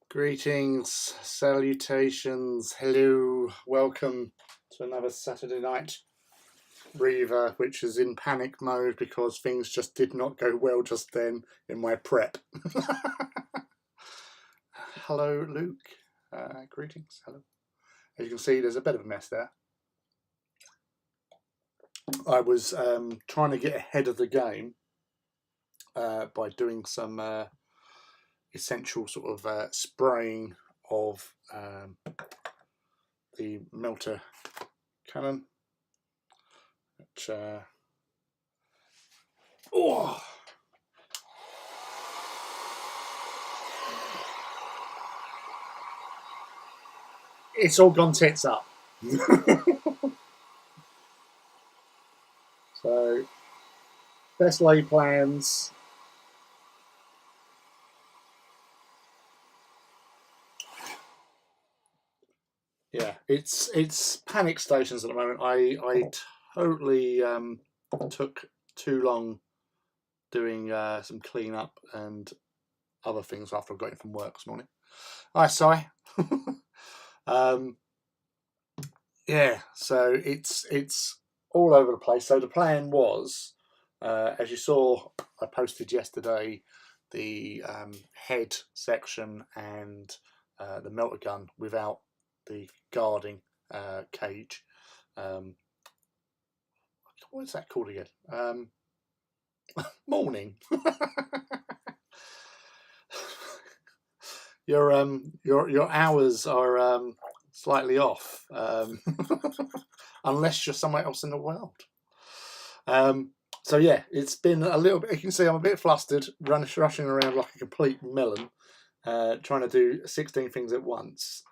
Greetings, salutations, hello, welcome to another Saturday Night Reaver, which is in panic mode because things just did not go well just then in my prep. Hello, Luke. Greetings, hello. As you can see, there's a bit of a mess there. I was trying to get ahead of the game by doing some essential sort of spraying of the melter cannon, which it's all gone tits up. So best laid plans. Yeah, it's panic stations at the moment. I totally took too long doing some cleanup and other things after I got in from work this morning. Hi, Si. Yeah, so it's all over the place. So the plan was, as you saw, I posted yesterday the head section and the melter gun without the guarding cage. What is that called again? Morning. Your hours are slightly off, unless you're somewhere else in the world. So yeah, it's been a little bit. You can see I'm a bit flustered, rushing around like a complete melon, trying to do 16 things at once.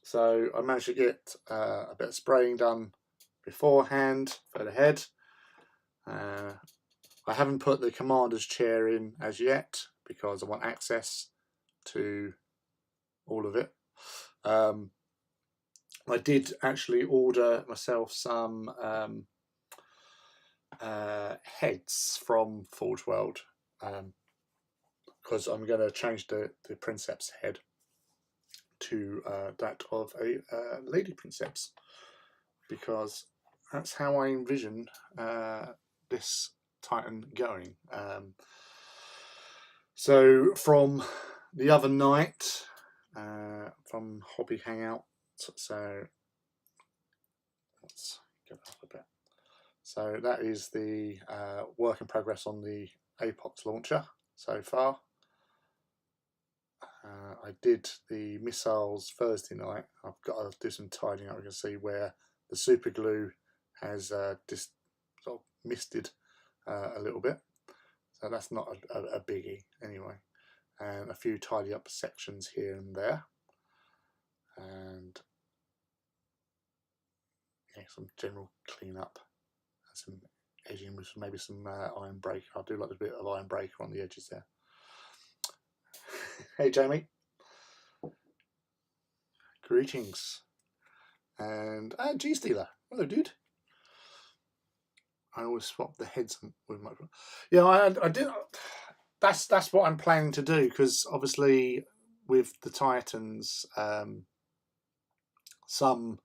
So I managed to get a bit of spraying done beforehand for the head. I haven't put the commander's chair in as yet because I want access to all of it. I did actually order myself some heads from Forge World because I'm going to change the Princeps head to that of a Lady Princeps, because that's how I envision this Titan going. So from the other night, from Hobby Hangout, so let's get up a bit. So that is the work in progress on the Apox launcher so far. I did the missiles Thursday night. I've got to do some tidying up. You can see where the super glue has just sort of misted a little bit. So that's not a biggie anyway. And a few tidy up sections here and there. And yeah, some general cleanup. Some edging with maybe some iron breaker. I do like a bit of iron breaker on the edges there. Hey Jamie, greetings, and G Stealer, hello dude. I always swap the heads with my. Yeah, I did. That's what I'm planning to do, because obviously with the Titans, some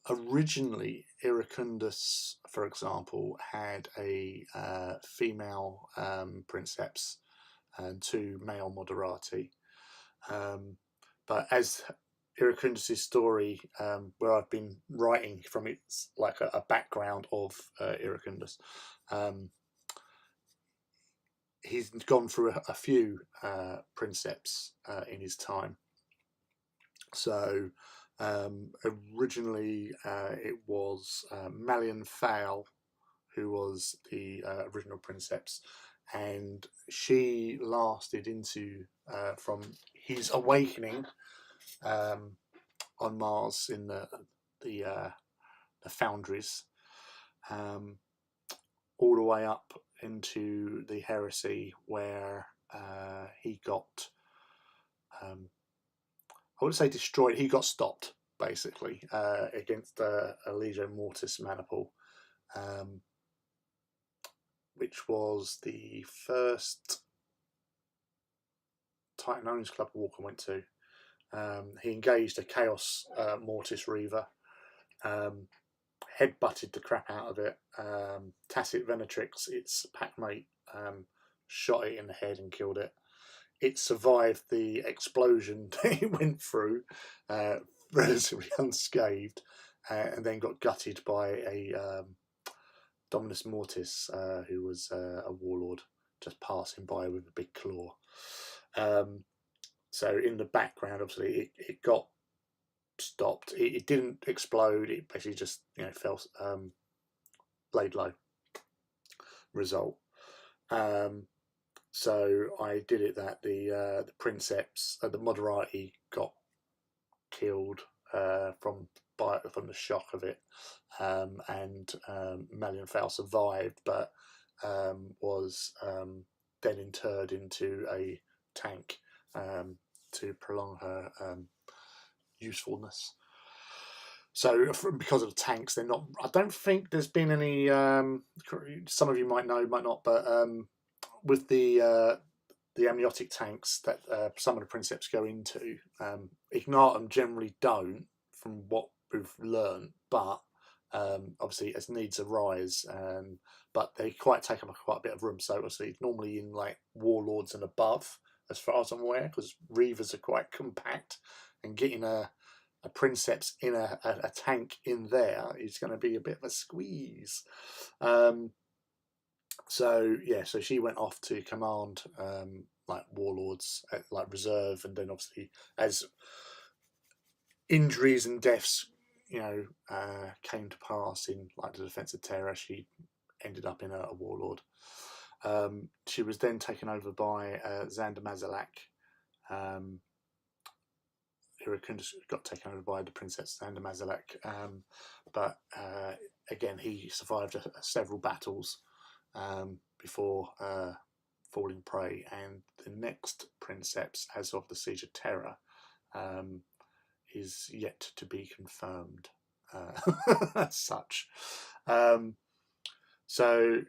originally Iracundus, for example, had a female Princeps and 2 male Moderati, but as Iracundus' story, where I've been writing from, it's like a background of Iracundus. He's gone through a few Princeps in his time. So originally it was Malian Fowl who was the original Princeps, and she lasted into from his awakening on Mars in the foundries, all the way up into the heresy, where he got I wouldn't say destroyed. He got stopped basically against a Legio Mortis maniple. which was the first Titan Owners Club walk I went to. He engaged a Chaos Mortis Reaver, head-butted the crap out of it. Tacit Venatrix, its packmate, shot it in the head and killed it. It survived the explosion that it went through relatively unscathed, and then got gutted by a Dominus Mortis, who was a warlord just passing by with a big claw. So in the background, obviously, it got stopped. It didn't explode. It basically just fell laid low. Result. So I did it that the Princeps, the Moderati got killed from the shock of it, and Malienfowl survived, but was then interred into a tank to prolong her usefulness. So because of the tanks, they're not. I don't think there's been any. Some of you might know, might not, but with the amniotic tanks that some of the Princeps go into, Ignatum generally don't, from what we've learned, but obviously as needs arise, but they take up quite a bit of room. So obviously normally in like warlords and above, as far as I'm aware, because Reavers are quite compact, and getting a Princeps in a tank in there is going to be a bit of a squeeze. So yeah, so she went off to command like warlords, like reserve, and then obviously as injuries and deaths, came to pass in like the Defence of Terra, she ended up in a warlord. She was then taken over by Xander Mazalak, who got taken over by the Princess Xander Mazalak, but again he survived several battles before falling prey, and the next Princeps, as of the Siege of Terra, is yet to be confirmed as such. So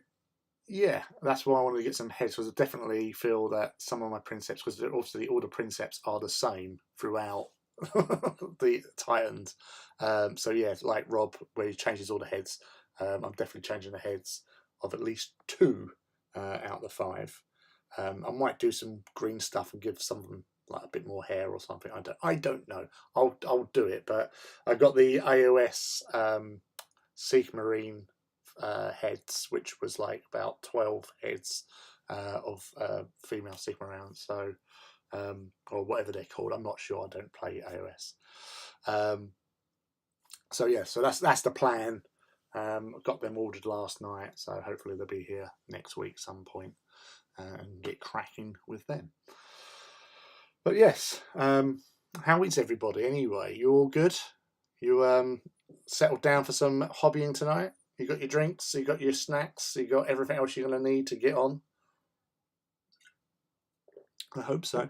yeah, that's why I wanted to get some heads, because I definitely feel that some of my Princeps, because obviously all the Princeps are the same throughout the Titans. So yeah, like Rob, where he changes all the heads, I'm definitely changing the heads of at least 2 out of the 5. I might do some green stuff and give some of them like a bit more hair or something. I don't know. I'll do it. But I got the AOS Sikh Marine heads, which was like about 12 heads of female Sikh Marines. So or whatever they're called. I'm not sure. I don't play AOS. So yeah, so that's the plan. I got them ordered last night, so hopefully they'll be here next week some point and get cracking with them. But yes, how is everybody anyway? You all good? You settled down for some hobbying tonight? You got your drinks, you got your snacks, you got everything else you're going to need to get on? I hope so.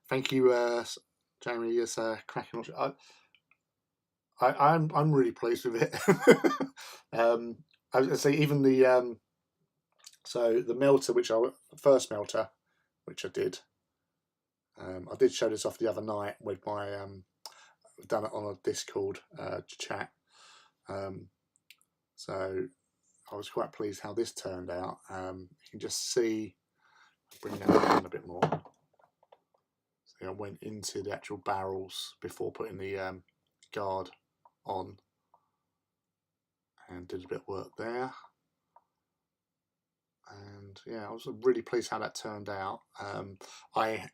Thank you, Jamie. Yes, cracking. I'm really pleased with it. I was going to say, even the so the melter, first melter, which I did show this off the other night with my done it on a Discord chat. So I was quite pleased how this turned out. You can just see, bring that down a bit more. So I went into the actual barrels before putting the guard on, and did a bit of work there. And yeah, I was really pleased how that turned out. I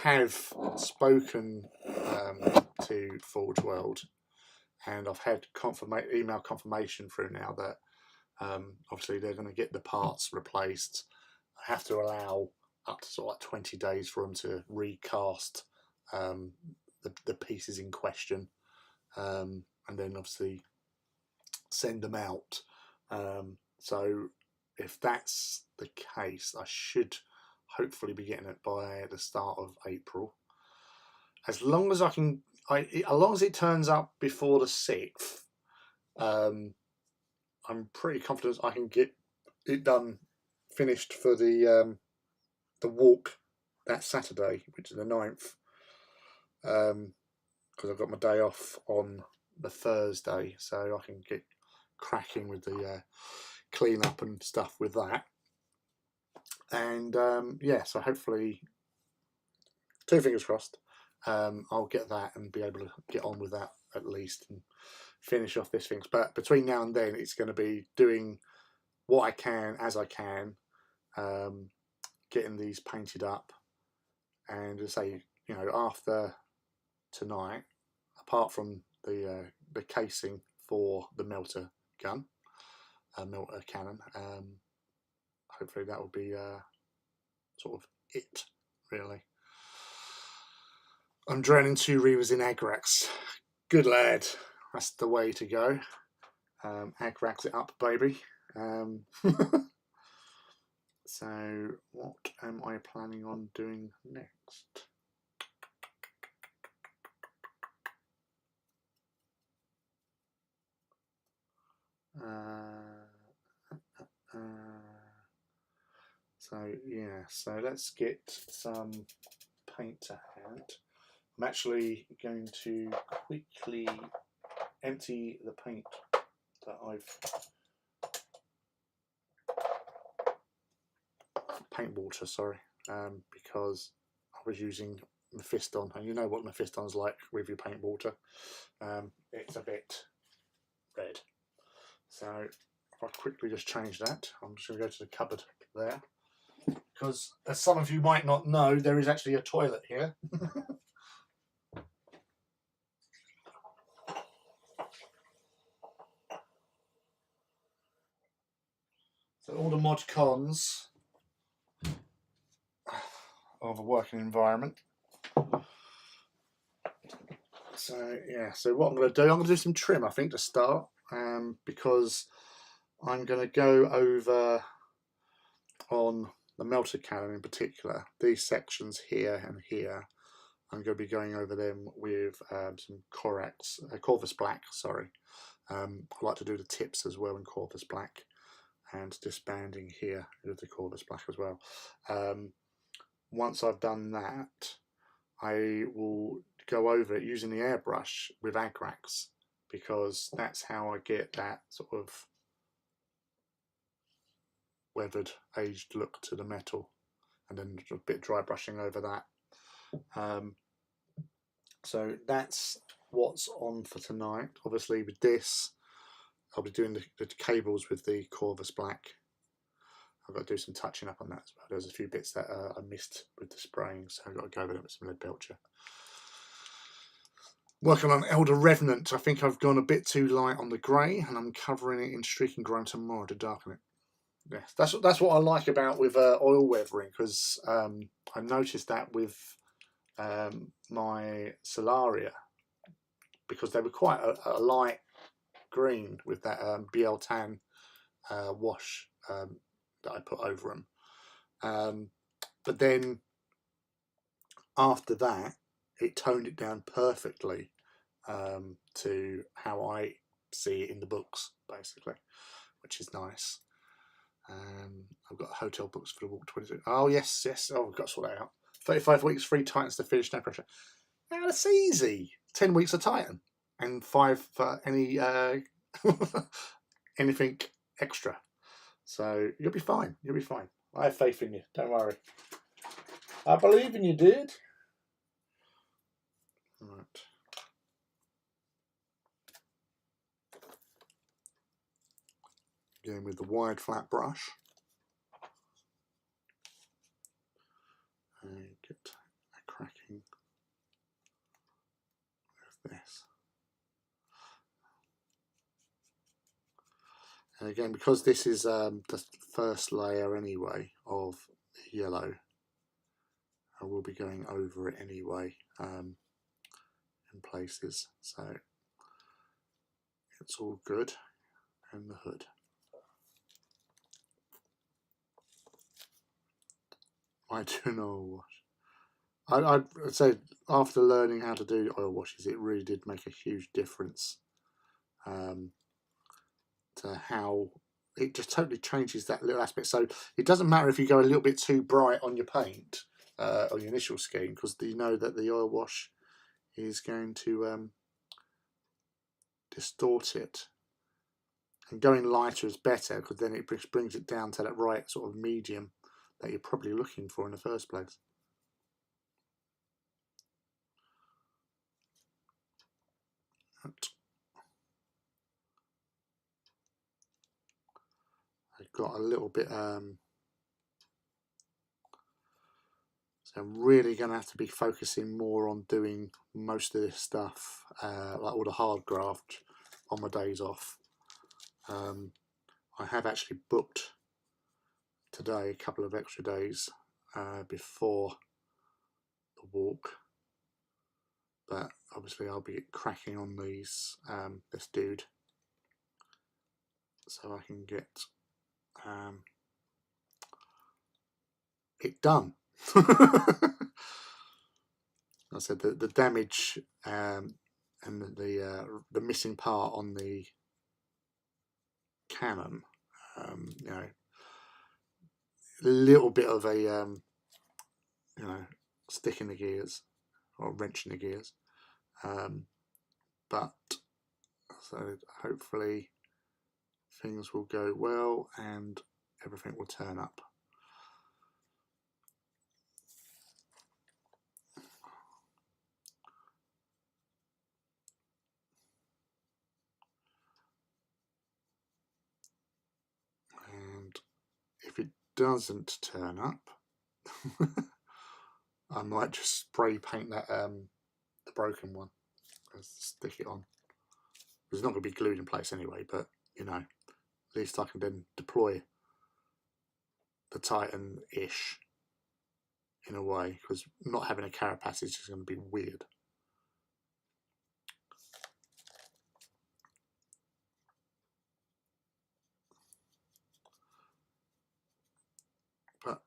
have spoken to Forge World, and I've had email confirmation through now that obviously they're going to get the parts replaced. I have to allow up to sort of like 20 days for them to recast the pieces in question, and then obviously send them out. So if that's the case, I should hopefully be getting it by the start of April. As long as as long as it turns up before the 6th, I'm pretty confident I can get it done, finished for the walk that Saturday, which is the 9th, because I've got my day off on the Thursday, so I can get cracking with the clean up and stuff with that. And yeah, so hopefully, 2 fingers crossed, I'll get that and be able to get on with that at least and finish off this thing. But between now and then, it's going to be doing what I can as I can, getting these painted up, and to say, you know, after tonight, apart from the casing for the melter gun, melter cannon, hopefully that will be sort of it, really. I'm drowning 2 Reavers in Agrax. Good lad, that's the way to go. Agrax it up, baby. So what am I planning on doing next? So yeah, so let's get some paint to hand. I'm actually going to quickly empty the paint that paint water, sorry, because I was using Mephiston, and you know what Mephiston's like with your paint water. It's a bit red. So if I quickly just change that, I'm just going to go to the cupboard there, because as some of you might not know, there is actually a toilet here. So all the mod cons of a working environment. So yeah, so what I'm going to do some trim, I think, to start, because I'm going to go over on the melter cannon in particular, these sections here and here. I'm going to be going over them with some Corvus Black, sorry. I like to do the tips as well in Corvus Black, and disbanding here with the Corvus Black as well. Once I've done that, I will go over it using the airbrush with Agrax, because that's how I get that sort of weathered, aged look to the metal, and then a bit dry brushing over that. So that's what's on for tonight. Obviously with this, I'll be doing the cables with the Corvus Black. I've got to do some touching up on that as well. There's a few bits that I missed with the spraying, so I've got to go over it with some lead belcher. Working on Elder Revenant, I think I've gone a bit too light on the grey, and I'm covering it in streak and grime tomorrow to darken it. Yes, that's what I like about with oil weathering, because I noticed that with my Solaria, because they were quite a light green with that BL tan wash that I put over them. But then after that, it toned it down perfectly to how I see it in the books, basically, which is nice. I've got hotel books for the walk 22. Oh yes. Oh, we've got to sort that out. 35 weeks free Titans to finish, no pressure. Now that's easy. 10 weeks of Titan and 5 for any anything extra. So you'll be fine. You'll be fine. I have faith in you. Don't worry. I believe in you, dude. Right. Again with the wide flat brush. And get a cracking with this. And again, because this is the first layer anyway of the yellow, I will be going over it anyway in places, so it's all good. And the hood. I do know what. I'd say after learning how to do oil washes, it really did make a huge difference how it just totally changes that little aspect. So it doesn't matter if you go a little bit too bright on your paint on your initial scheme, because you know that the oil wash is going to distort it. And going lighter is better, because then it brings it down to that right sort of medium that you're probably looking for in the first place. I've got a little bit, so I'm really going to have to be focusing more on doing most of this stuff, like all the hard graft, on my days off. I have actually booked today a couple of extra days before the walk, but obviously I'll be cracking on these this dude, so I can get it done. I said the damage and the missing part on the cannon, you know, a little bit of a you know, stick in the gears or wrench in the gears, but so hopefully things will go well and everything will turn up. And if it doesn't turn up, I might just spray paint that the broken one and stick it on. It's not going to be glued in place anyway, but you know, at least I can then deploy the Titan-ish in a way, because not having a carapace is just going to be weird. But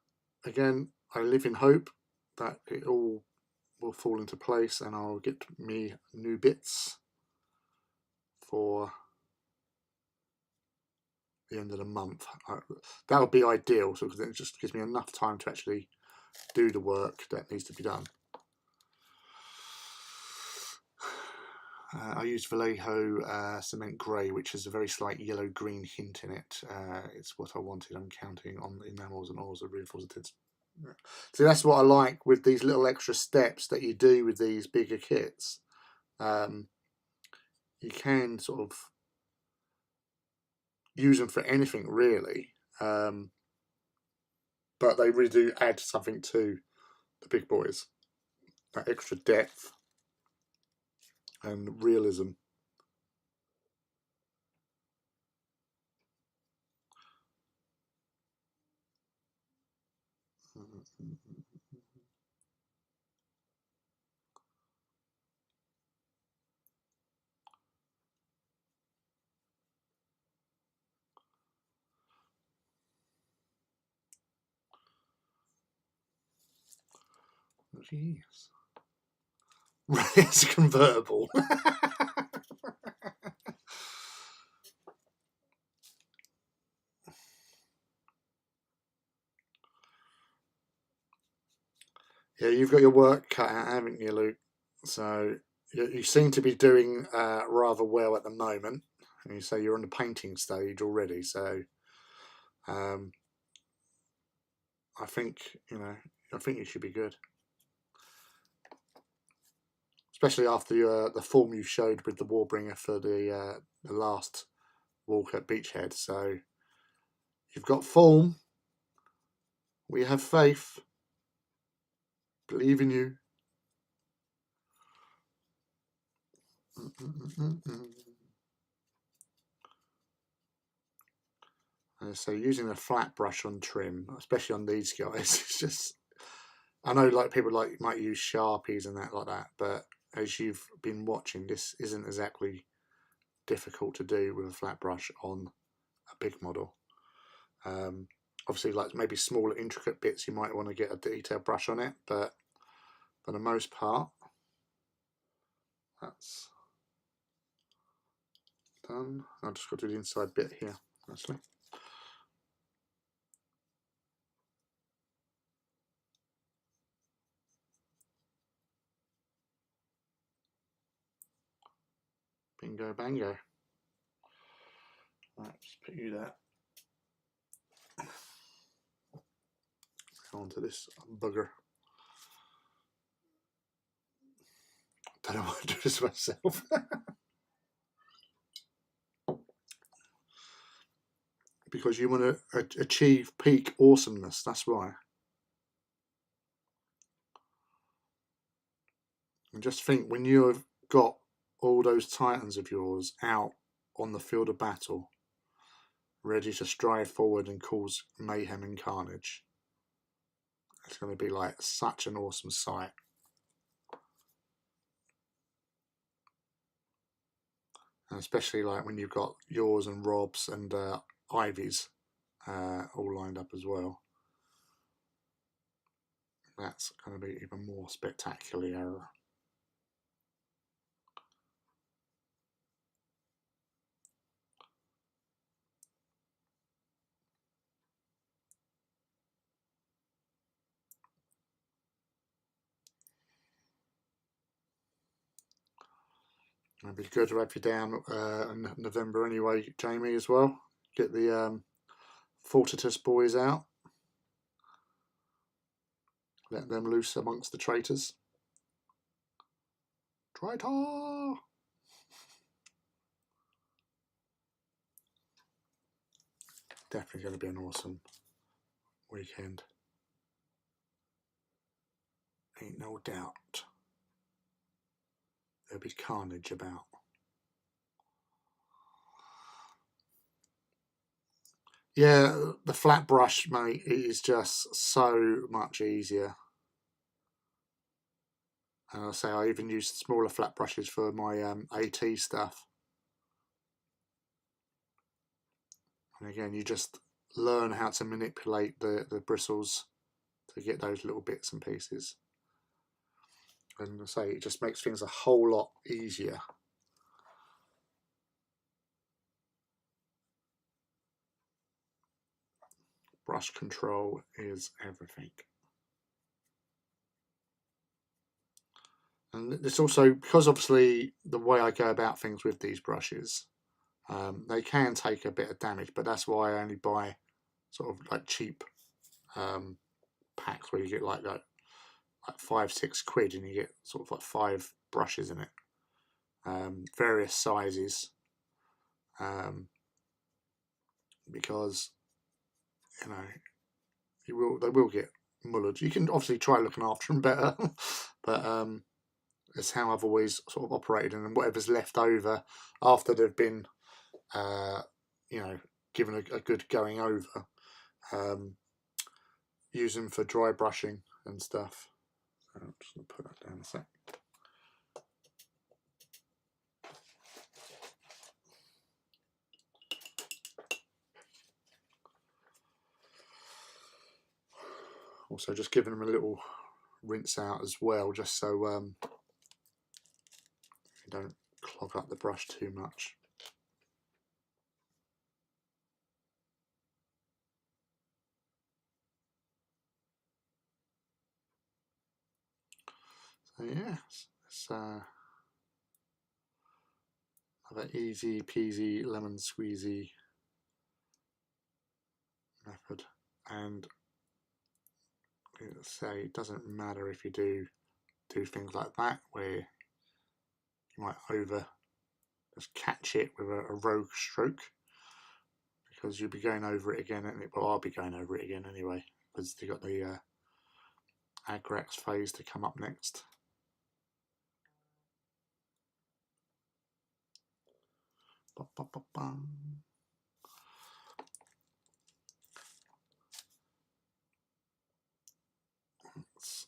again, I live in hope that it all will fall into place and I'll get me new bits for the end of the month. That would be ideal, so because it just gives me enough time to actually do the work that needs to be done. I used Vallejo cement grey, which has a very slight yellow-green hint in it. It's what I wanted. I'm counting on the enamels and oils that reinforce it. So that's what I like with these little extra steps that you do with these bigger kits. You can sort of use them for anything really, but they really do add something to the big boys. That extra depth and realism. Jeez. It's convertible. Yeah, you've got your work cut out, haven't you, Luke? So you seem to be doing rather well at the moment. And you say you're on the painting stage already, so I think you should be good. Especially after the form you showed with the Warbringer for the last walk at Beachhead. So you've got form. We have faith. Believe in you. So using a flat brush on trim, especially on these guys, it's just, I know like people might use Sharpies and that like that, but as you've been watching, this isn't exactly difficult to do with a flat brush on a big model. Obviously, like maybe smaller intricate bits, you might want to get a detailed brush on it, but for the most part, that's done. I've just got to do the inside bit here, actually. Bingo bango. Right, just put you there. Onto this bugger. Don't know what to do this myself. Because you want to achieve peak awesomeness, that's why. And just think, when you have got all those titans of yours out on the field of battle, ready to stride forward and cause mayhem and carnage, it's going to be like such an awesome sight. And especially like when you've got yours and Rob's and Ivy's all lined up as well. That's going to be even more spectacular. It'd be good to have you down in November anyway, Jamie, as well. Get the Fortitus boys out. Let them loose amongst the traitors. Traitor! Definitely going to be an awesome weekend. Ain't no doubt. There'll be carnage about. Yeah, the flat brush, mate, is just so much easier. And I say I even use smaller flat brushes for my AT stuff. And again, you just learn how to manipulate the bristles to get those little bits and pieces. And I say it just makes things a whole lot easier. Brush control is everything. And it's also, because obviously the way I go about things with these brushes, they can take a bit of damage, but that's why I only buy sort of like cheap packs where you get like 5-6 quid and you get sort of like 5 brushes in it, various sizes, because you know they will get mullered. You can obviously try looking after them better, but it's how I've always sort of operated, and whatever's left over after they've been given a good going over, use them for dry brushing and stuff. I'm just going to put that down a sec. Also just giving them a little rinse out as well, just so you don't clog up the brush too much. So yeah, it's another easy peasy lemon squeezy method. And let's say it doesn't matter if you do things like that where you might just catch it with a rogue stroke, because you'll be going over it again, and I'll be going over it again anyway, because you've got the Agrax phase to come up next. It's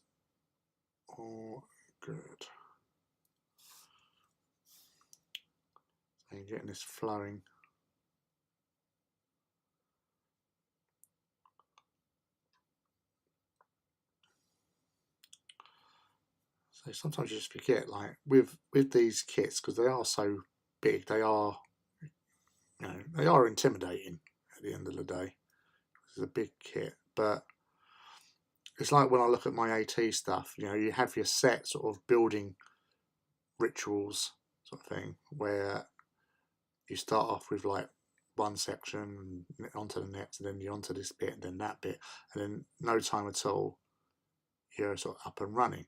all good. So you're getting this flowing. So sometimes you just forget, like with these kits, because they are so big, they are They are intimidating at the end of the day. It's a big kit, but it's like when I look at my AT stuff, you know, you have your set sort of building rituals sort of thing, where you start off with like one section and onto the next, and then you're onto this bit and then that bit, and then no time at all you're sort of up and running.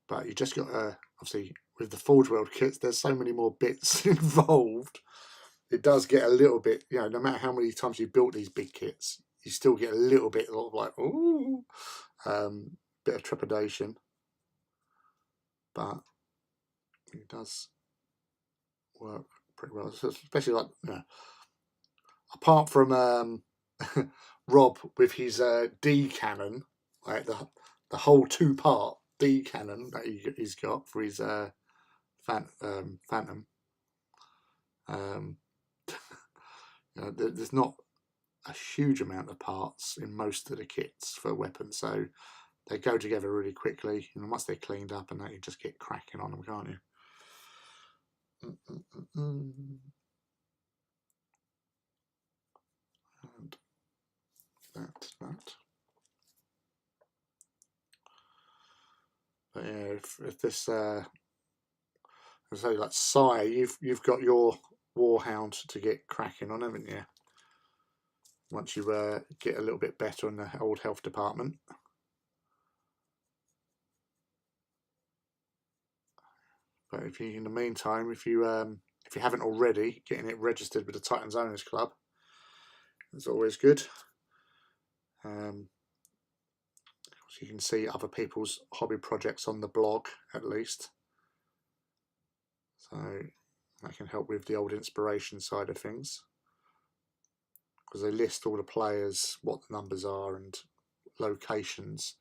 But you just got to, obviously with the Forge World kits, there's so many more bits involved. It does get a little bit, you know, no matter how many times you built these big kits, you still get a little bit of like, ooh, bit of trepidation. But it does work pretty well, especially like, you know, apart from Rob with his D cannon, like the whole 2-part D cannon that he's got for his Phantom. You know, there's not a huge amount of parts in most of the kits for weapons, so they go together really quickly. And once they're cleaned up, and that, you just get cracking on them, can't you? And that. But yeah, if this, I say, like Sai, you've got your Warhound to get cracking on, haven't you? Once you get a little bit better in the old health department. But if you, in the meantime, if you haven't already, getting it registered with the Titans Owners Club, it's always good. So you can see other people's hobby projects on the blog, at least. So that can help with the old inspiration side of things, because they list all the players, what the numbers are, and locations.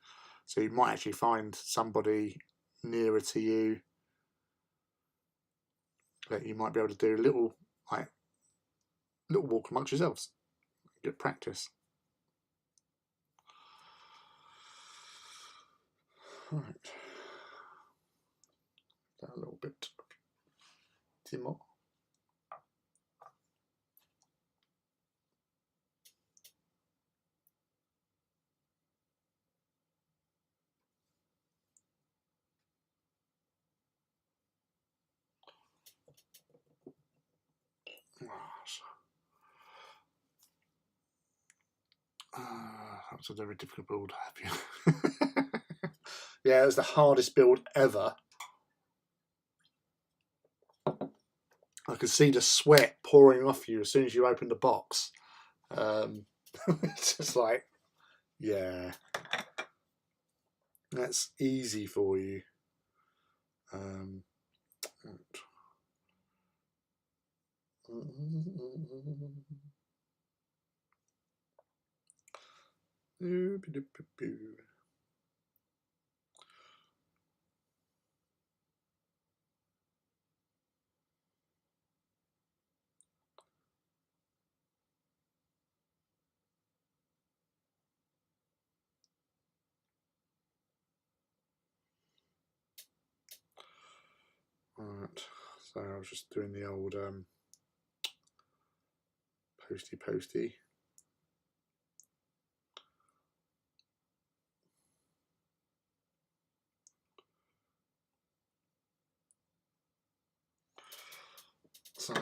So you might actually find somebody nearer to you that you might be able to do a little walk amongst yourselves, get practice. Right, that a little bit. Timo. That was a very difficult build. Yeah, it was the hardest build ever. I could see the sweat pouring off you as soon as you opened the box. It's just like, yeah, that's easy for you. Right, so I was just doing the old posty. So,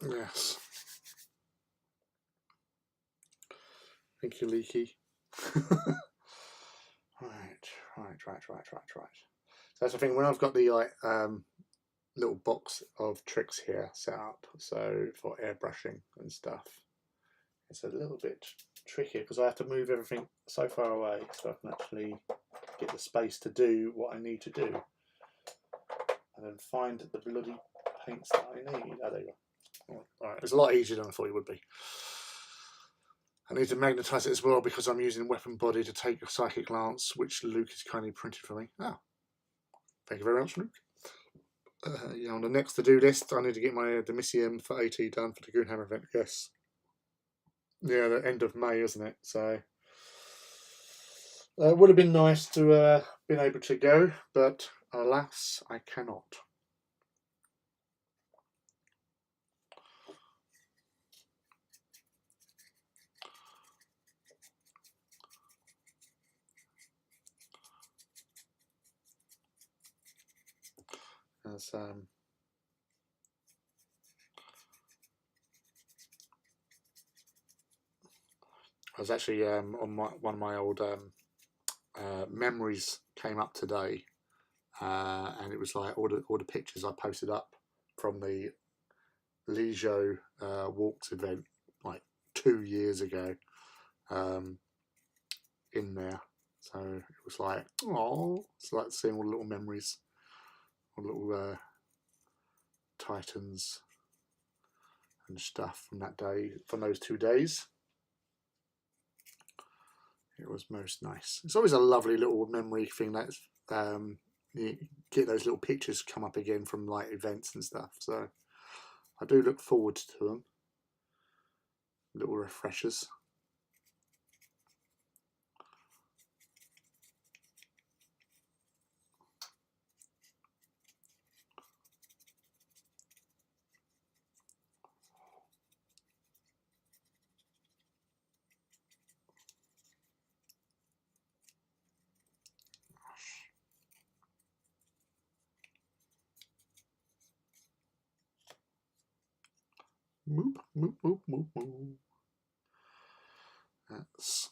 yes. Thank you, Leaky. Right. So that's the thing, when I've got the like little box of tricks here set up, so for airbrushing and stuff, it's a little bit tricky because I have to move everything so far away so I can actually get the space to do what I need to do, and then find the bloody paints that I need. Oh, there you go. Alright, it's a lot easier than I thought it would be. I need to magnetise it as well because I'm using weapon body to take a psychic lance, which Luke has kindly printed for me. Oh, thank you very much, Luke. Yeah, on the next to-do list, I need to get my Demisium for AT done for the Goonhammer event. Yes. Yeah, the end of May, isn't it? So it would have been nice to have been able to go, but alas, I cannot. As I was actually on one of my old memories came up today, and it was like all the pictures I posted up from the Lijo Walks event like 2 years ago in there. So it was like, oh, it's like seeing all the little memories, all little Titans and stuff from that day, from those 2 days. It was most nice. It's always a lovely little memory thing that's you get those little pictures come up again from like events and stuff. So I do look forward to them. Little refreshers. Moop, moop, moop, moop, moop. That's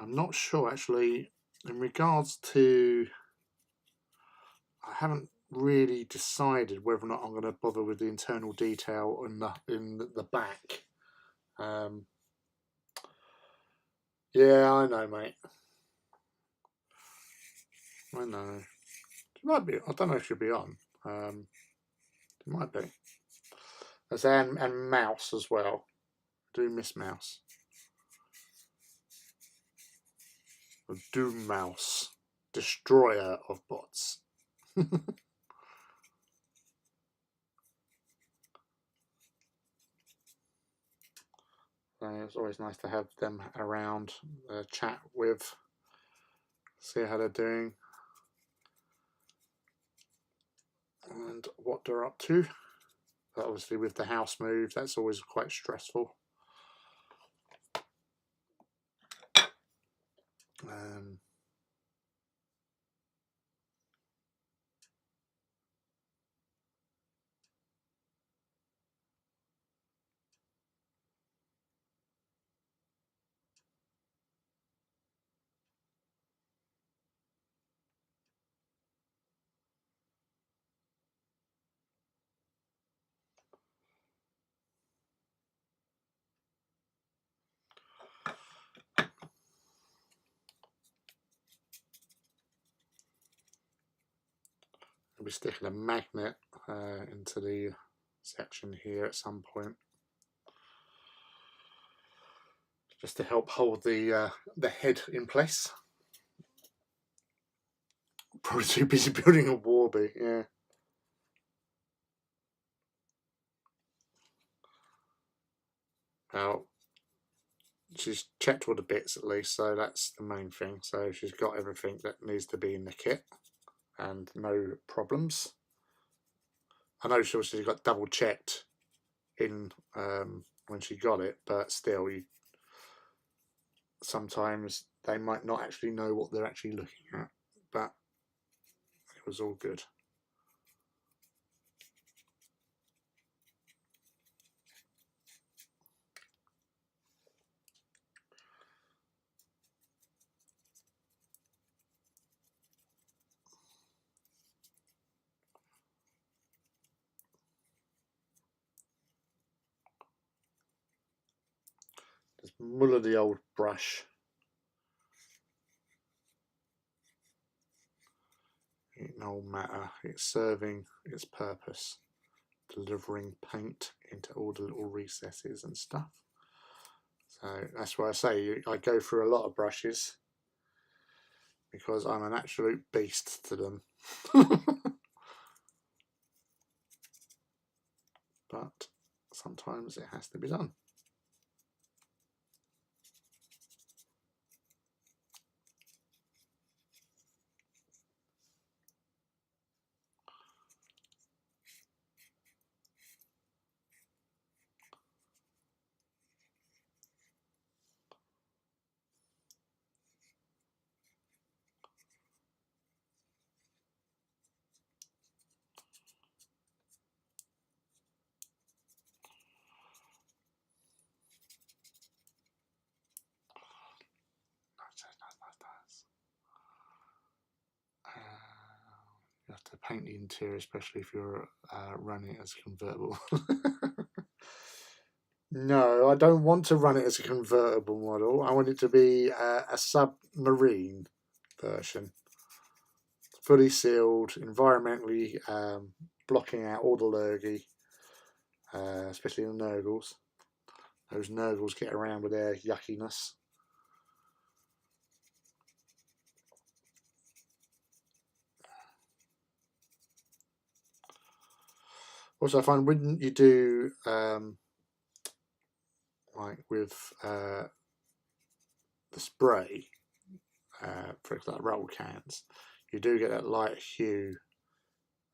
I'm not sure actually in regards to, I haven't really decided whether or not I'm going to bother with the internal detail in the back. Yeah, I know, mate. I know. It might be. I don't know if she'll be on. It might be. There's and Mouse as well. I do miss Mouse. The Doom Mouse, destroyer of bots. So it's always nice to have them around, chat with, see how they're doing, and what they're up to. But obviously, with the house move, that's always quite stressful. I'll be sticking a magnet into the section here at some point, just to help hold the head in place. Probably too busy building a Warby, yeah. Well, she's checked all the bits at least, so that's the main thing. So she's got everything that needs to be in the kit and no problems. I know she obviously got double checked in when she got it, but still, sometimes they might not actually know what they're actually looking at, but it was all good. Just muller the old brush. It no matter, it's serving its purpose, delivering paint into all the little recesses and stuff. So that's why I say I go through a lot of brushes, because I'm an absolute beast to them. But sometimes it has to be done. You have to paint the interior, especially if you're running it as a convertible. No, I don't want to run it as a convertible model. I want it to be a submarine version. Fully sealed, environmentally blocking out all the lurgy, especially the nurgles. Those nurgles get around with their yuckiness. Also, I find when you do like with the spray for like roll cans, you do get that light hue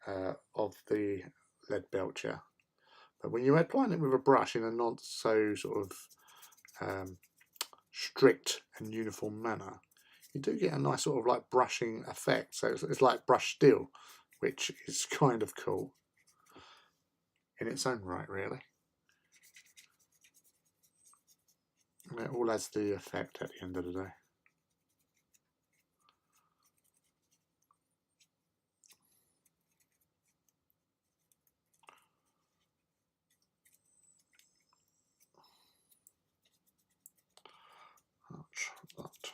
of the lead belcher. But when you're applying it with a brush in a not so sort of strict and uniform manner, you do get a nice sort of like brushing effect. So it's like brush steel, which is kind of cool in its own right, really. And it all adds the effect at the end of the day. That.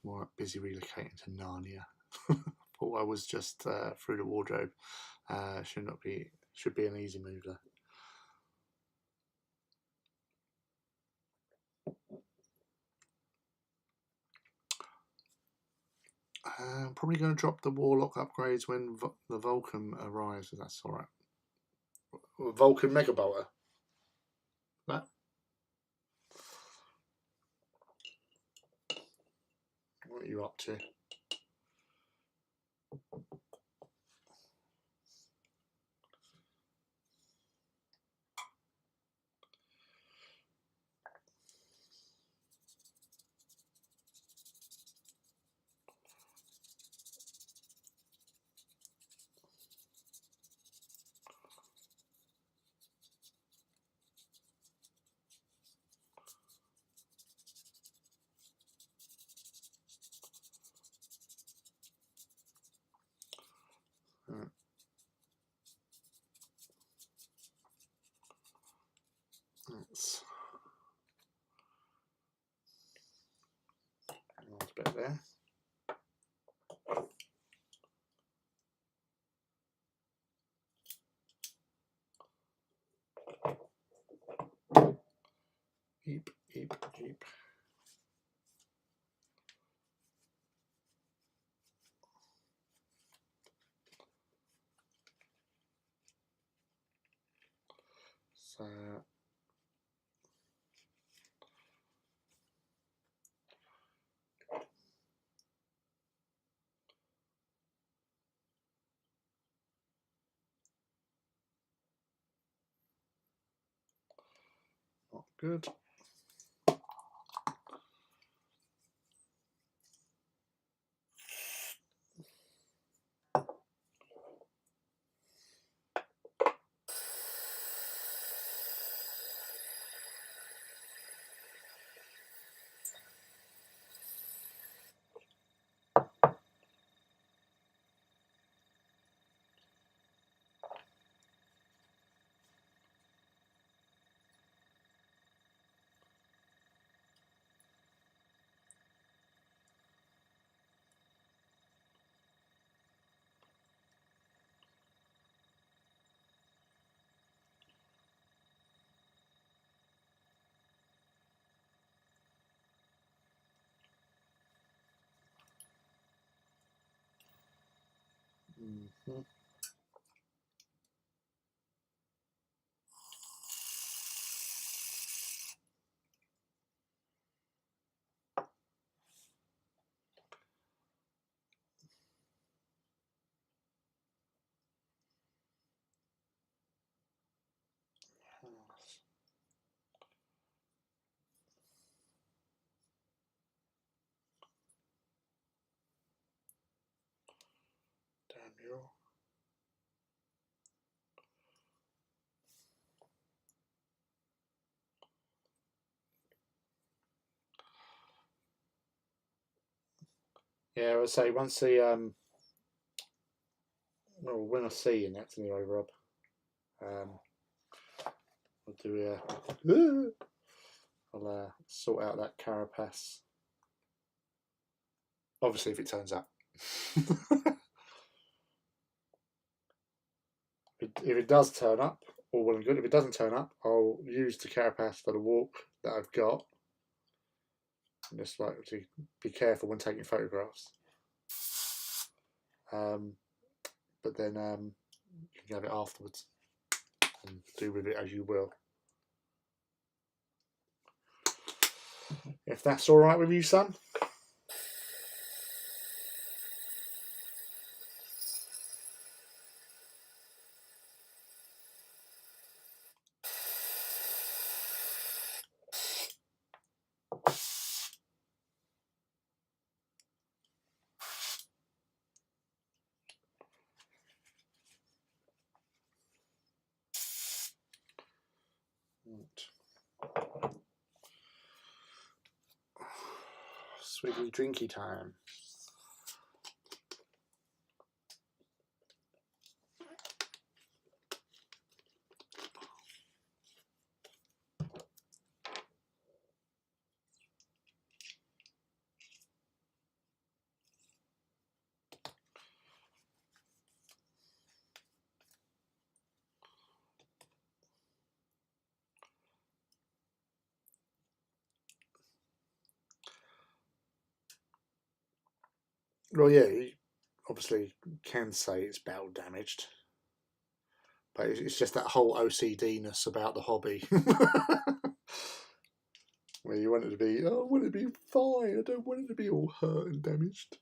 More busy relocating to Narnia. Thought I was just through the wardrobe. Should be an easy move though. I'm probably going to drop the Warlock upgrades when the Vulcan arrives, if that's alright. Vulcan Mega Bolter. That. What are you up to? That's a nice bit there. Eep, eep, eep. So not good. Mm-hmm. manual. Yeah, I would say once the well, when I see you next anyway, Rob, I'll do I'll sort out that carapace. Obviously, if it turns up. If it does turn up, all well and good. If it doesn't turn up, I'll use the carapace for the walk that I've got. And just like to be careful when taking photographs. But then you can have it afterwards and do with it as you will. If that's all right with you, son. Sweetie drinky time. Well, yeah, you obviously can say it's battle damaged, but it's just that whole OCD-ness about the hobby. Where you want it to be, oh, I want it to be fine, I don't want it to be all hurt and damaged.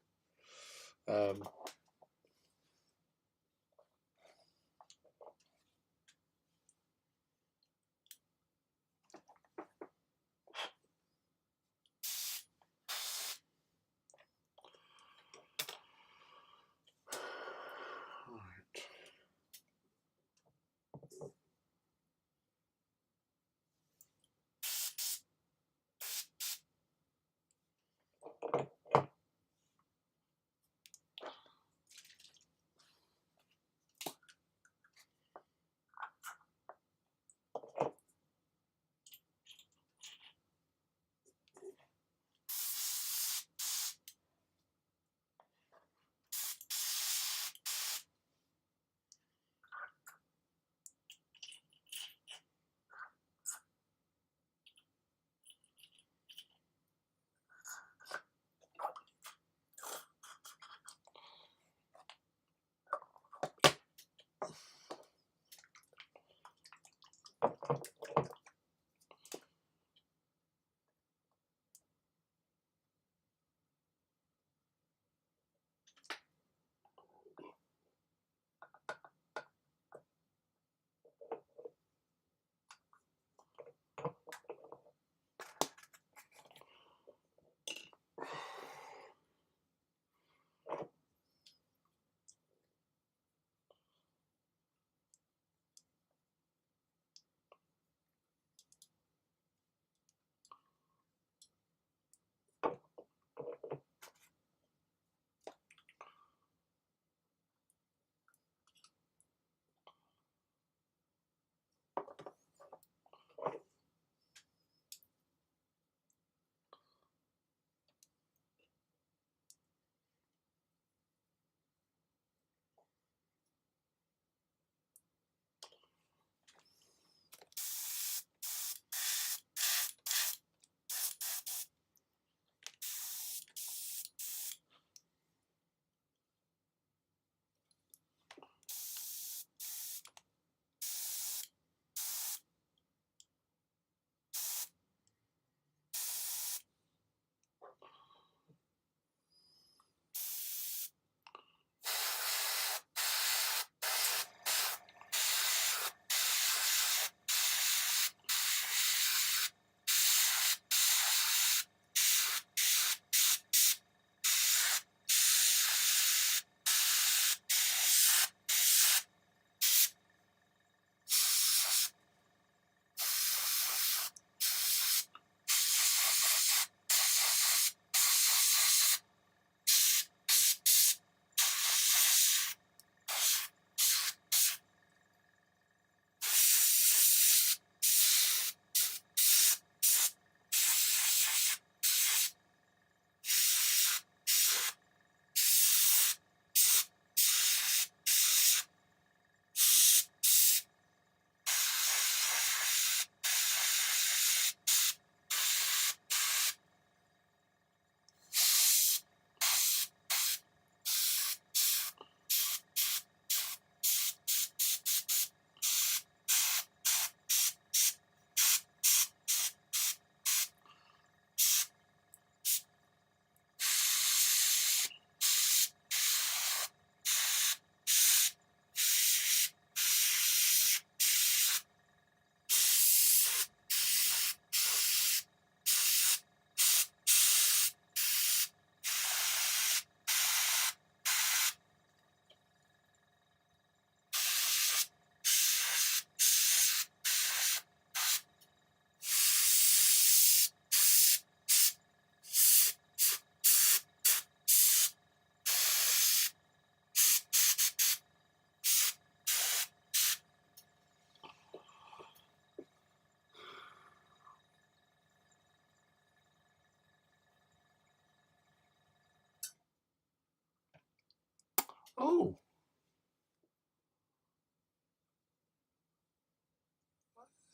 Oh.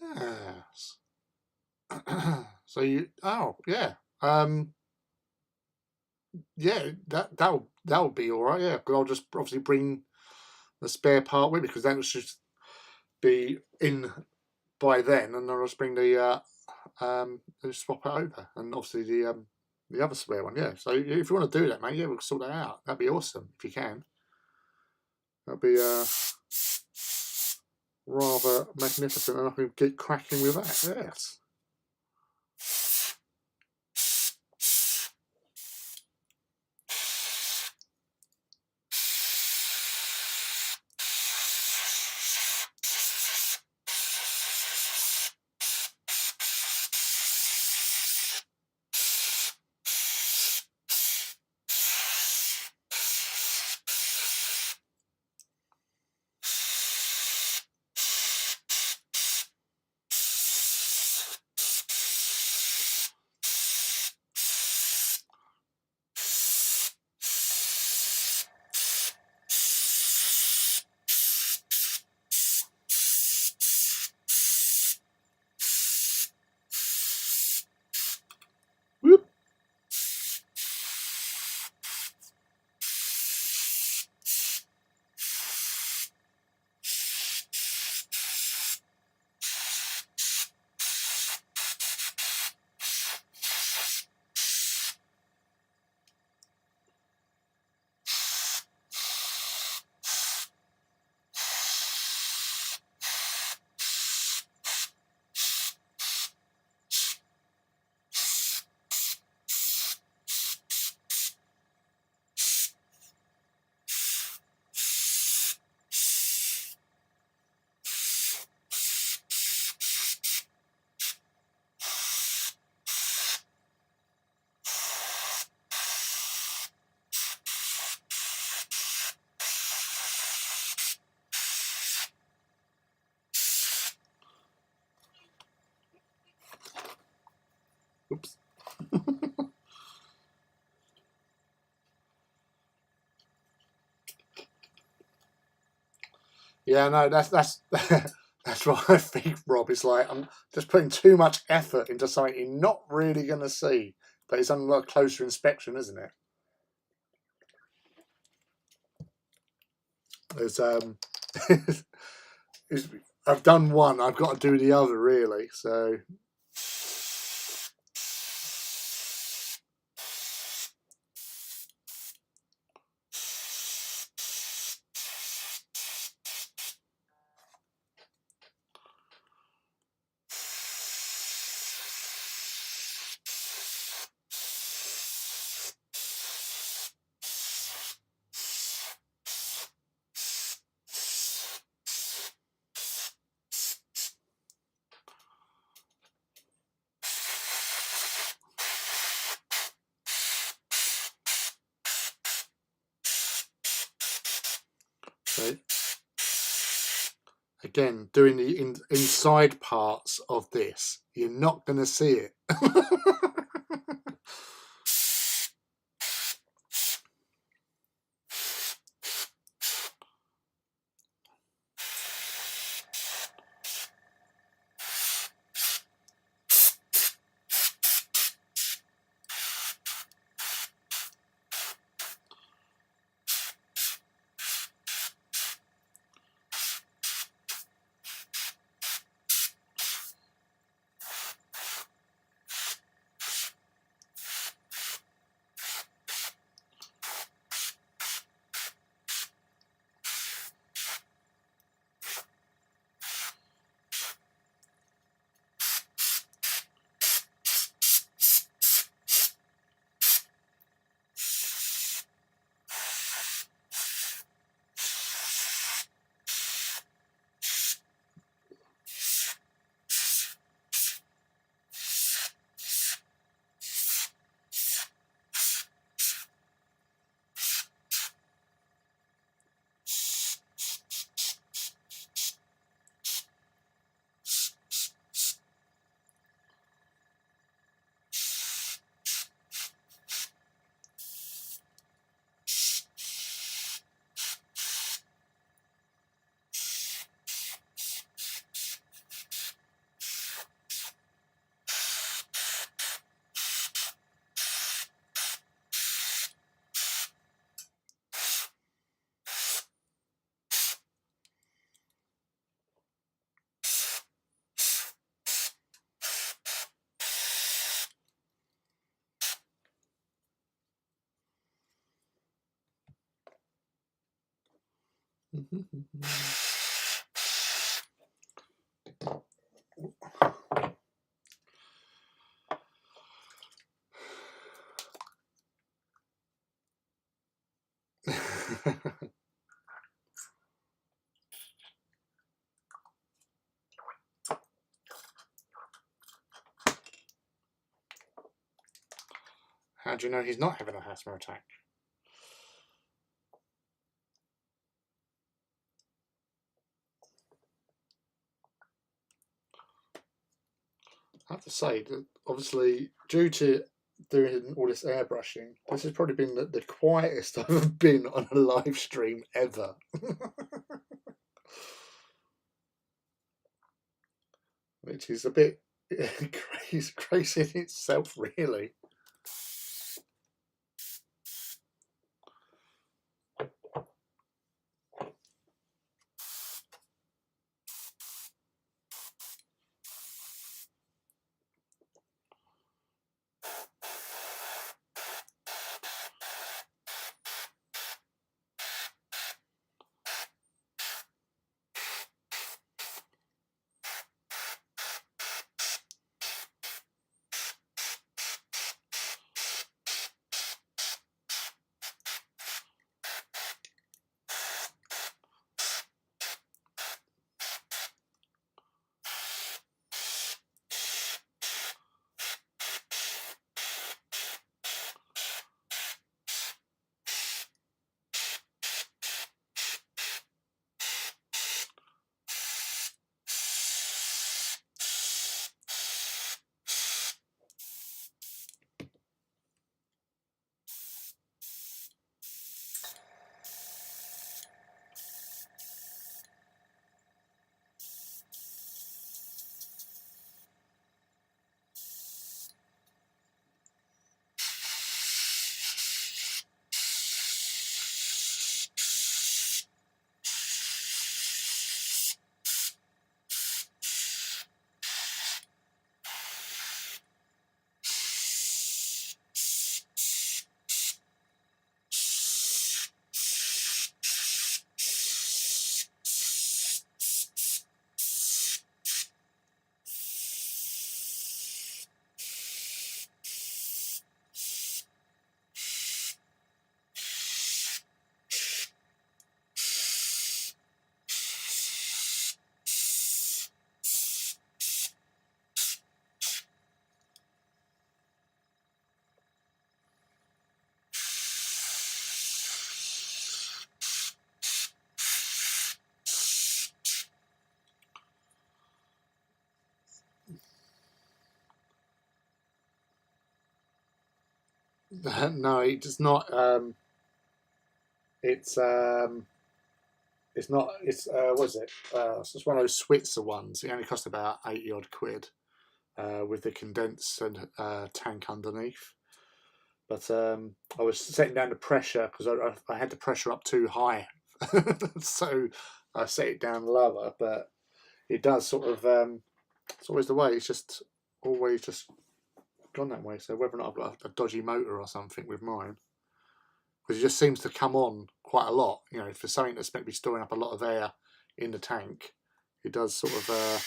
Yes. So you, oh yeah, yeah, that'll be all right. Yeah, because I'll just obviously bring the spare part with me because that should be in by then, and I'll just bring just swap it over, and obviously the other spare one. Yeah. So if you want to do that, mate, yeah, we'll sort that out. That'd be awesome if you can. That'd be rather magnificent, and I can get cracking with that. Yes. Whoop. Oops. Yeah, no, that's that's what I think, Rob. It's like I'm just putting too much effort into something you're not really going to see, but it's on a closer inspection, isn't it? It's it's, I've done one. I've got to do the other, really. So. So again, doing the inside parts of this, you're not going to see it. How do you know he's not having a asthma attack? I have to say that obviously, due to doing all this airbrushing, this has probably been the quietest I've been on a live stream ever. Which is a bit crazy in itself, really. No, it does not. It's not. It's what is it? It's just one of those Switzer ones. It only cost about 80 odd quid with the condenser tank underneath. But I was setting down the pressure because I had the pressure up too high, so I set it down lower. But it does sort of. It's always the way. It's just always just gone that way. So whether or not I've got a dodgy motor or something with mine, because it just seems to come on quite a lot. You know, for something that's meant to be storing up a lot of air in the tank, it does sort of. The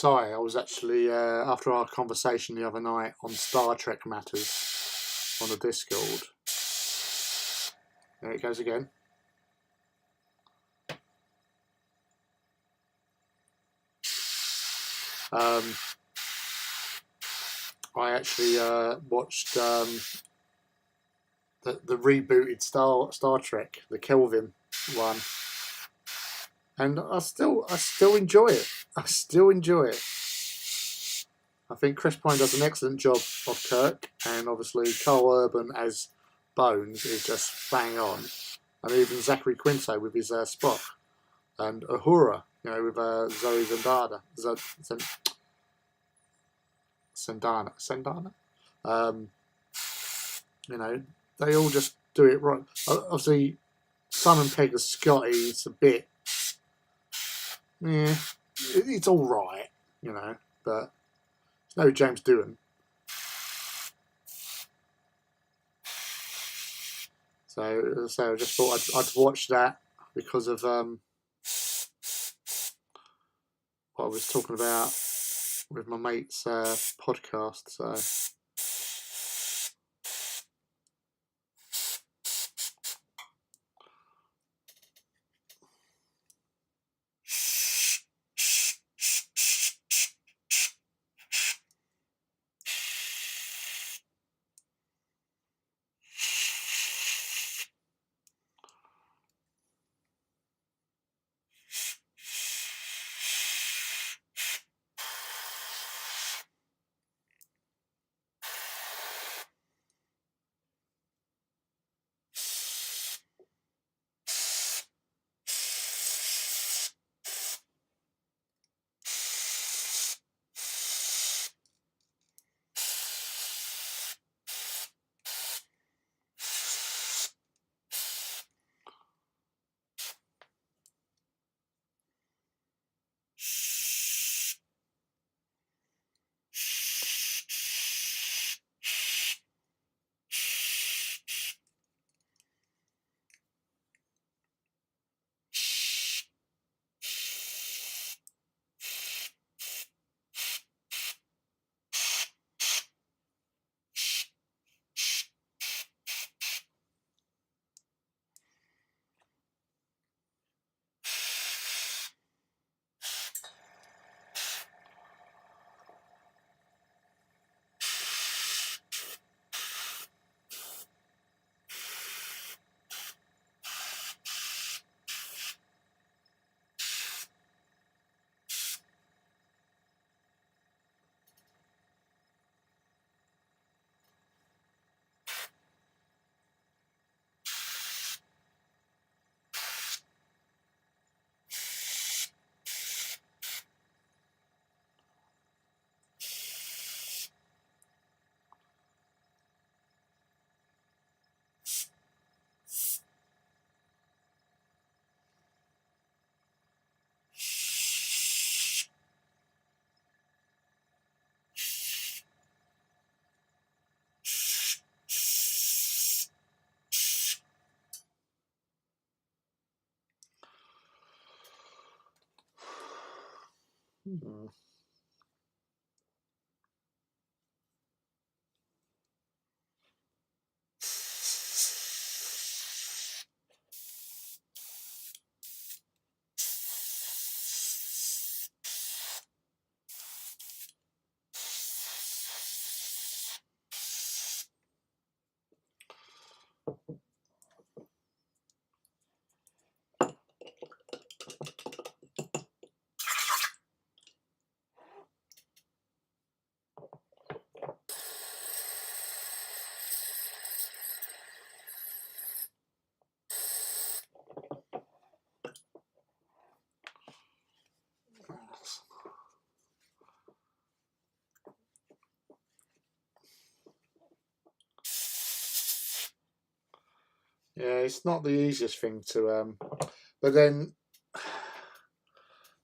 I was actually after our conversation the other night on Star Trek matters on the Discord. There it goes again. I actually watched the rebooted Star Trek, the Kelvin one, and I still enjoy it. I still enjoy it. I think Chris Pine does an excellent job of Kirk, and obviously Carl Urban as Bones is just bang on, and even Zachary Quinto with his Spock, and Uhura, with Zoe Sandana. They all just do it right. Obviously, Simon Pegg as Scotty, it's a bit, it's all right, but it's no James Doohan. So I just thought I'd watch that because of what I was talking about with my mate's podcast. So. Yeah, it's not the easiest thing to, but then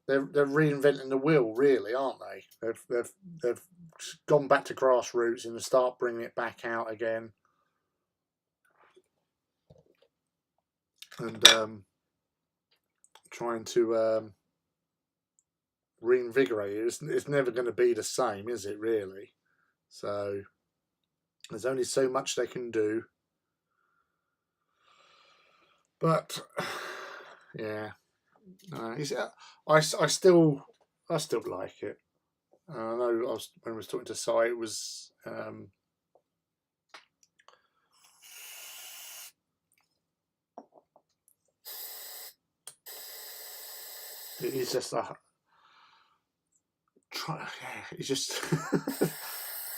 they're reinventing the wheel, really, aren't they? They've gone back to grassroots and start bringing it back out again, and trying to reinvigorate it. It's never going to be the same, is it? Really? So there's only so much they can do. But yeah, I still like it. I know when I was talking to Si, it was It is just a it's just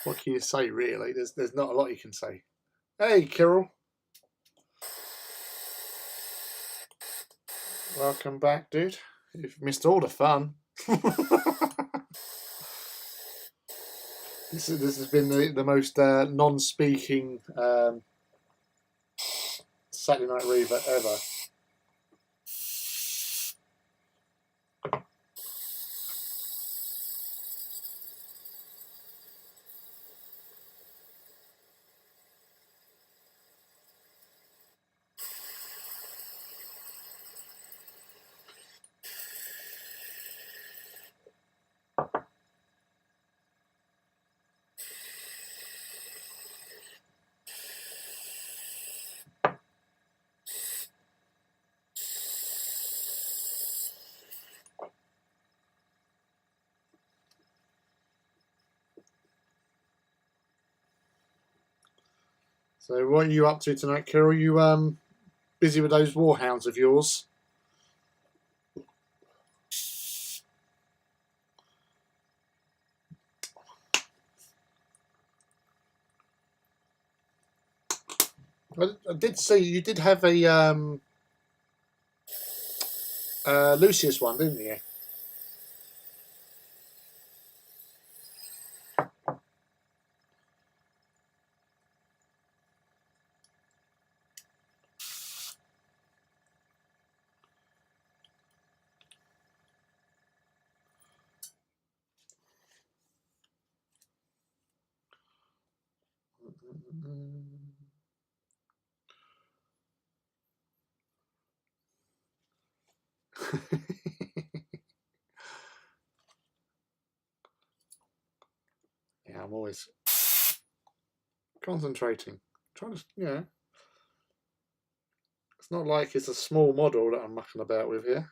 what can you say really? There's not a lot you can say. Hey, Kirill, welcome back, dude. You've missed all the fun. This has been the most non-speaking Saturday Night Reaver ever. So what are you up to tonight, Kirill? You busy with those warhounds of yours? I did see you did have a Lucius one, didn't you? Yeah, I'm always concentrating, trying to, it's not like it's a small model that I'm mucking about with here.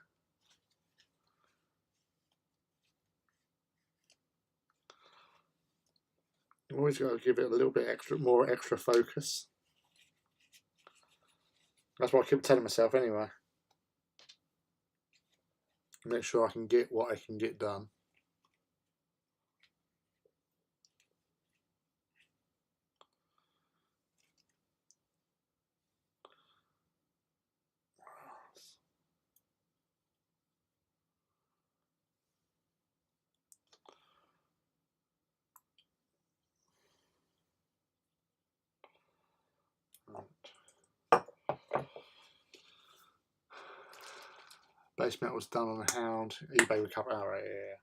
Always got to give it a little bit more extra focus. That's what I keep telling myself anyway. Make sure I can get what I can get done. Base metal was done on a hound. eBay recovery. Oh, right, yeah.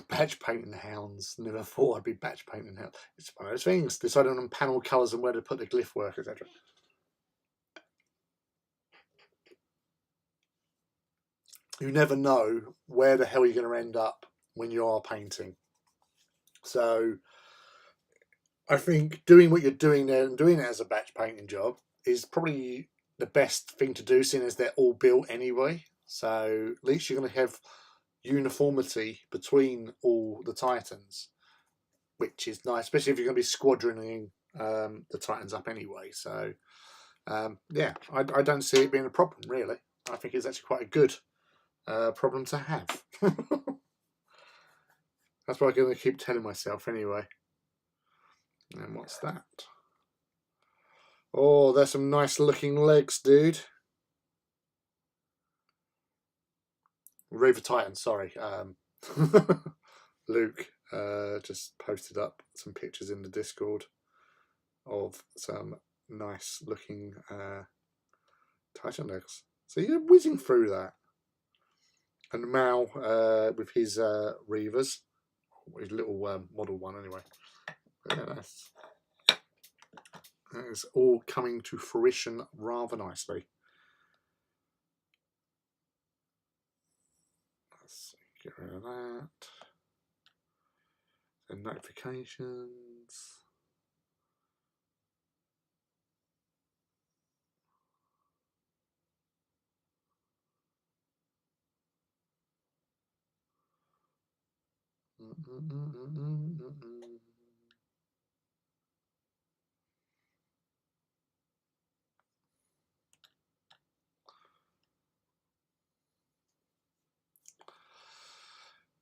Batch painting hounds. Never thought I'd be batch painting hounds. It's one of those things. Deciding on panel colours and where to put the glyph work, etc. You never know where the hell you're going to end up when you are painting. So I think doing what you're doing there and doing it as a batch painting job is probably the best thing to do, seeing as they're all built anyway. So at least you're going to have uniformity between all the Titans, which is nice, especially if you're going to be squadroning the Titans up anyway. So yeah, I don't see it being a problem really. I think it's actually quite a good problem to have. That's what I'm going to keep telling myself anyway. And what's that? Oh, there's some nice looking legs, dude. Reaver Titan, sorry. Luke just posted up some pictures in the Discord of some nice looking Titan legs. So you're whizzing through that. And Mal with his Reavers, his little model one anyway. Yeah, that is all coming to fruition rather nicely. Let's get rid of that. And notifications.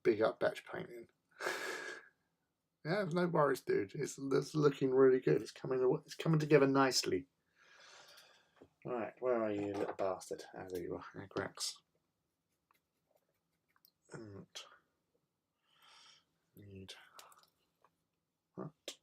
Big up batch painting. Yeah, no worries, dude. It's looking really good. It's coming together nicely. Right, where are you, little bastard? Ah, there you are, Agrax. And need that.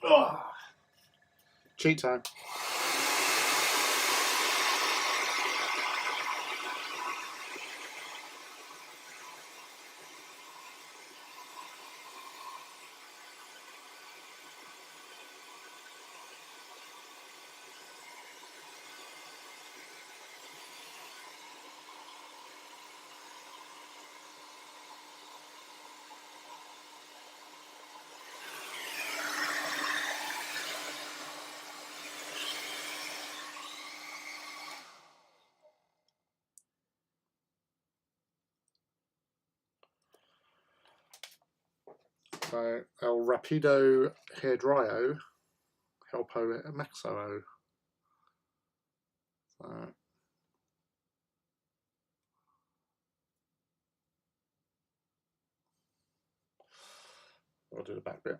Oh. Cheat time. So El Rapido Hair Dryo Helpo Maxo. So I'll do the back bit.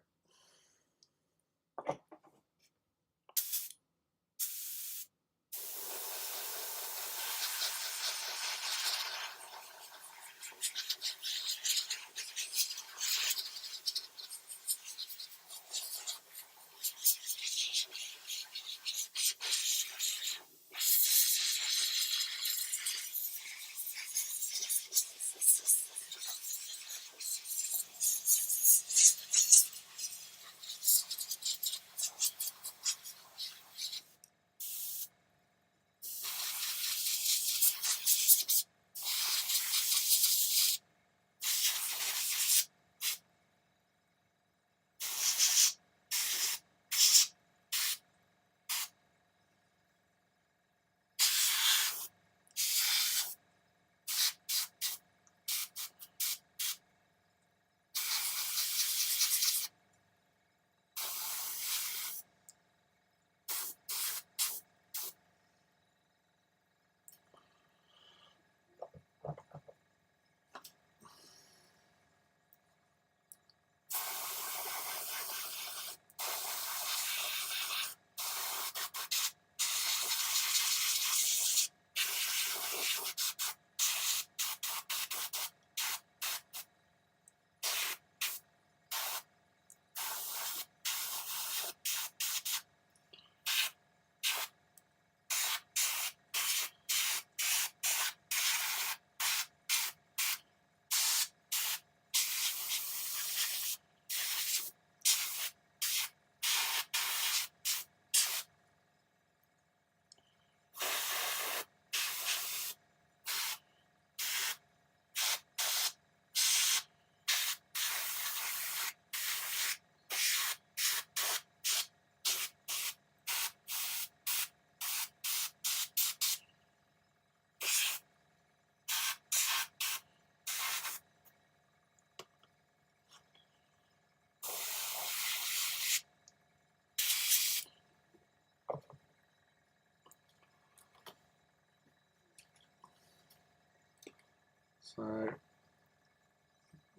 So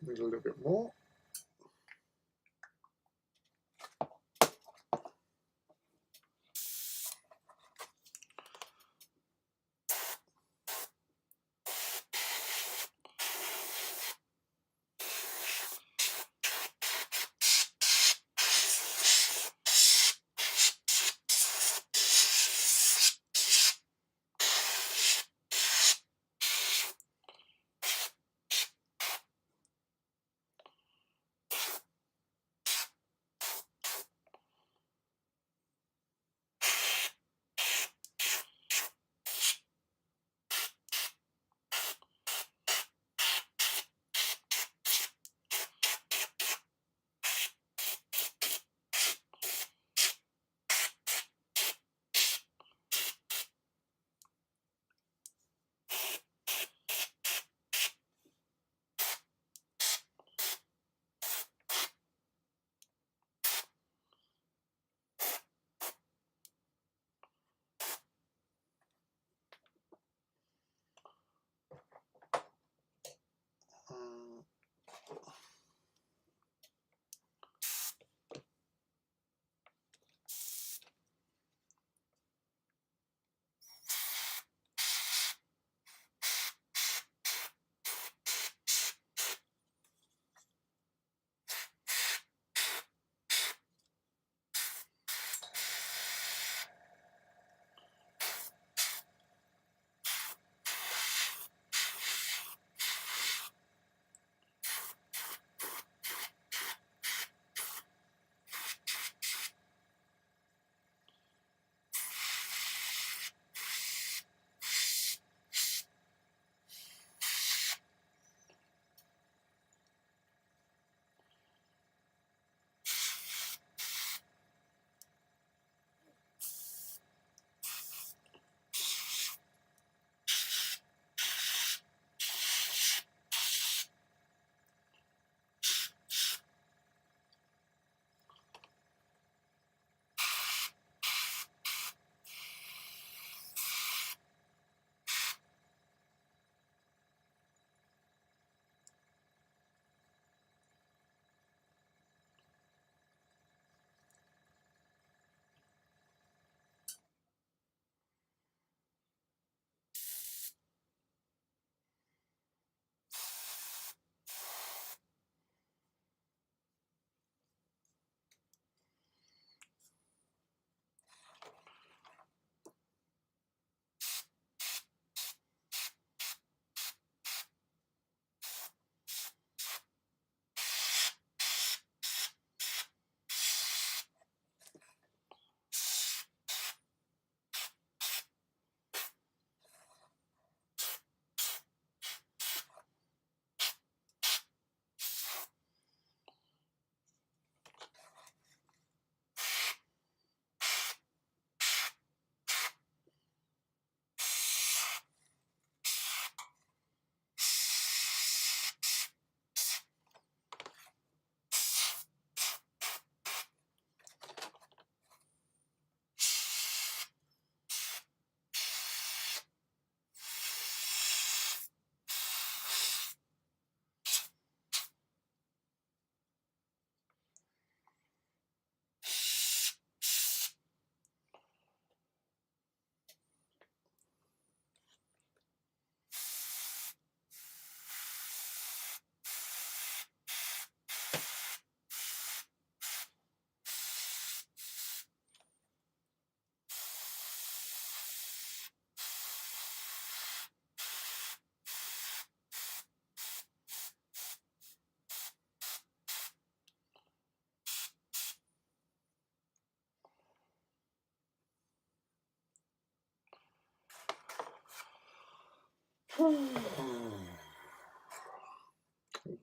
need a little bit more.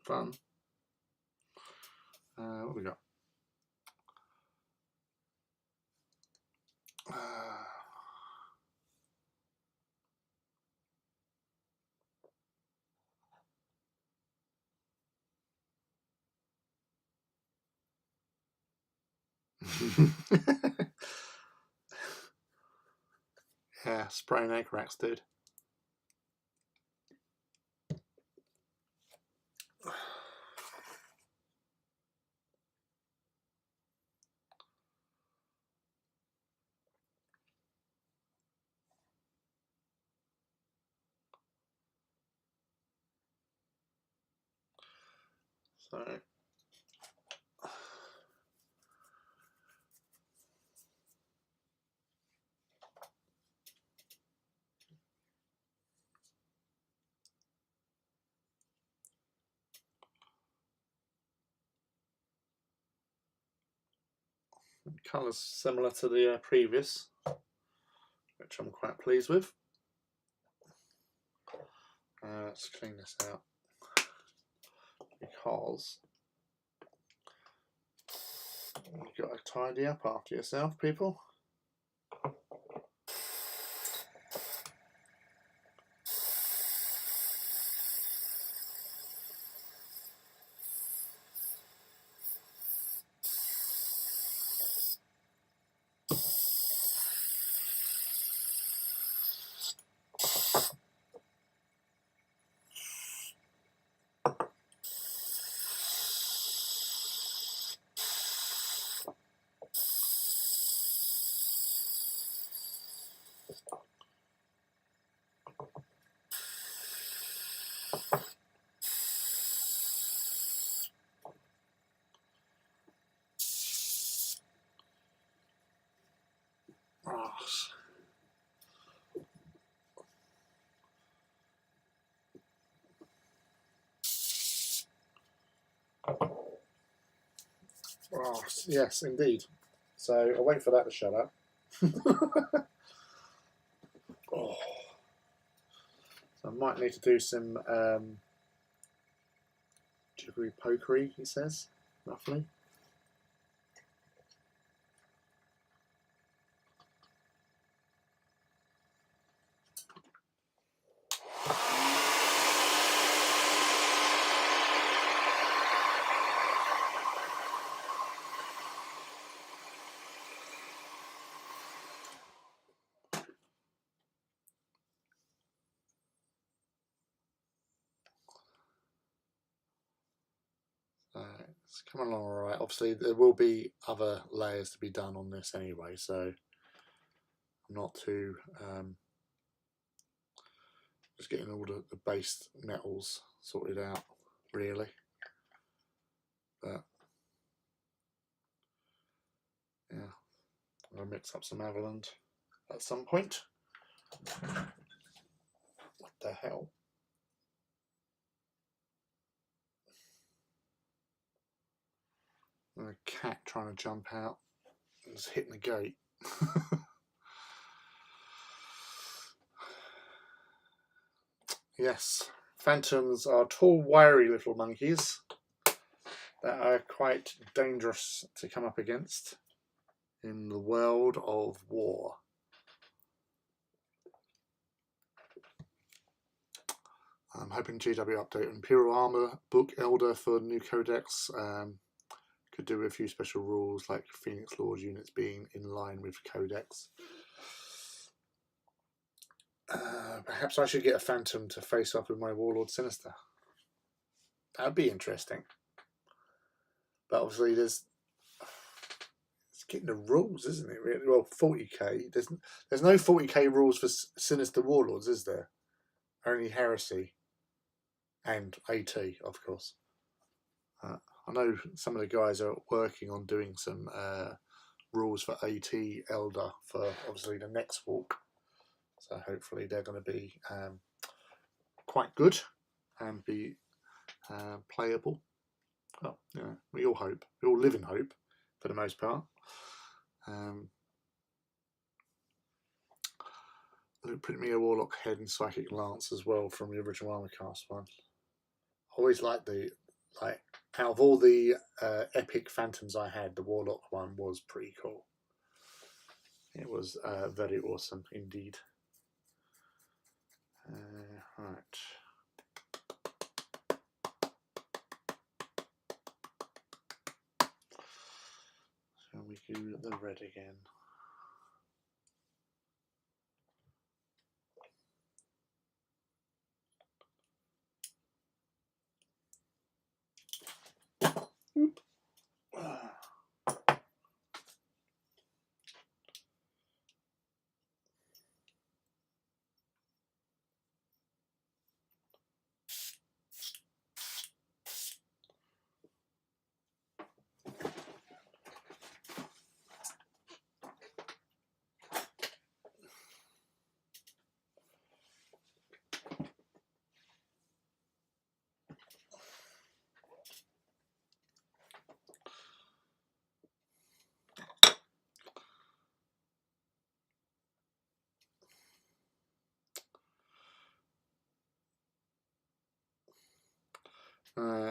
Fun. What we got? Yeah, spraying egg racks, dude. So colours similar to the previous, which I'm quite pleased with. Let's clean this out because you've got to tidy up after yourself, people. Oh, yes, indeed. So I'll wait for that to shut up. Oh. So I might need to do some jiggery pokery, he says, roughly. It's coming along all right. Obviously, there will be other layers to be done on this anyway, so I'm not too just getting all the base metals sorted out, really. But yeah, I'll mix up some Avaland at some point. What the hell? A cat trying to jump out and just hitting the gate. Yes, phantoms are tall, wiry little monkeys that are quite dangerous to come up against in the world of war. I'm hoping GW update on Imperial Armour Book Elder for new codex. Could do with a few special rules like Phoenix Lord units being in line with codex. Perhaps I should get a Phantom to face off with my Warlord Sinister. That'd be interesting. But obviously it's getting the rules, isn't it? Really? Well, 40k. There's no 40k rules for Sinister Warlords, is there? Only Heresy and AT, of course. I know some of the guys are working on doing some rules for AT Elder for obviously the next walk. So hopefully they're going to be quite good and be playable. Well, you know, we all hope. We all live in hope for the most part. Luke printed me a Warlock head and Psychic Lance as well from the original Armorcast one. I always liked out of all the epic Phantoms I had, the Warlock one was pretty cool. It was very awesome indeed. Right. So we do the red again.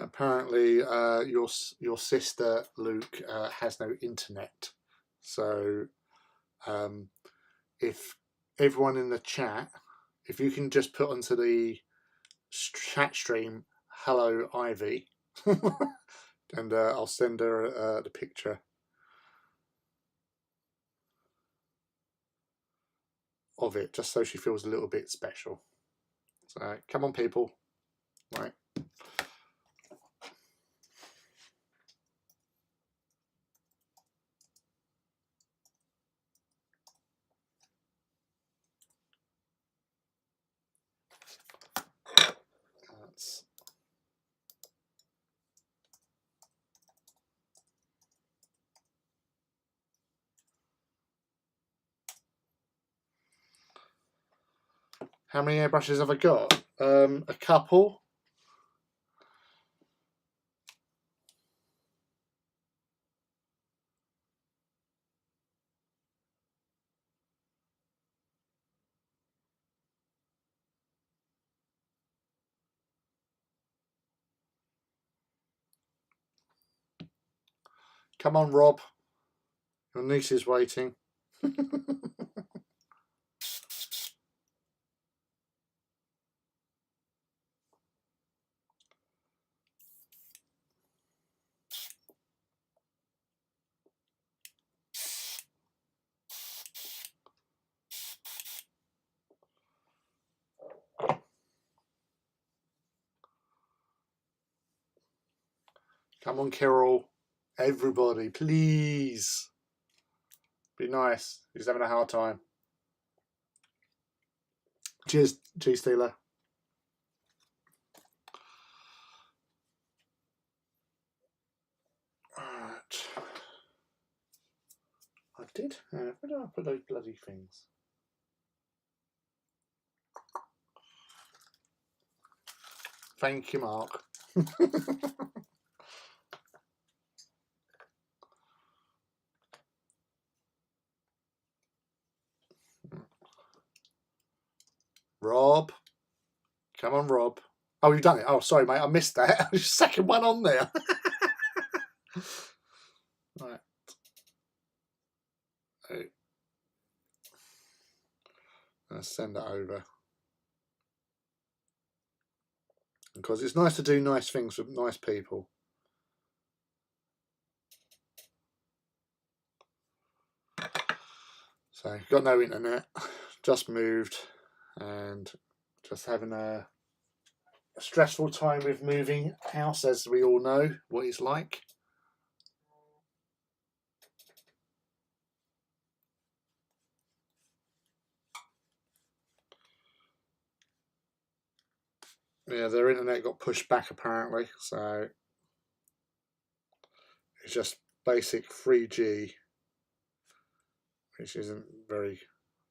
Apparently, your sister Luke has no internet, so if everyone in the chat, if you can just put onto the chat stream, "Hello, Ivy," and I'll send her the picture of it, just so she feels a little bit special. So come on, people, right? That's... How many airbrushes have I got? A couple. Come on, Rob. Your niece is waiting. Come on, Carol. Everybody, please. Be nice. He's having a hard time. Cheers, Cheese Stealer. Right. I did have... Where did I put those bloody things? Thank you, Mark. Rob. Come on, Rob. Oh, you've done it. Oh, sorry, mate. I missed that. There's a second one on there. Right. I'll send that over. Because it's nice to do nice things with nice people. So, got no internet. Just moved. And just having a stressful time with moving house, as we all know what it's like. Yeah, their internet got pushed back apparently, so it's just basic 3G, which isn't very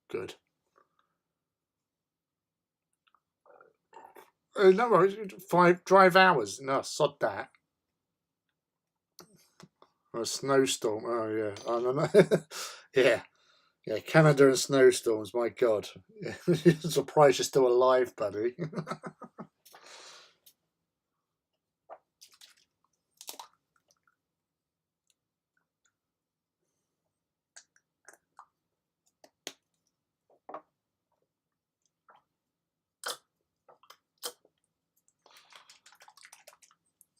good. No worries, 5 drive hours. No, sod that. Or a snowstorm. Oh yeah, I don't know. Yeah, Yeah, Canada and snowstorms, my God. Surprised you're still alive, buddy.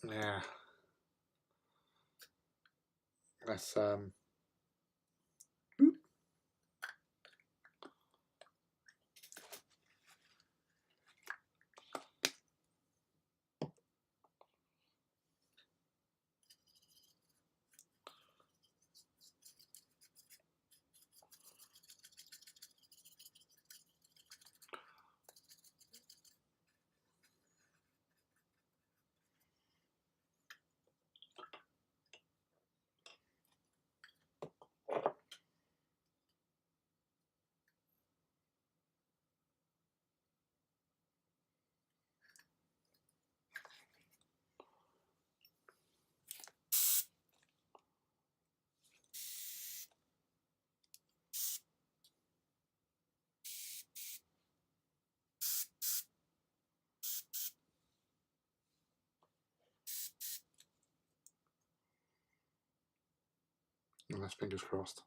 Yeah, that's that's fingers crossed.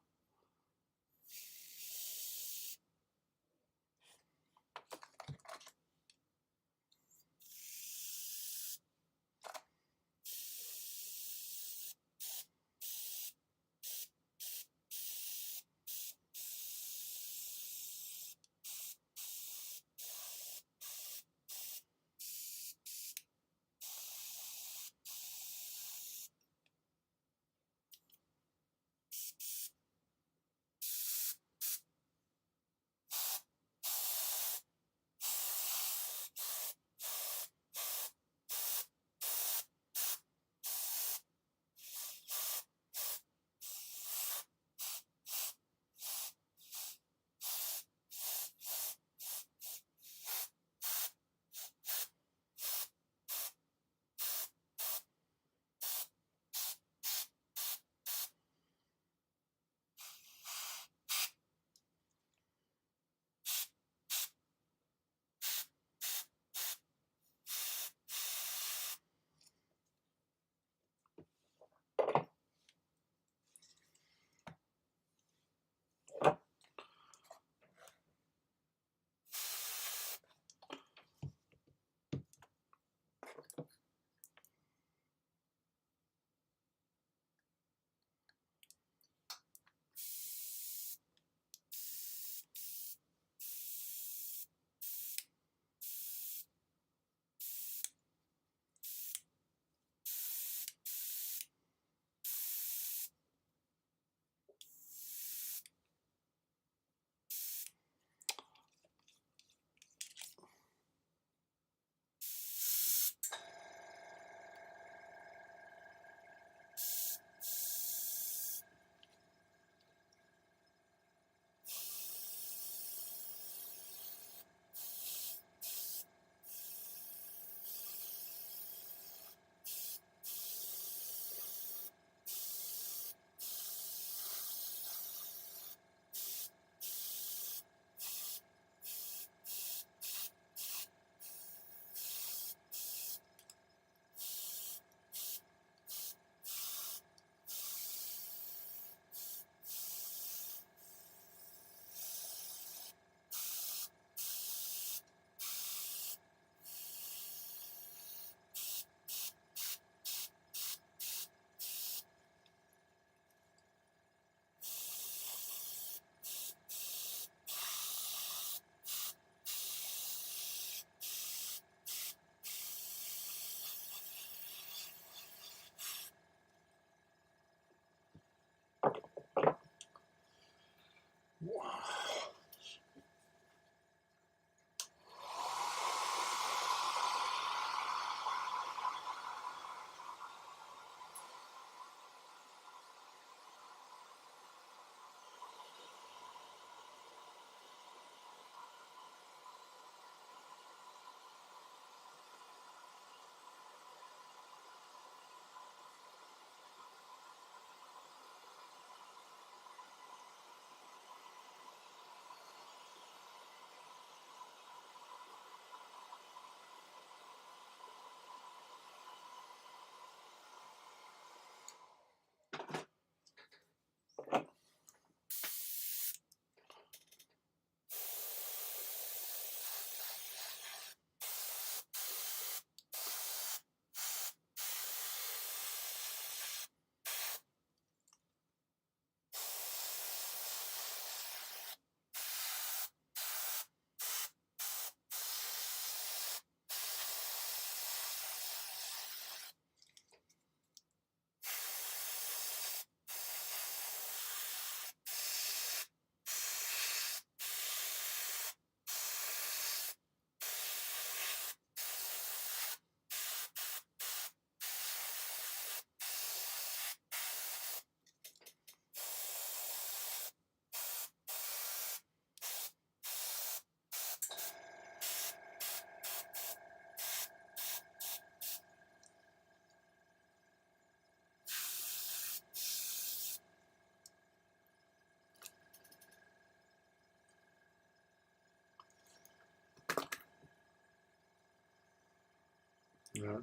Yeah.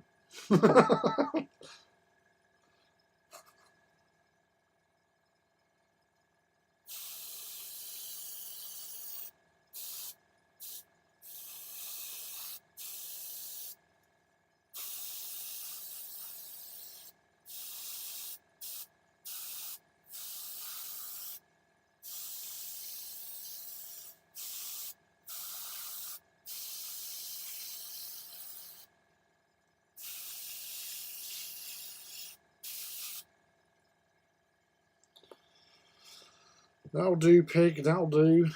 That'll do, pig, that'll do.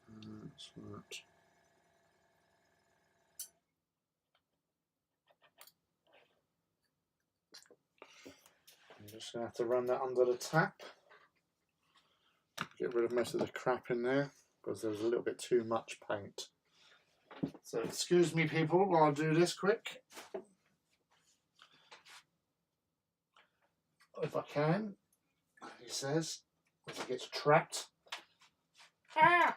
That's right. I'm just going to have to run that under the tap. Get rid of most of the crap in there because there's a little bit too much paint. So excuse me, people, while I do this quick. If I can, he says, as it gets trapped. Ah!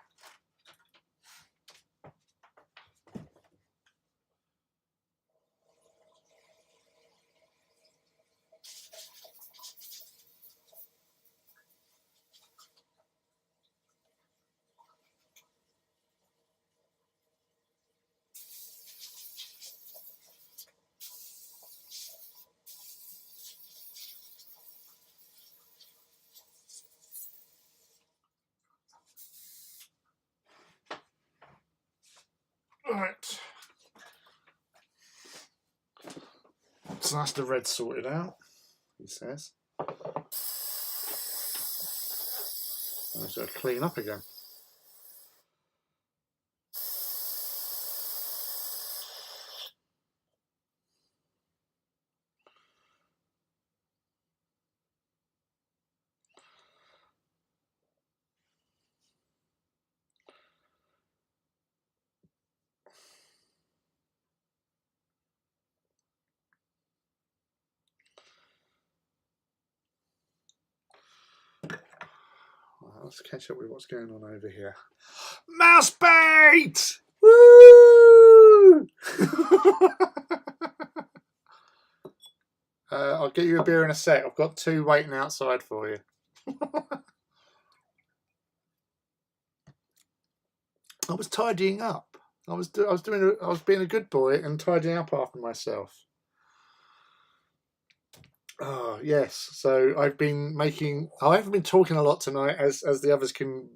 Right. So that's the red sorted out, he says. And it's got to clean up again. Let's catch up with what's going on over here. Mouse bait! Woo! I'll get you a beer in a sec. I've got 2 waiting outside for you. I was tidying up. I was being a good boy and tidying up after myself. Oh yes. So I've been making. I haven't been talking a lot tonight, as the others can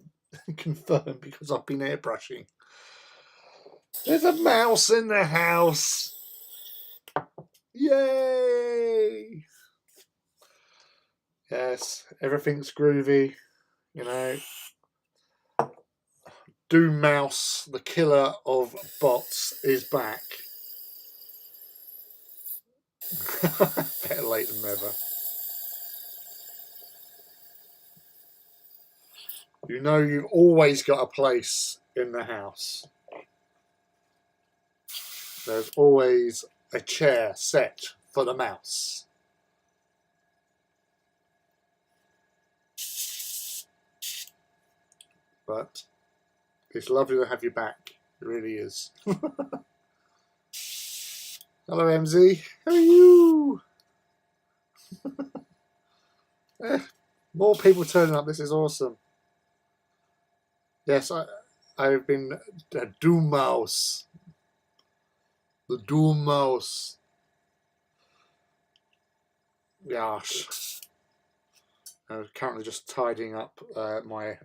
confirm, because I've been airbrushing. There's a mouse in the house. Yay! Yes, everything's groovy. You know, Doom Mouse, the killer of bots, is back. Better late than never. You know you've always got a place in the house. There's always a chair set for the mouse. But it's lovely to have you back. It really is. Hello, MZ. How are you? More people turning up. This is awesome. Yes, I've been a Doom Mouse. The Doom Mouse. Gosh. I'm currently just tidying up my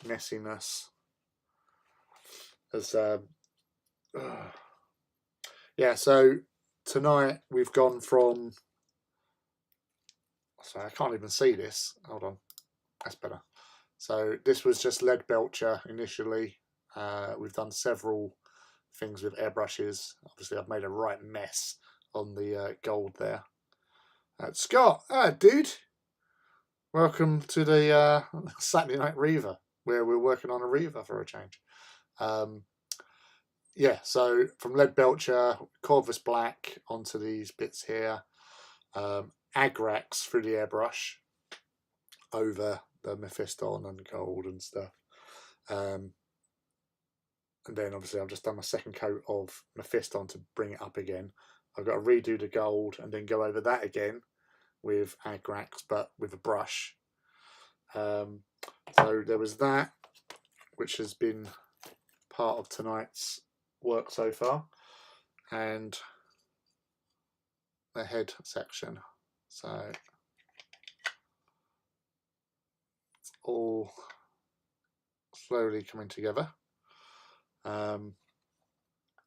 messiness. As yeah, so tonight we've gone from. Sorry, I can't even see this. Hold on, that's better. So this was just lead belcher initially. We've done several things with airbrushes. Obviously, I've made a right mess on the gold there. Scott, dude, welcome to the Saturday Night Reaver, where we're working on a Reaver for a change. Yeah, so from lead belcher, Corvus black onto these bits here, Agrax through the airbrush over the Mephiston and gold and stuff. and then obviously I've just done my second coat of Mephiston to bring it up again. I've got to redo the gold and then go over that again with Agrax, but with a brush. So there was that, which has been part of tonight's work so far, and the head section. So it's all slowly coming together.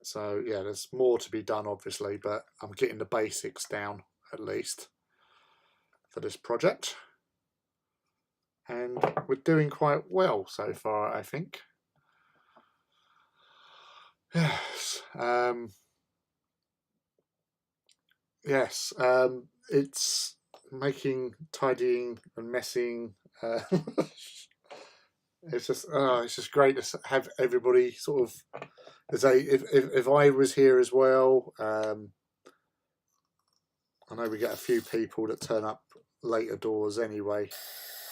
So yeah, there's more to be done obviously, but I'm getting the basics down at least for this project, and we're doing quite well so far, I think. Yes, yes, it's making tidying and messing. It's just great to have everybody sort of. If I was here as well, I know we get a few people that turn up later doors anyway,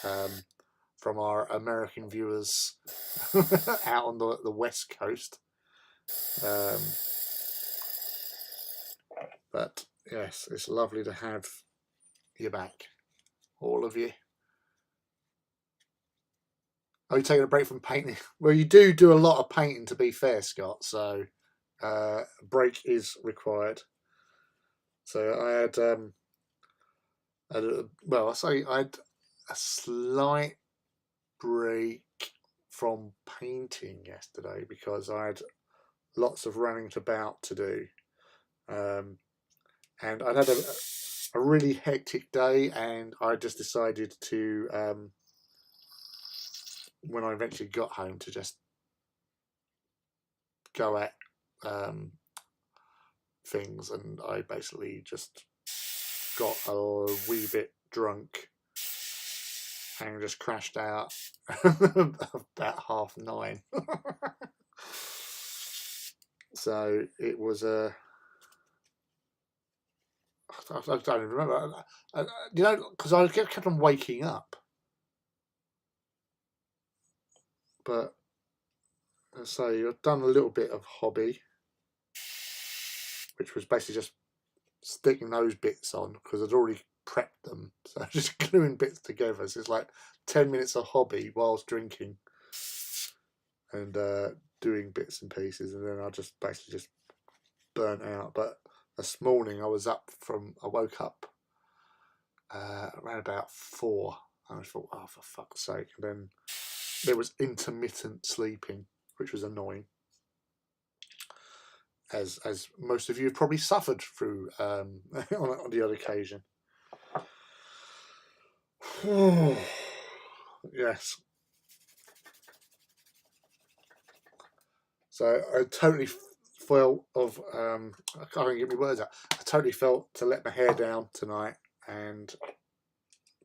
from our American viewers out on the West Coast. But yes, it's lovely to have you back, all of you. Are you taking a break from painting? Well, you do a lot of painting, to be fair, Scott, so a break is required. So I had, I had a slight break from painting yesterday because I had lots of running about to do. And I'd had a really hectic day, and I just decided to, when I eventually got home, to just go at things, and I basically just got a wee bit drunk and just crashed out about 9:30. So it was I don't even remember. You know, because I kept on waking up. But so I've done a little bit of hobby, which was basically just sticking those bits on because I'd already prepped them. So just gluing bits together. So it's like 10 minutes of hobby whilst drinking and doing bits and pieces, and then I just basically just burnt out. But this morning I woke up around about 4, and I thought, oh, for fuck's sake. And then there was intermittent sleeping, which was annoying, as most of you have probably suffered through on the other occasion. Yes. So I totally felt of I can't even get my words out. I totally felt to let my hair down tonight and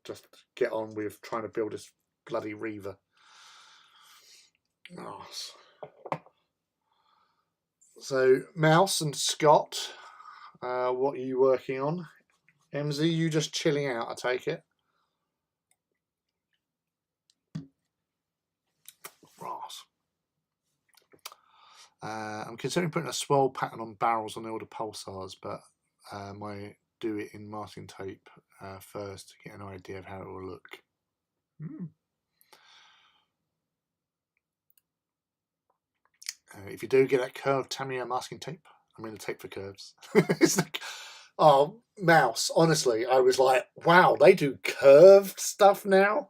just get on with trying to build this bloody Reaver. Oh. So Mouse and Scott, what are you working on? MZ, you just chilling out, I take it. Ross. I'm considering putting a swirl pattern on barrels on all the pulsars, but I might do it in masking tape first to get an idea of how it will look. If you do get that curved Tamiya masking tape, I'm going to tape for curves. It's like, oh, Mouse, honestly, I was like, wow, they do curved stuff now?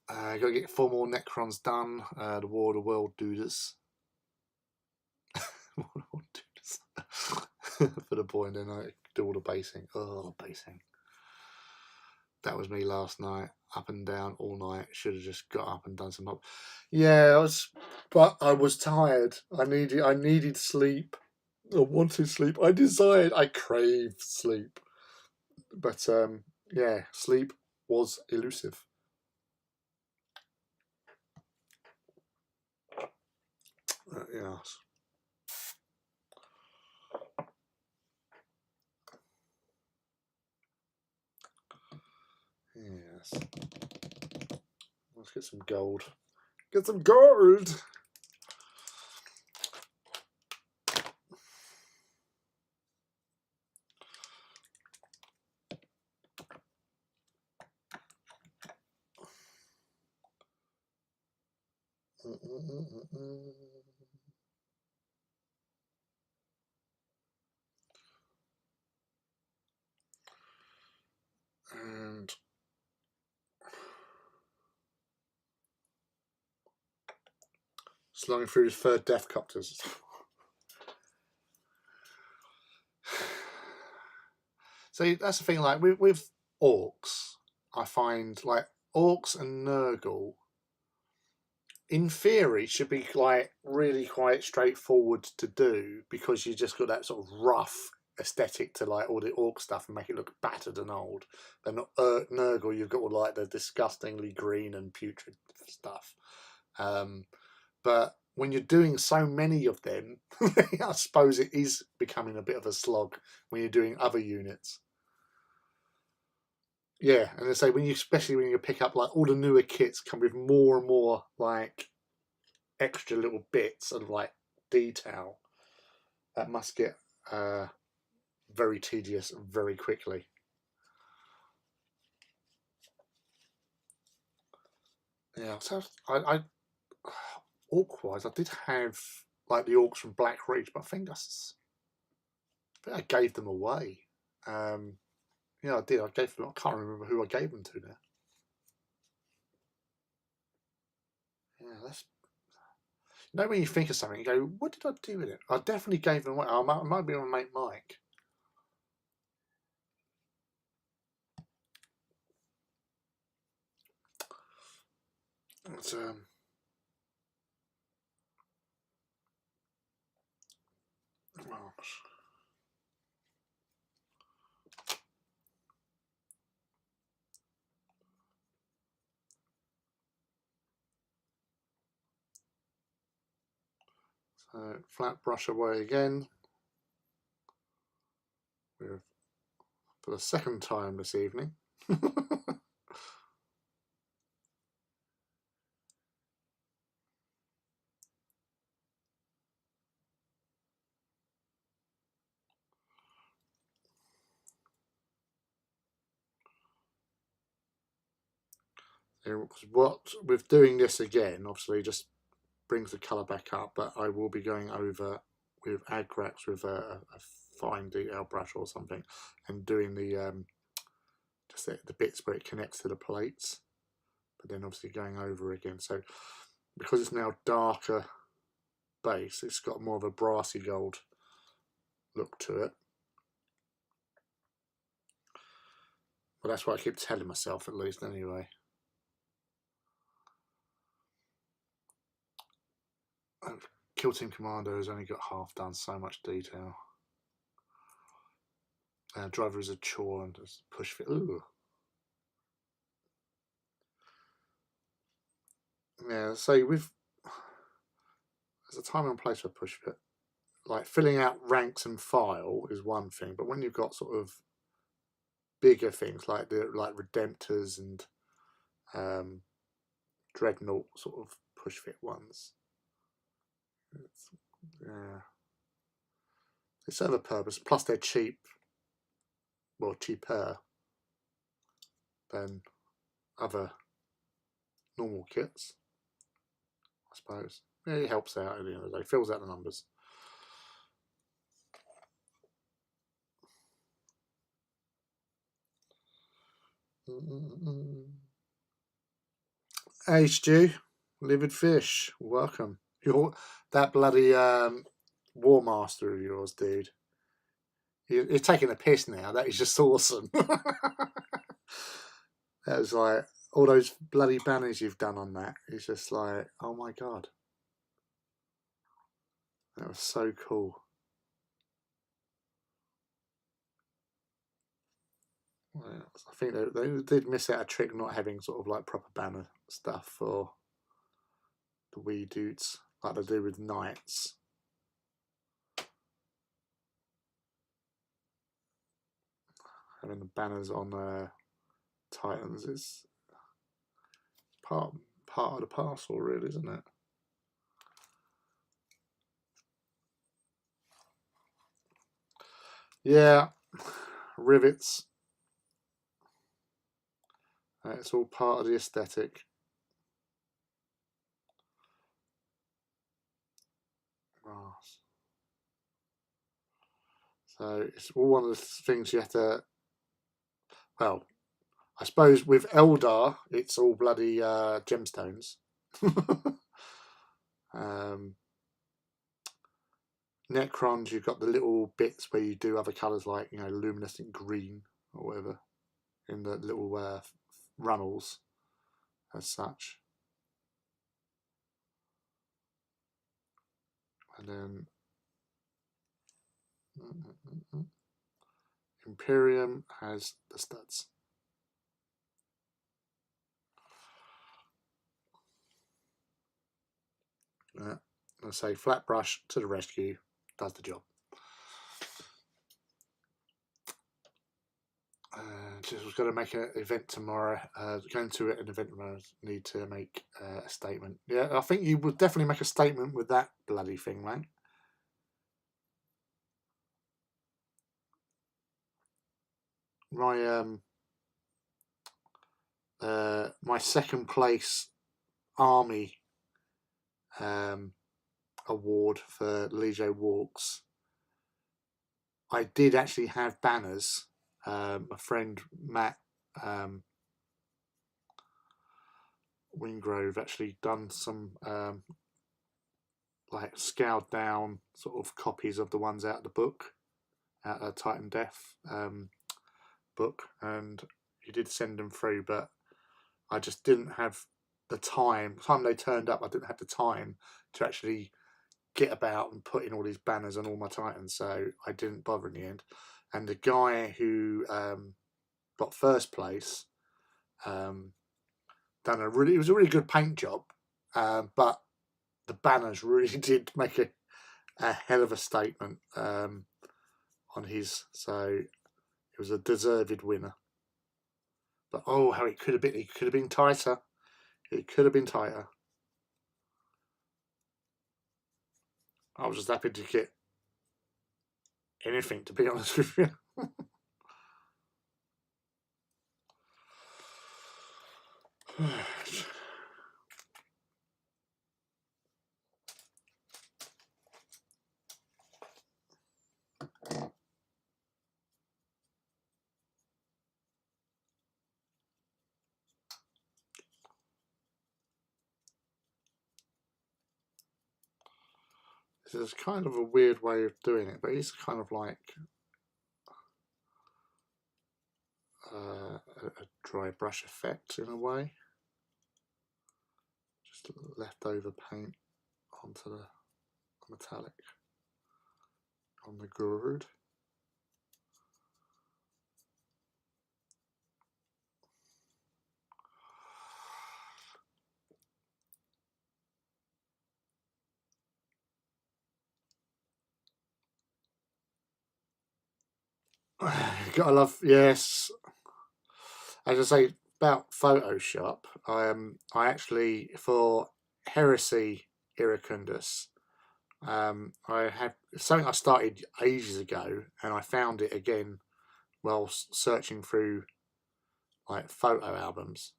Got to get 4 more Necrons done. The War of the World Dooders. For the boy, and then I do all the basing. Oh, basing. That was me last night, up and down all night. Should have just got up and done some up. Yeah, but I was tired. I needed sleep. I wanted sleep. I craved sleep. But yeah, sleep was elusive. Yes. Yes. Let's get some gold Get some gold. And slowing through his third death copters. So that's the thing, like with orcs, I find like orcs and Nurgle, in theory, should be like really quite straightforward to do because you just got that sort of rough aesthetic to like all the orc stuff and make it look battered and old. But not Nurgle, you've got all like the disgustingly green and putrid stuff. But when you're doing so many of them, I suppose it is becoming a bit of a slog when you're doing other units. Yeah, and I say especially when you pick up like all the newer kits come with more and more like extra little bits of like detail, that must get very tedious very quickly. Yeah, so I orc-wise, I did have like the orcs from Black Ridge, but I think I gave them away. Yeah, I did. I gave them. I can't remember who I gave them to now. Yeah, that's. You know, when you think of something, you go, "What did I do with it?" I definitely gave them away. I might be able to make Mike. It's, well, so flat brush away again. For the second time this evening. What with doing this again, obviously, just brings the colour back up. But I will be going over with Agrax with a fine detail brush or something, and doing the just the bits where it connects to the plates. But then obviously going over again. So because it's now darker base, it's got more of a brassy gold look to it. Well, that's what I keep telling myself, at least, anyway. Kill Team Commando has only got half done, so much detail. Driver is a chore and just push fit. Ooh. Yeah, so there's a time and place for push fit. Like filling out ranks and file is one thing, but when you've got sort of bigger things like Redemptors and Dreadnought sort of push fit ones, yeah, they serve a purpose. Plus, they're cheap, well, cheaper than other normal kits, I suppose. Yeah, it helps out at the end of the day, fills out the numbers. Hey Stu, livid fish, welcome. You're that bloody War Master of yours, dude. You're taking a piss now. That is just awesome. That was like all those bloody banners you've done on that. It's just like, oh my god, that was so cool. Well, I think they did miss out a trick not having sort of like proper banner stuff for the wee dudes like they do with Knights. Having the banners on Titans is part part of the parcel, really, isn't it? Yeah, rivets. It's all part of the aesthetic. Brass. So it's all one of the things you have to. Well, I suppose with Eldar, it's all bloody gemstones. Necrons, you've got the little bits where you do other colours like, you know, luminescent green or whatever in the little runnels as such. And then Imperium has the studs. I say flat brush to the rescue, does the job. Just was going to make an event tomorrow. Going to an event tomorrow, need to make a statement. Yeah, I think you would definitely make a statement with that bloody thing, mate. My second place army award for Legion Walks. I did actually have banners. My friend Matt Wingrove actually done some like scaled down sort of copies of the ones out of the book, out of Titan Death book, and he did send them through, but I just didn't have the time. The time they turned up, I didn't have the time to actually get about and put in all these banners on all my Titans, so I didn't bother in the end. And the guy who got first place done it was a really good paint job, but the banners really did make a hell of a statement on his, so it was a deserved winner. But oh, how it could have been! It could have been tighter. It could have been tighter. I was just happy to get anything, to be honest with you. This is kind of a weird way of doing it, but it's kind of like a dry brush effect in a way. Just leftover paint onto the metallic on the gourd. Gotta love, yes. As I say about Photoshop, I actually, for Heresy Iracundus, I had something I started ages ago, and I found it again while searching through like photo albums.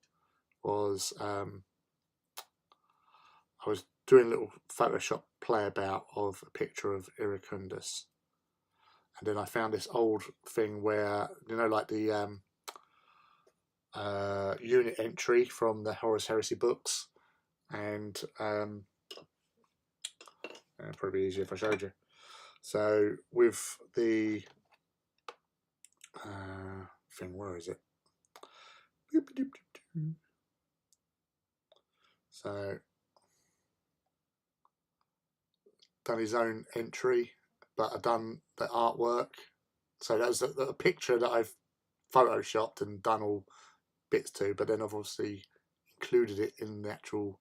Was I was doing a little Photoshop play about of a picture of Iracundus, and then I found this old thing where, you know, like the unit entry from the Horus Heresy books, and it'd probably be easier if I showed you. So with the thing, where is it? So done his own entry, but I've done the artwork. So that's a picture that I've photoshopped and done all bits to, but then I've obviously included it in the actual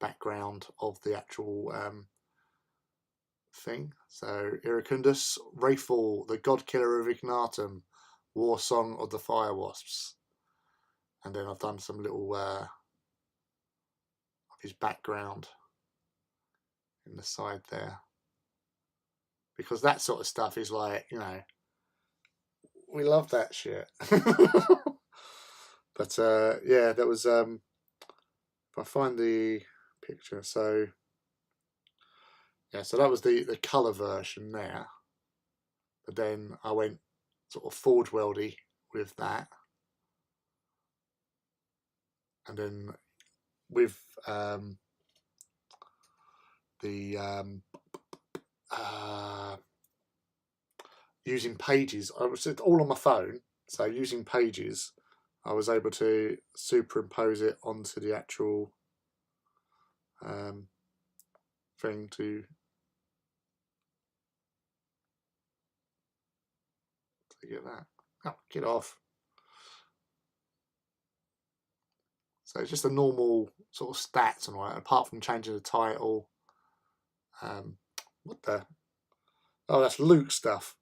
background of the actual thing. So Iracundus, Wraithfall, the God Killer of Ignatum, War Song of the Fire Wasps, and then I've done some little his background in the side there, because that sort of stuff is like, you know, we love that shit. But yeah, that was if I find the picture, so yeah, so that was the colour version there. But then I went sort of forward weldy with that, and then with the using Pages, I was all on my phone, so using Pages, I was able to superimpose it onto the actual thing to get that. Oh, get off. So it's just a normal sort of stats and all that, apart from changing the title. What the? Oh, that's Luke stuff.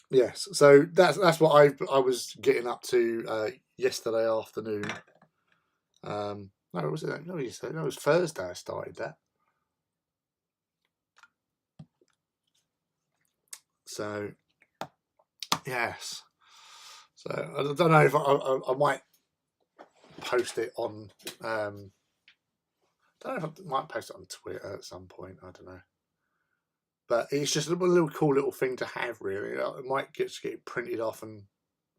Yes, so that's what I was getting up to yesterday afternoon. No, was it? No, it was Thursday. I started that. So yes, so I don't know if I might post it on. I don't know if I might post it on Twitter at some point. I don't know. But it's just a little cool little thing to have, really. It might get printed off and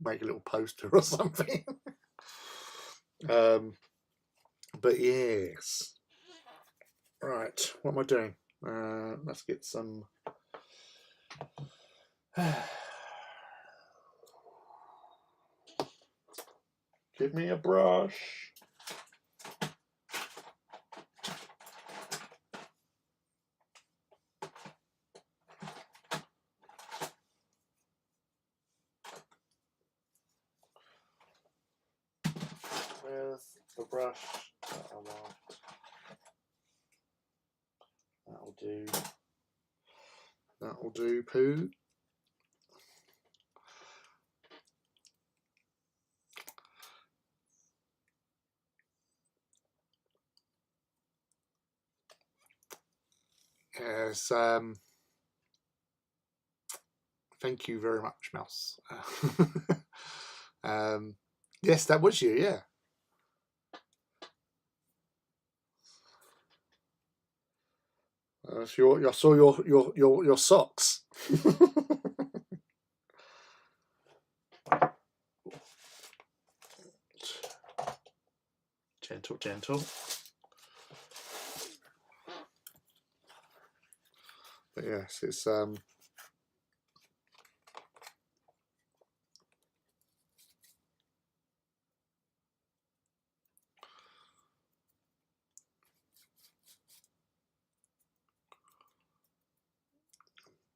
make a little poster or something. But yes. Right, what am I doing? Let's get some. Give me a brush. Where's the brush that I want? That'll do. That'll do, poo. Yes, thank you very much, Mouse. Yes, that was you, yeah. So I saw your socks. Gentle, gentle. But yes, it's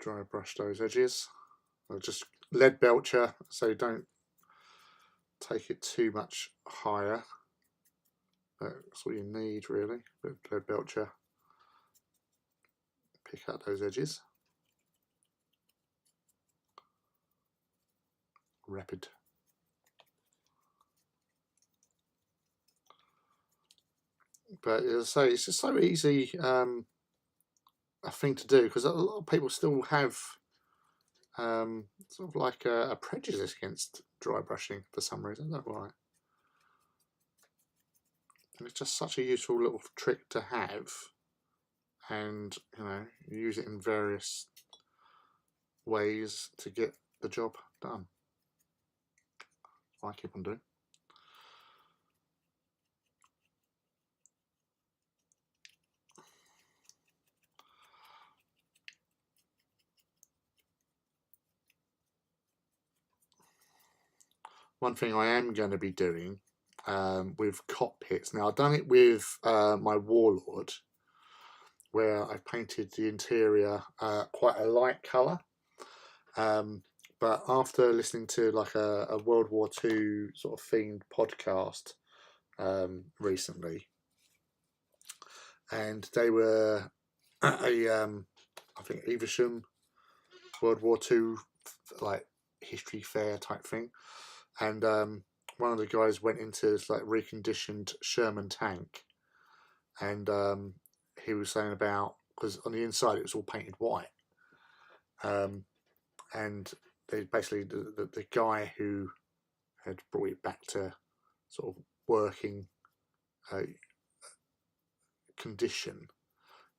dry brush those edges. I'll just lead belcher, so don't take it too much higher. That's what you need, really. But lead belcher, pick out those edges. Rapid. But as I say, it's just so easy a thing to do, because a lot of people still have sort of like a prejudice against dry brushing for some reason. I don't know why. And it's just such a useful little trick to have, and you know, you use it in various ways to get the job done. I keep on doing. One thing I am going to be doing with cockpits. Now, I've done it with my Warlord, where I painted the interior quite a light colour. But after listening to like a World War II sort of themed podcast recently, and they were at a I think Evesham World War II like history fair type thing, and one of the guys went into this like reconditioned Sherman tank, and he was saying about, because on the inside it was all painted white, and they basically the guy who had brought it back to sort of working condition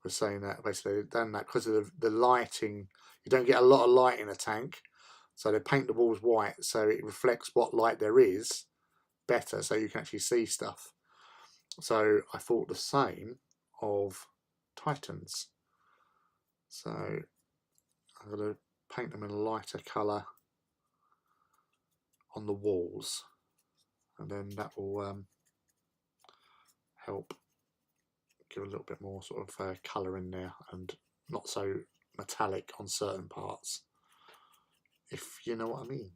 was saying that basically they've done that because of the lighting. You don't get a lot of light in a tank, so they paint the walls white so it reflects what light there is better, so you can actually see stuff. So I thought the same of Titans. So I'm going to paint them in a lighter colour on the walls, and then that will help give a little bit more sort of colour in there, and not so metallic on certain parts, if you know what I mean.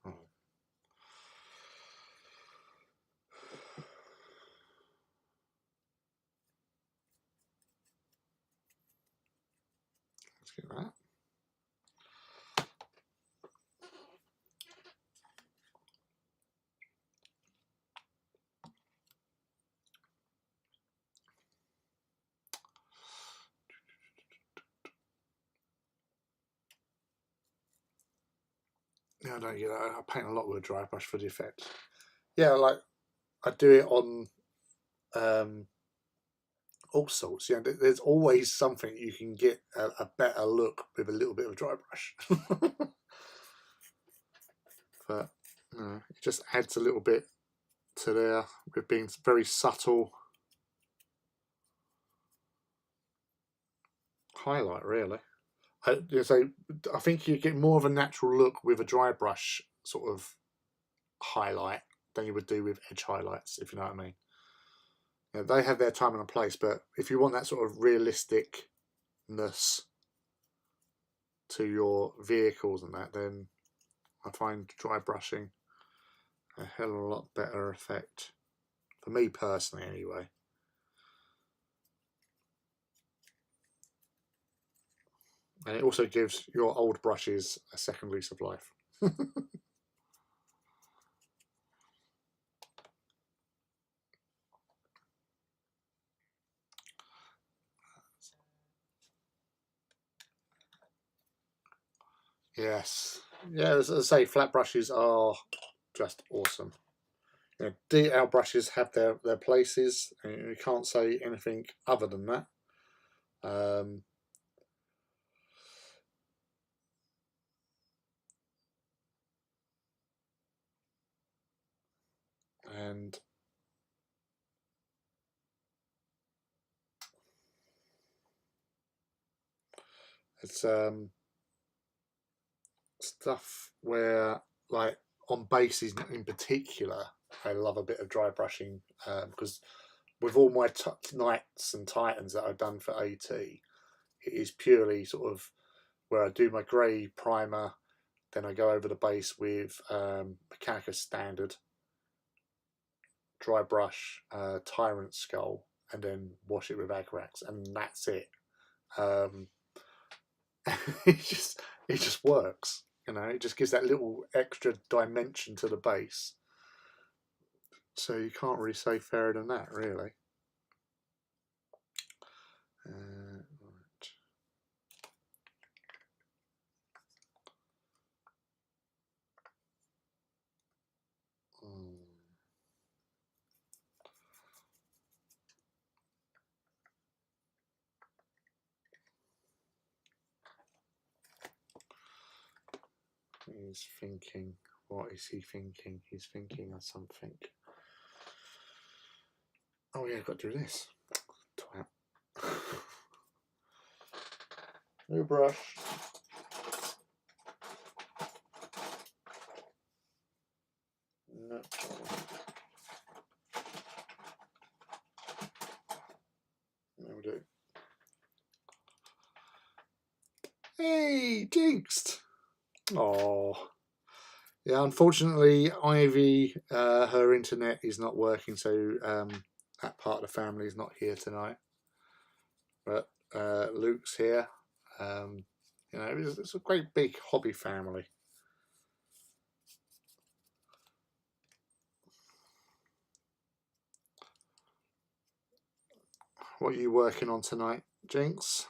Oh. Let's get that. No, I don't get that. I paint a lot with a dry brush for the effect. Yeah, like I do it on all sorts. Yeah, there's always something you can get a better look with a little bit of dry brush. But it just adds a little bit to there with being very subtle highlight, really. So I think you get more of a natural look with a dry brush sort of highlight than you would do with edge highlights, if you know what I mean. Yeah, they have their time and a place, but if you want that sort of realisticness to your vehicles and that, then I find dry brushing a hell of a lot better effect, for me personally anyway. And it also gives your old brushes a second lease of life. Yes. Yeah, as I say, flat brushes are just awesome. You know, detail brushes have their places, and you can't say anything other than that. And it's stuff where, like on bases in particular, I love a bit of dry brushing, because with all my Knights and Titans that I've done for AT, it is purely sort of where I do my grey primer, then I go over the base with Mechanicus Standard, dry brush, Tyrant Skull, and then wash it with Agrax, and that's it. It just works. You know, it just gives that little extra dimension to the base. So you can't really say fairer than that, really. Right. He's thinking. What is he thinking? He's thinking of something. Oh yeah, I've got to do this. Twat. New brush. No. That'll do. Hey, jinxed! Oh, yeah. Unfortunately, Ivy, her internet is not working, so that part of the family is not here tonight. But Luke's here. You know, it's a great big hobby family. What are you working on tonight, Jinx?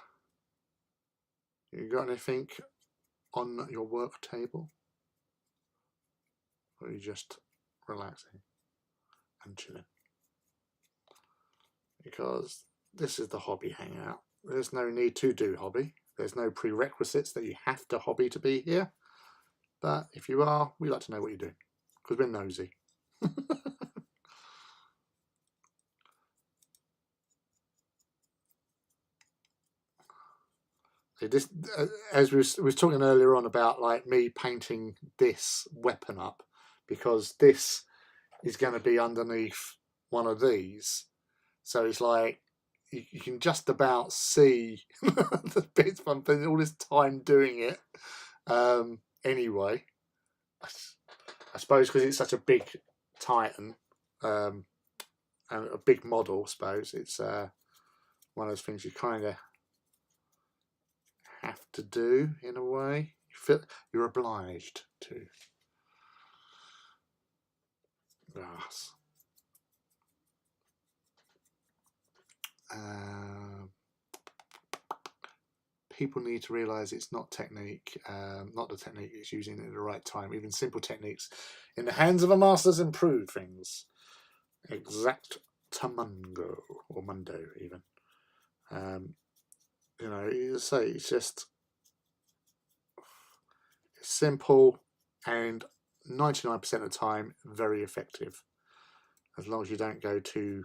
You got anything on your work table? Or are you just relaxing and chilling? Because this is the hobby hangout. There's no need to do hobby. There's no prerequisites that you have to hobby to be here. But if you are, we like to know what you're doing because we're nosy. This, as we was talking earlier on about like me painting this weapon up, because this is going to be underneath one of these, so it's like you can just about see the bits. I'm spending all this time doing it anyway. I suppose because it's such a big Titan and a big model, I suppose it's one of those things you kind of have to do in a way. You're obliged to. Yes. People need to realise it's not technique, not the technique, it's using it at the right time. Even simple techniques in the hands of a master's improve things. Exactamundo, or mundo even. You know, you say it's just simple and 99% of the time very effective, as long as you don't go too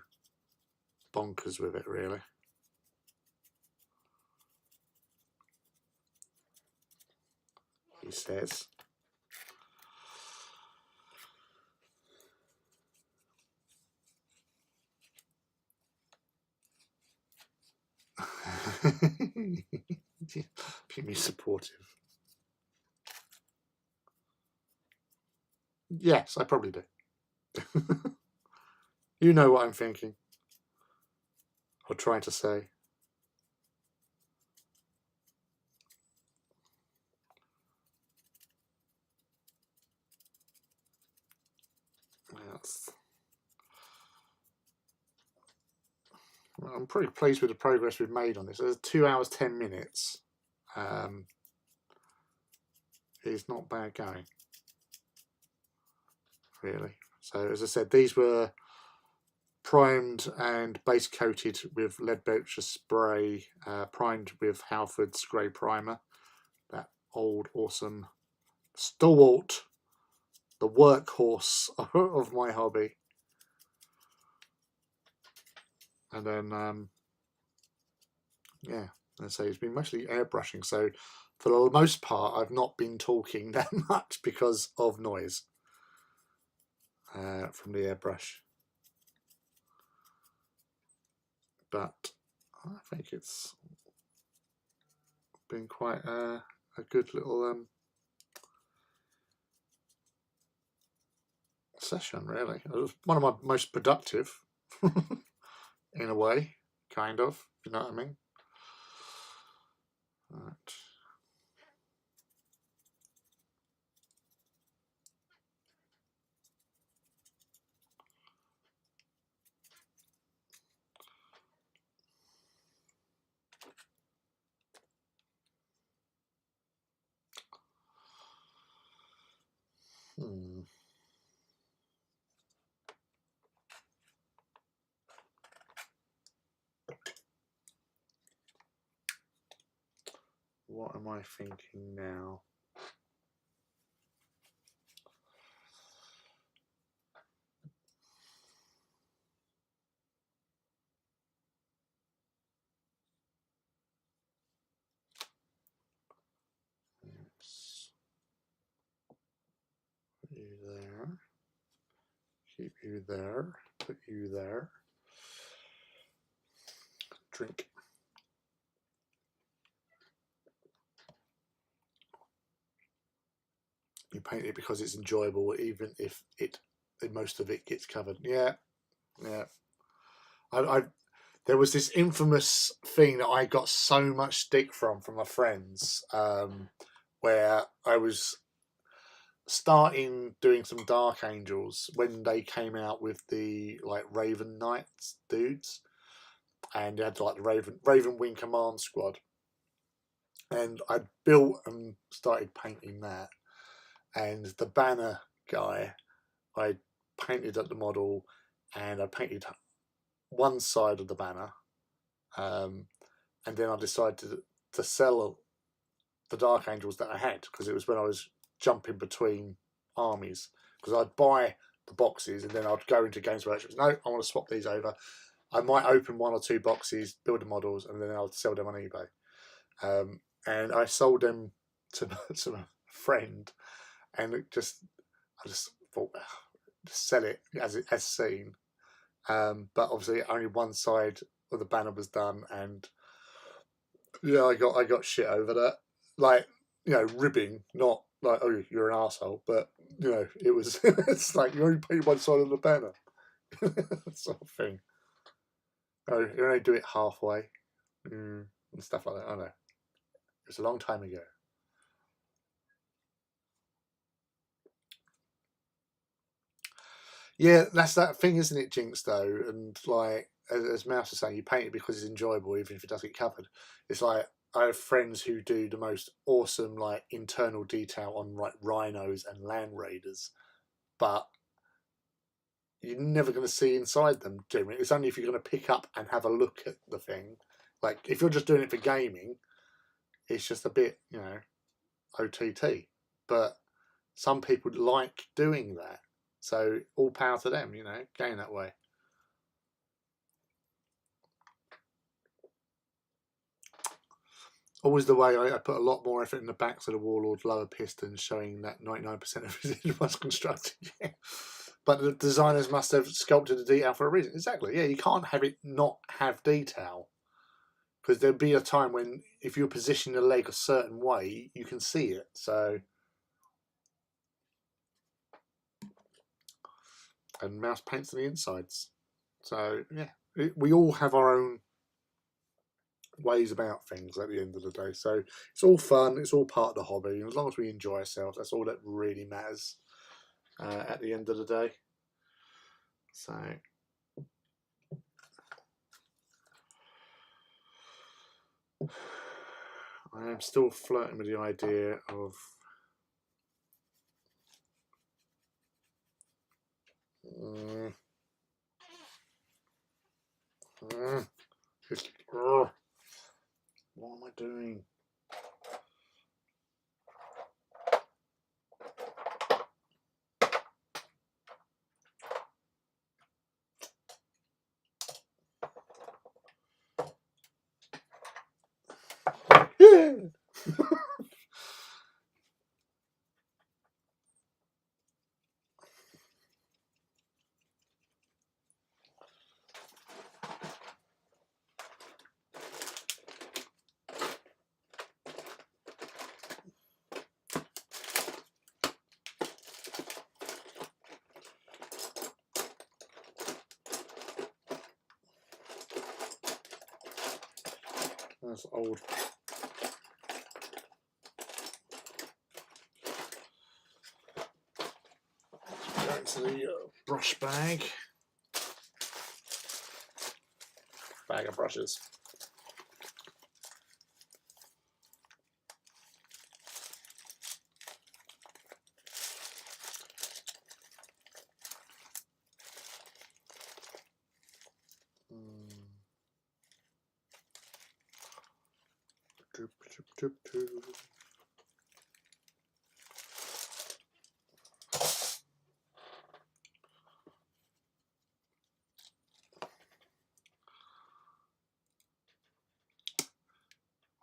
bonkers with it, really. He says. Be supportive. Yes, I probably do. You know what I'm thinking or trying to say. Yes. Well, I'm pretty pleased with the progress we've made on this. It's 2 hours 10 minutes. It's not bad going, really. So as I said, these were primed and base coated with Leadbelcher spray, primed with Halford's grey primer, that old awesome stalwart, the workhorse of my hobby. And then yeah, and so it's been mostly airbrushing, so for the most part I've not been talking that much because of noise from the airbrush. But I think it's been quite a good little session, really. It was one of my most productive in a way, kind of, you know what I mean? Right. What am I thinking now? Yes. Put you there. Keep you there. Put you there. Drink. You paint it because it's enjoyable, even if most of it gets covered. Yeah, yeah. There was this infamous thing that I got so much stick from my friends, where I was starting doing some Dark Angels when they came out with the like Raven Knights dudes, and they had like the Raven Wing Command Squad, and I built and started painting that, and the banner guy, I painted at the model, and I painted one side of the banner, and then I decided to sell the Dark Angels that I had, because it was when I was jumping between armies, because I'd buy the boxes and then I'd go into Games Workshop. No, I want to swap these over. I might open 1 or 2 boxes, build the models, and then I'll sell them on eBay. And I sold them to a friend, and I just thought, just sell it as seen. But obviously only one side of the banner was done, and yeah, I got shit over that. Like, ribbing, not like, oh, you're an arsehole, but it was it's like, you only paint one side of the banner. Sort of thing. Oh, you only do it halfway, and stuff like that. I know. It was a long time ago. Yeah, that's that thing, isn't it, Jinx, though? And like, as Mouse was saying, you paint it because it's enjoyable, even if it doesn't get covered. It's like, I have friends who do the most awesome like internal detail on like rhinos and land raiders, but you're never going to see inside them. Generally, it's only if you're going to pick up and have a look at the thing. Like, if you're just doing it for gaming, it's just a bit, OTT. But some people like doing that, so all power to them. Going that way. Always the way. I put a lot more effort in the backs of the Warlord's lower pistons, showing that 99% of it was constructed. Yeah. But the designers must have sculpted the detail for a reason. Exactly. Yeah, you can't have it not have detail, because there'd be a time when, if you position the leg a certain way, you can see it. So, and Mouse paints on the insides. So yeah, we all have our own ways about things at the end of the day. So it's all fun. It's all part of the hobby. And as long as we enjoy ourselves, that's all that really matters at the end of the day. So I am still flirting with the idea of what am I doing? Yeah. That's old. Back to the brush bag. Bag of brushes.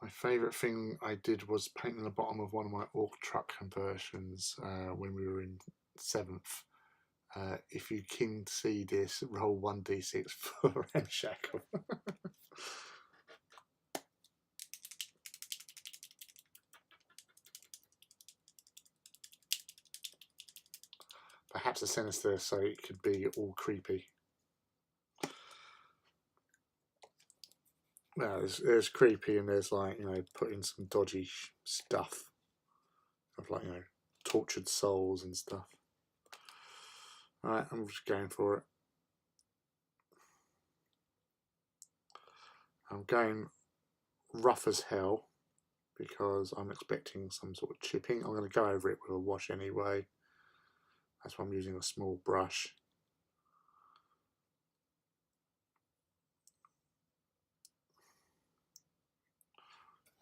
My favourite thing I did was painting the bottom of one of my Orc truck conversions when we were in 7th. If you can see this, roll 1d6 for Ramshackle. perhaps a sinister, so it could be all creepy. No, there's creepy, and there's like, you know, putting some dodgy stuff of like, you know, tortured souls and stuff. Alright, I'm just going for it. I'm going rough as hell because I'm expecting some sort of chipping. I'm going to go over it with a wash anyway. That's why I'm using a small brush.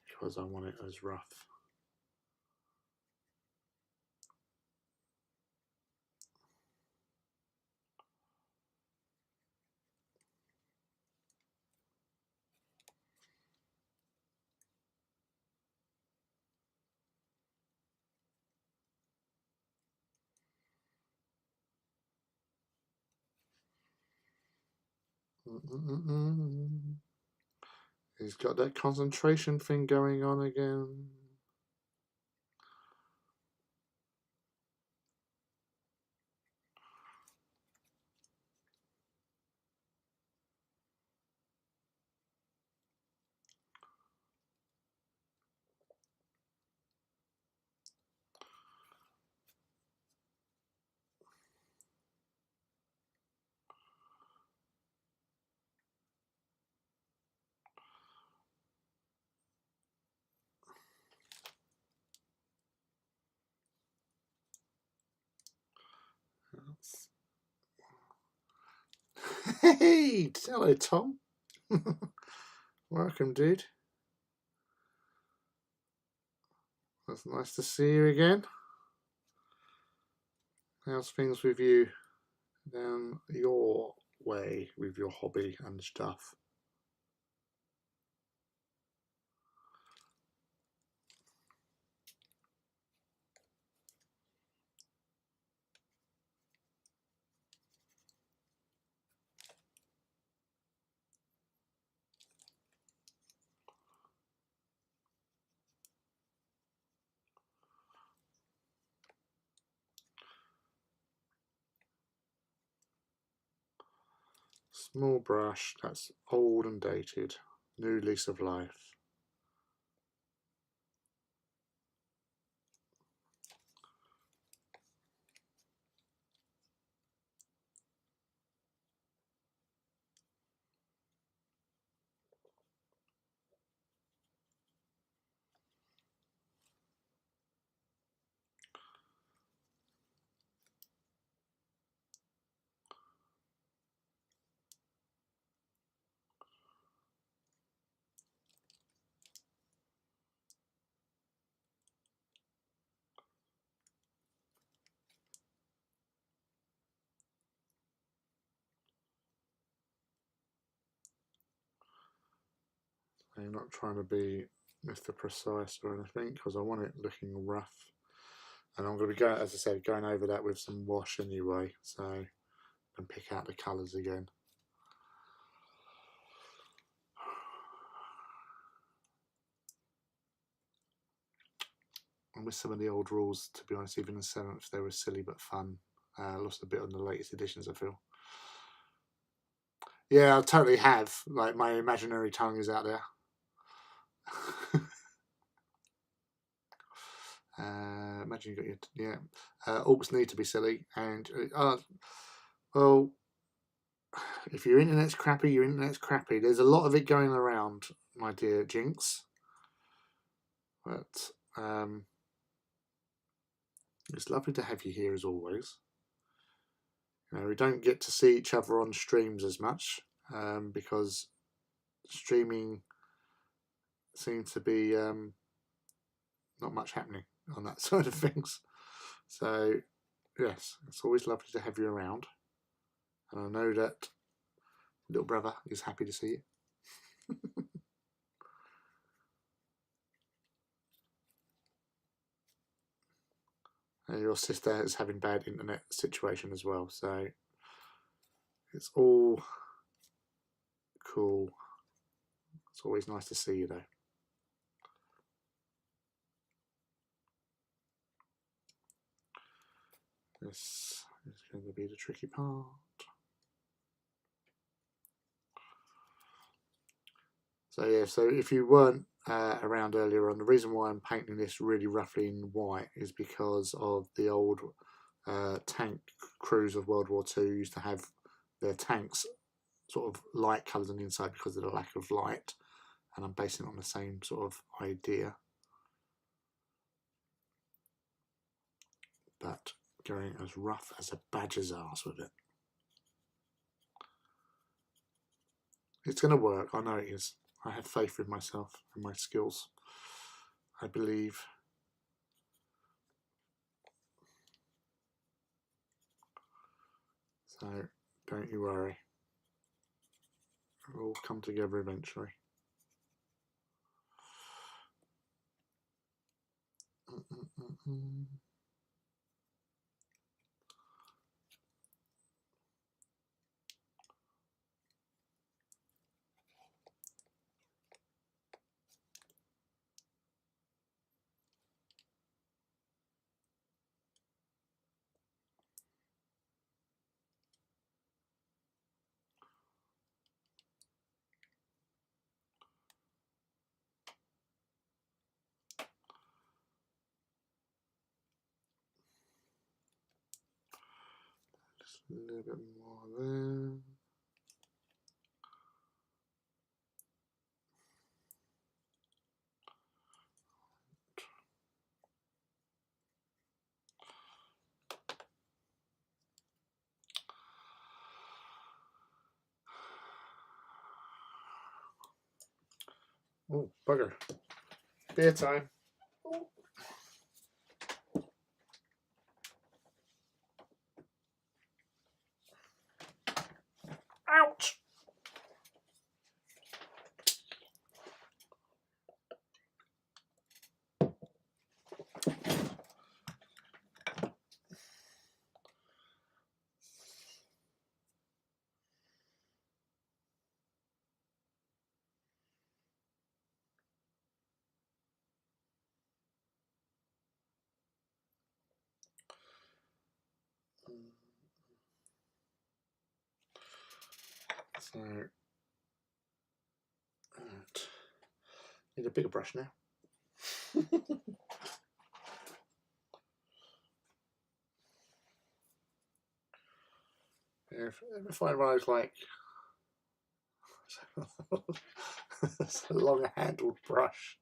Because I want it as rough. He's got that concentration thing going on again. Hey, hello Tom. Welcome, dude. That's nice to see you again. How's things with you down your way with your hobby and stuff? Small brush, that's old and dated. New lease of life. I'm not trying to be Mr. Precise or anything because I want it looking rough. And I'm going to be going, as I said, going over that with some wash anyway, so I can pick out the colours again. I miss some of the old rules, to be honest. Even in 7th, they were silly but fun. Lost a bit on the latest editions, I feel. Yeah, I totally have. Like, my imaginary tongue is out there. Imagine you got your orcs need to be silly, and well, if your internet's crappy, your internet's crappy. There's a lot of it going around, my dear Jinx, but it's lovely to have you here as always. You know, we don't get to see each other on streams as much because streaming seems to be not much happening on that side of things. So yes, it's always lovely to have you around, and I know that little brother is happy to see you. And your sister is having bad internet situation as well, so it's all cool. It's always nice to see you though. This is going to be the tricky part. So yeah, so if you weren't around earlier on, the reason why I'm painting this really roughly in white is because of the old tank crews of World War II used to have their tanks sort of light coloured on the inside because of the lack of light, and I'm basing it on the same sort of idea, but going as rough as a badger's arse with it. It's going to work, I know it is. I have faith in myself and my skills, I believe. So don't you worry, it'll all come together eventually. Just a little bit more there. Oh, bugger. Beer time. Ouch! So, need a bigger brush now. If I rose like it's a longer handled brush.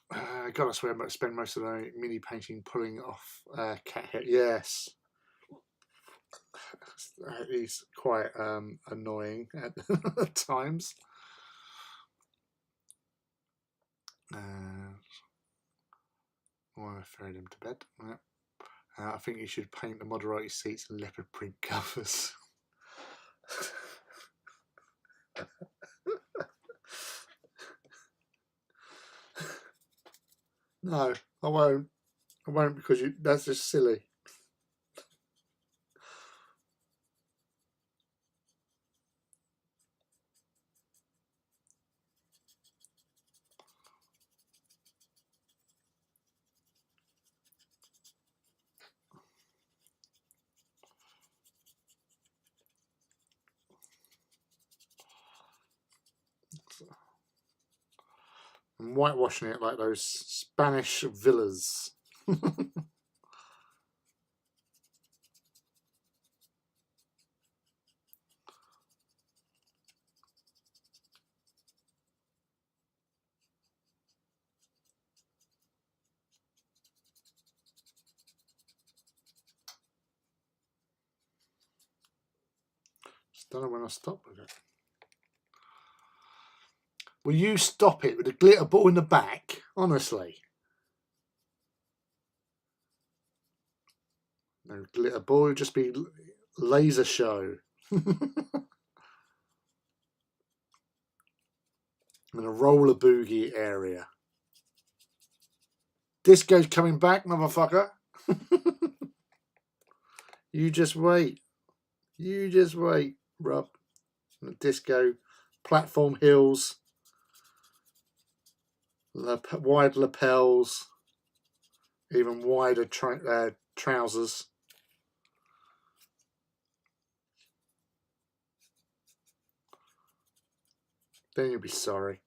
God, I swear I'm going to spend most of the mini painting pulling off cat hair. Yes. He's quite annoying at times. I ferried him to bed. Yeah. I think you should paint the Moderati seats and leopard print covers. No, I won't. I won't because that's just silly. I'm whitewashing it like those Spanish villas. Just don't know when I stop with it. Will you stop it with a glitter ball in the back? Honestly. No glitter ball, it'll just be laser show. And a roller boogie area. Disco's coming back, motherfucker. You just wait. You just wait, Rob. The disco, platform hills, wide lapels, even wider trousers. Then you'll be sorry.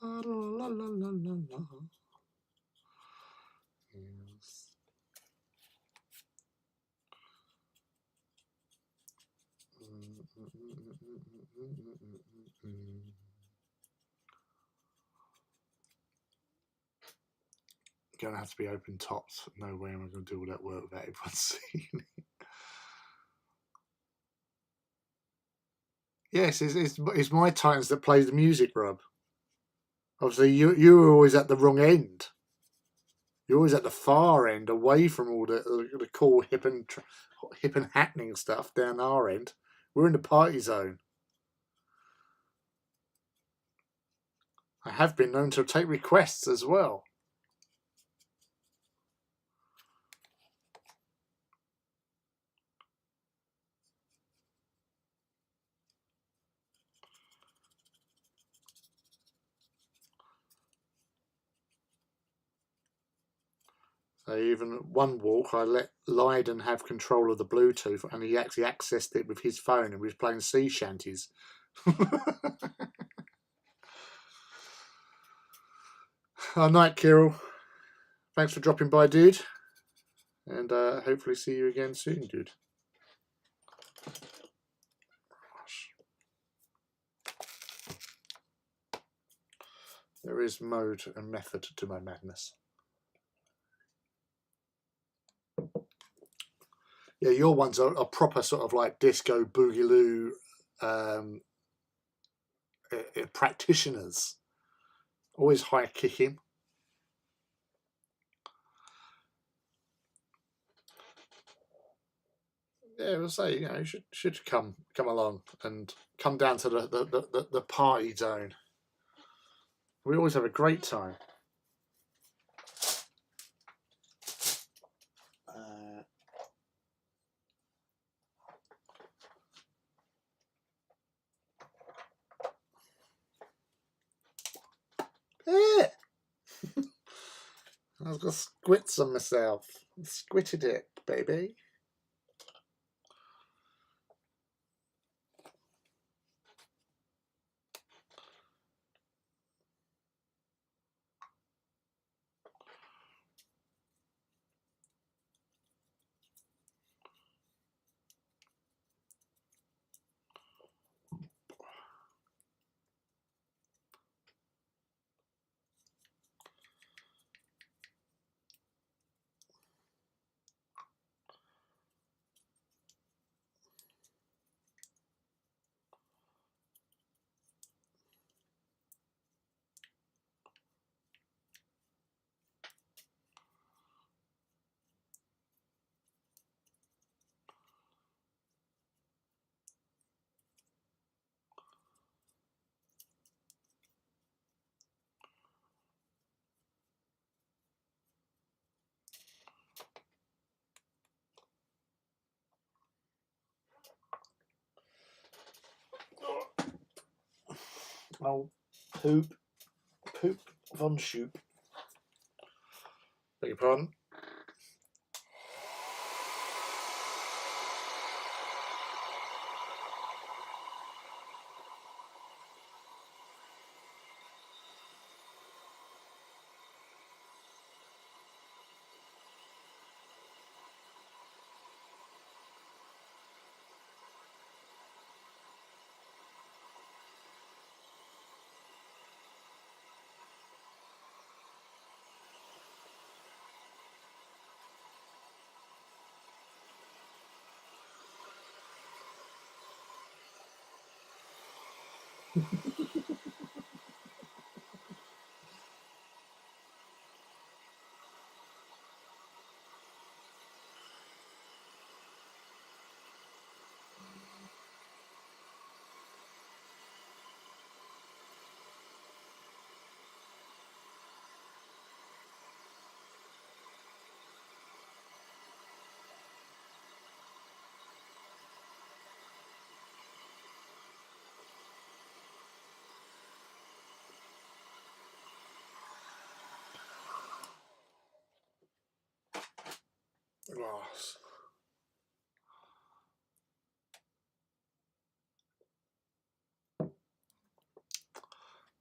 La, la, la, la, la, la. Yes. Gonna have to be open tops. No way am I going to do all that work without everyone seeing it. Yes, it's my Titans that plays the music, Rob. Obviously, you were always at the wrong end. You're always at the far end, away from all the cool hip and happening stuff down our end. We're in the party zone. I have been known to take requests as well. So even one walk, I let Lydon have control of the Bluetooth, and he actually accessed it with his phone, and we was playing sea shanties. Night, Kirill. Thanks for dropping by, dude. And hopefully see you again soon, dude. There is mode and method to my madness. Yeah, your ones are proper sort of like disco boogaloo practitioners. Always high kicking. Yeah, we'll say, you know, should come along and come down to the party zone. We always have a great time. Yeah. I've got squits on myself. I squitted it, baby. Oh, poop von Shoop. Beg your pardon.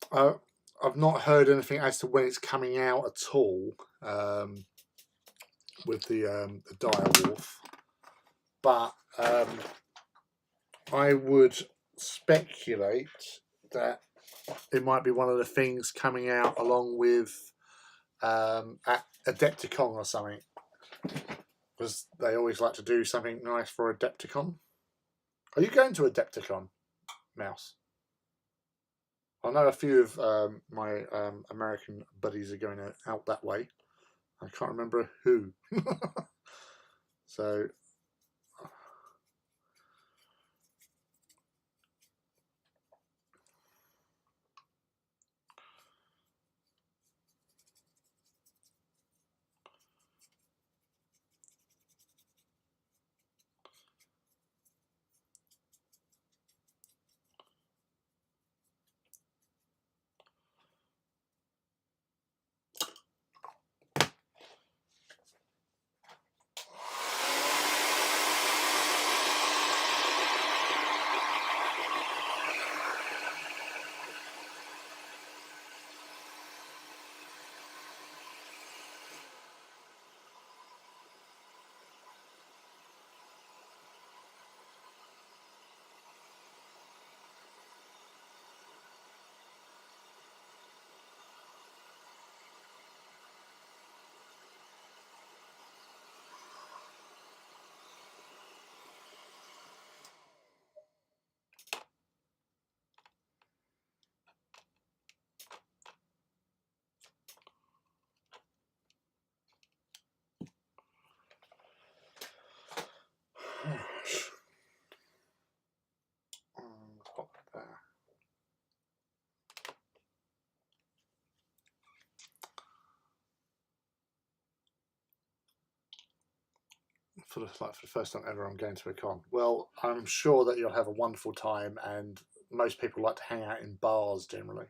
I've not heard anything as to when it's coming out at all with the dire wolf, but I would speculate that it might be one of the things coming out along with at Adepticon or something, because they always like to do something nice for Adepticon. Are you going to Adepticon, Mouse? I know a few of my American buddies are going out that way. I can't remember who. So pop there. For the first time ever, I'm going to a con. Well, I'm sure that you'll have a wonderful time, and most people like to hang out in bars generally.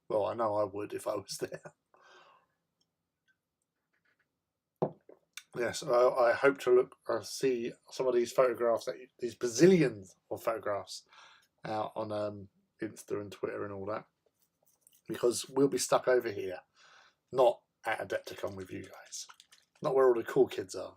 Well, I know I would if I was there. Yes, I hope to see some of these photographs, these bazillions of photographs, out on Insta and Twitter and all that, because we'll be stuck over here, not at Adepticon with you guys, not where all the cool kids are.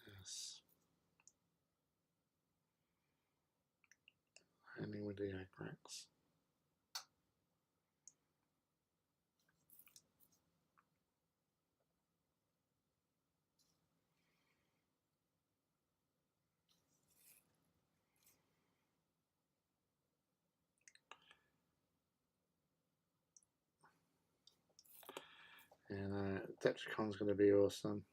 Yes. Ending with the egg racks. And Detricon's going to be awesome.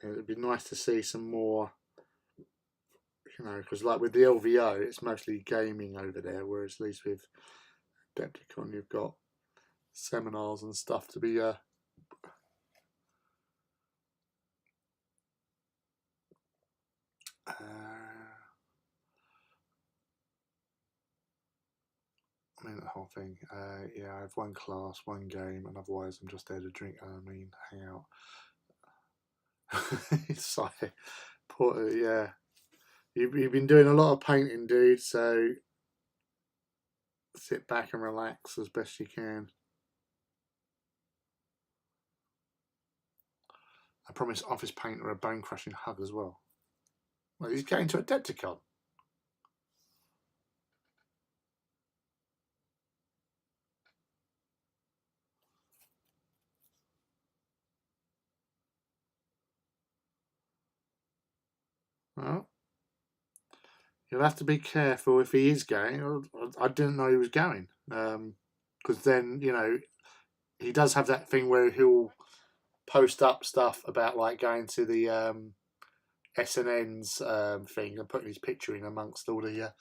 And it'd be nice to see some more, you know, because like with the LVO, it's mostly gaming over there, whereas at least with Decepticon, you've got seminars and stuff to be I mean, the whole thing. Yeah, I have one class, one game, and otherwise I'm just there to drink. Hang out. It's like, yeah. You've been doing a lot of painting, dude. So sit back and relax as best you can. I promised Office Painter a bone-crushing hug as well. Well, he's going to Adepticon. Well, you'll have to be careful if he is going. I didn't know he was going. Because then, you know, he does have that thing where he'll post up stuff about like going to the SNN's thing and putting his picture in amongst all the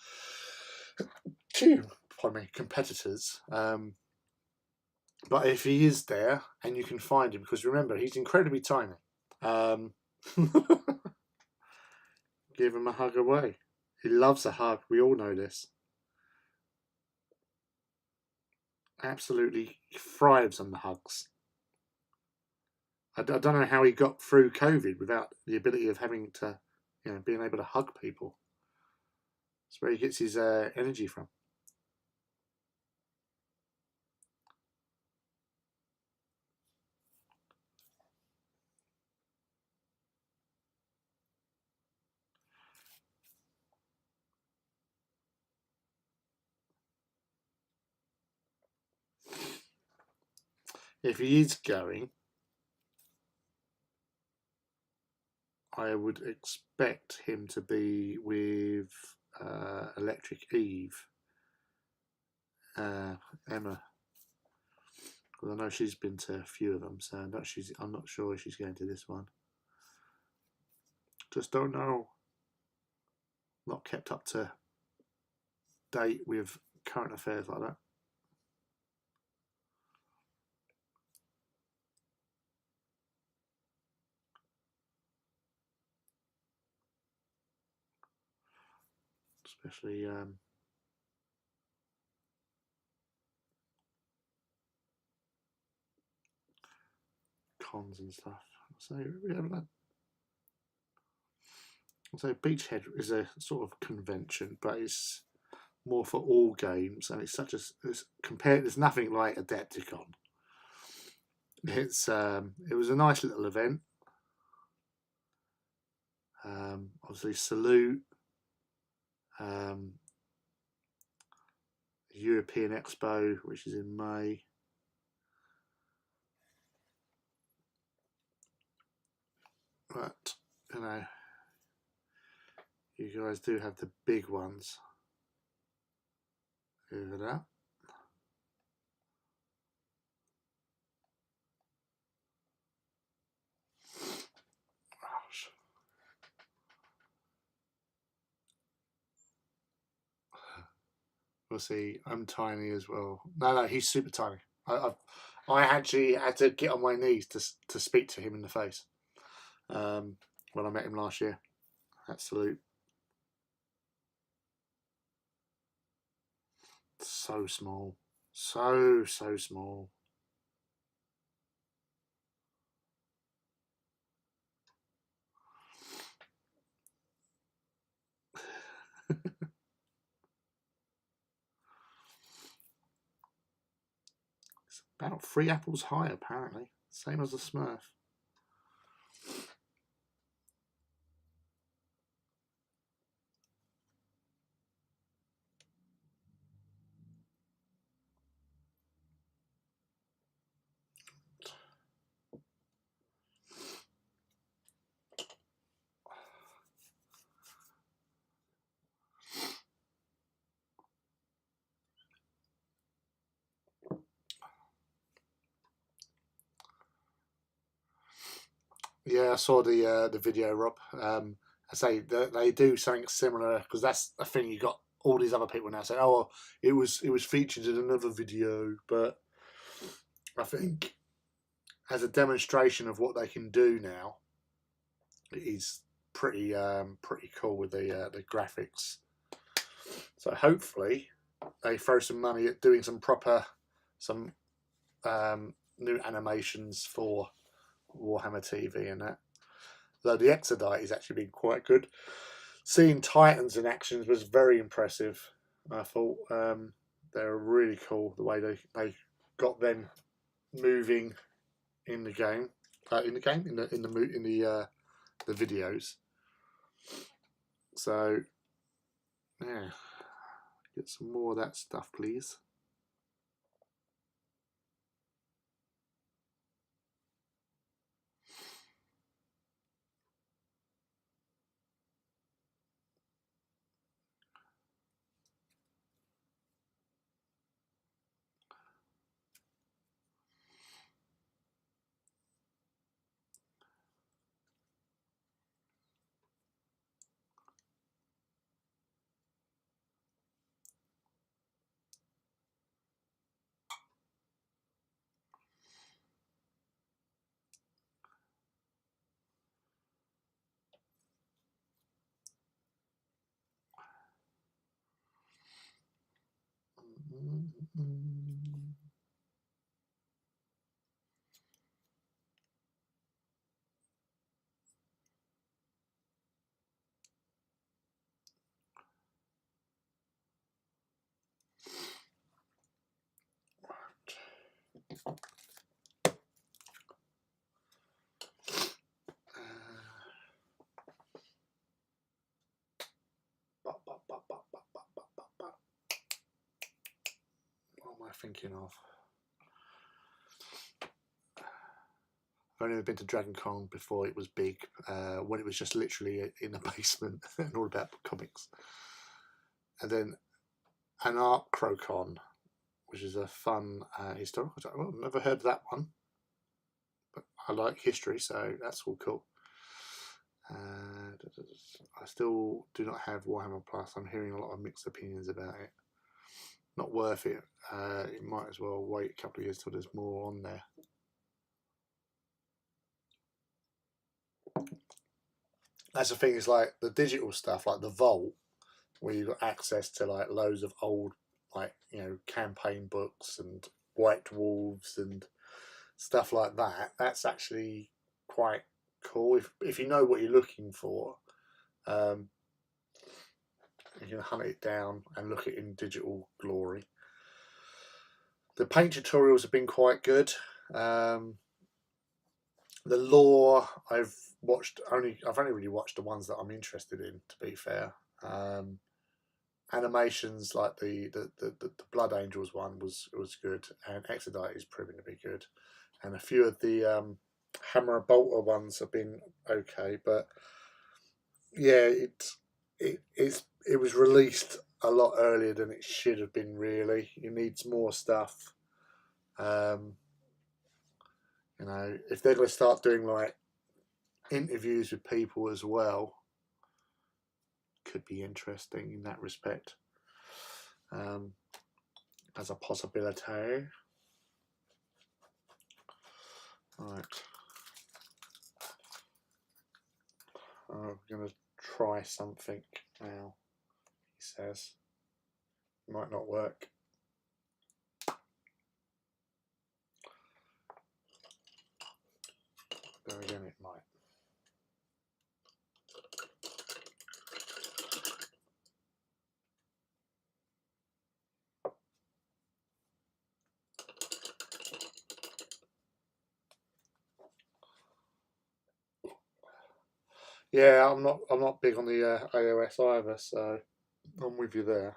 competitors. But if he is there and you can find him, because remember, he's incredibly tiny, give him a hug away. He loves a hug. We all know this. Absolutely thrives on the hugs. I don't know how he got through COVID without the ability of having to, you know, being able to hug people. That's where he gets his energy from. If he is going, I would expect him to be with Electric Eve, Emma. Because I know she's been to a few of them, so I'm not sure if she's going to this one. Just don't know. Not kept up to date with current affairs like that. Especially cons and stuff. So we have that. So Beachhead is a sort of convention, but it's more for all games, and it's such a compared. There's nothing like Adepticon. It's it was a nice little event. Obviously, Salute, European Expo, which is in May. But you know, you guys do have the big ones over there. We'll see. I'm tiny as well. No, he's super tiny. I actually had to get on my knees to speak to him in the face when I met him last year. At Salute. So small. So small. It's about 3 apples high, apparently. Same as a Smurf. Yeah, I saw the video, Rob. I say they do something similar because that's a thing. You got all these other people now saying, "Oh, well, it was featured in another video," but I think as a demonstration of what they can do now, it is pretty cool with the graphics. So hopefully they throw some money at doing some new animations for Warhammer TV and that. Though the Exodite has actually been quite good. Seeing Titans in action was very impressive, I thought. they're really cool the way they got them moving in the game, in the videos. So yeah, get some more of that stuff, please. What am I thinking of? I've only ever been to Dragon Con before it was big, when it was just literally in the basement and all about comics. And then Anarchrocon, which is a fun historical. I've never heard of that one, but I like history, so that's all cool. I still do not have Warhammer Plus. I'm hearing a lot of mixed opinions about it. Not worth it. You might as well wait a couple of years till there's more on there. That's the thing, is like the digital stuff, like the Vault, where you've got access to like loads of old, like, you know, campaign books and White Dwarves and stuff like that. That's actually quite cool if you know what you're looking for. You can hunt it down and look at it in digital glory. The paint tutorials have been quite good. The lore, I've only really watched the ones that I'm interested in, to be fair. Animations like the Blood Angels one was good, and Exodite is proving to be good, and a few of the Hammer and Bolter ones have been okay, but yeah, it was released a lot earlier than it should have been. Really, it needs more stuff. You know, if they're going to start doing like interviews with people as well, could be interesting in that respect, as a possibility. Right, I'm going to try something now. He says might not work. Then again, it might. Yeah, I'm not big on the iOS either, so I'm with you there.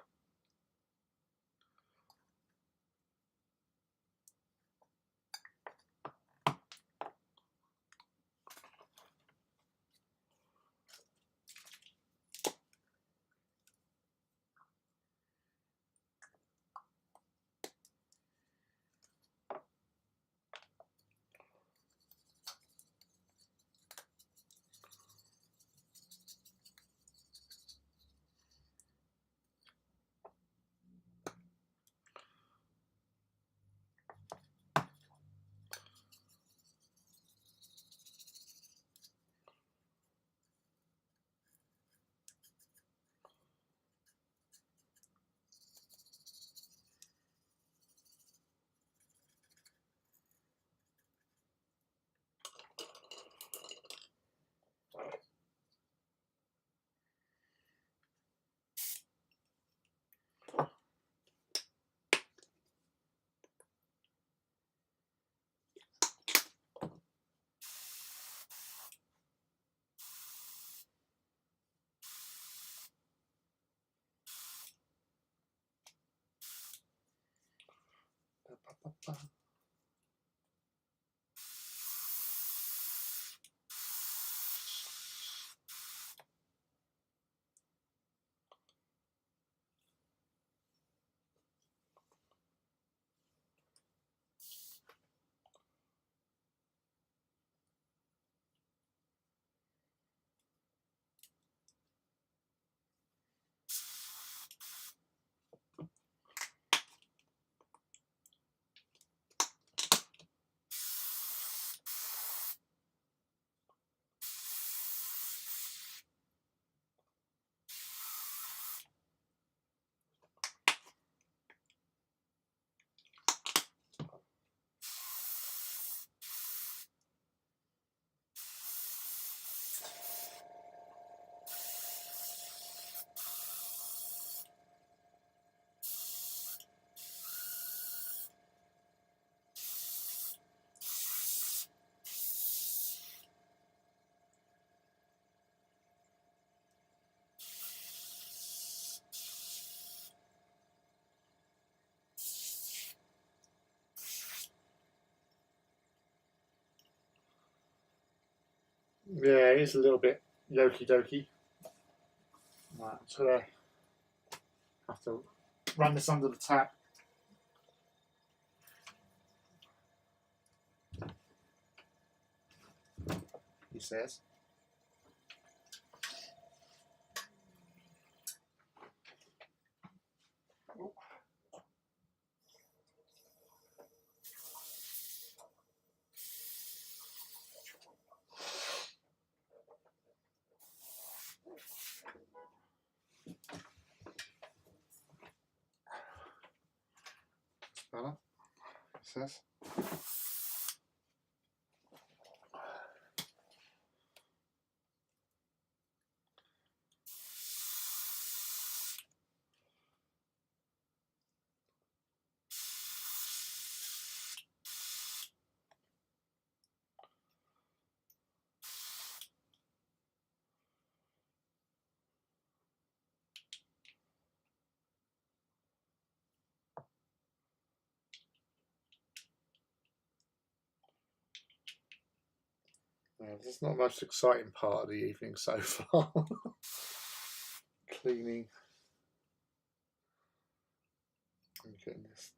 Yeah, it is a little bit yoky doky. Right, so I have to run this under the tap. He says. Better, he says. This is not the most exciting part of the evening so far. Cleaning. I'm getting this.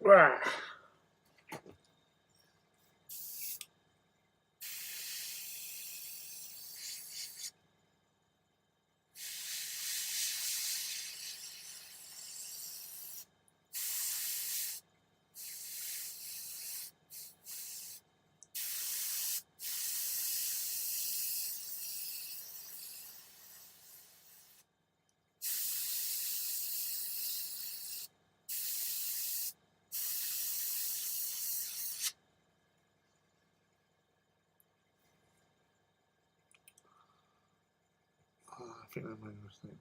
Rah. think that made a mistake.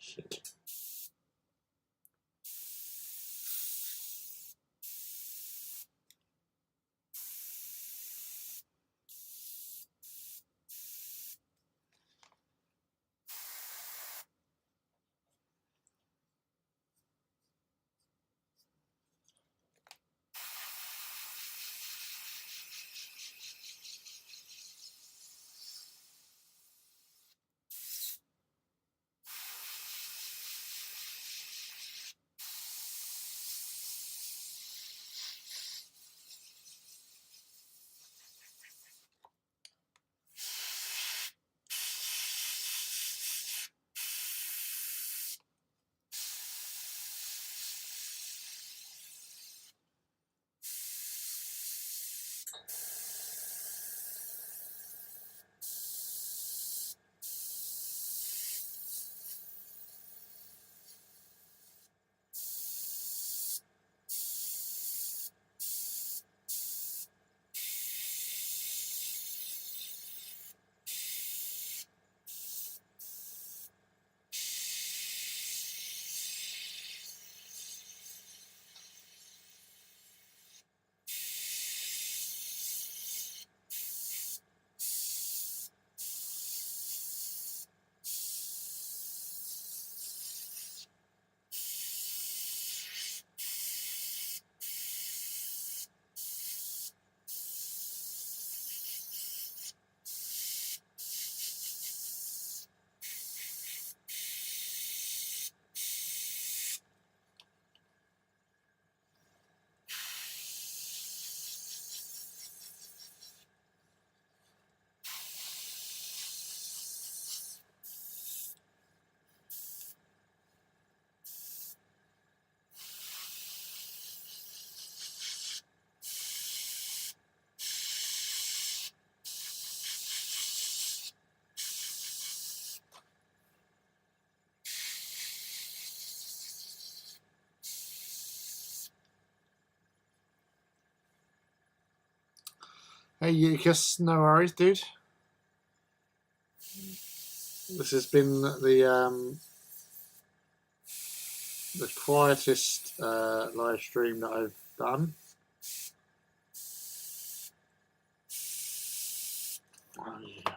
Shit. Hey, Eucus, no worries, dude. This has been the the quietest live stream that I've done. Oh, yeah.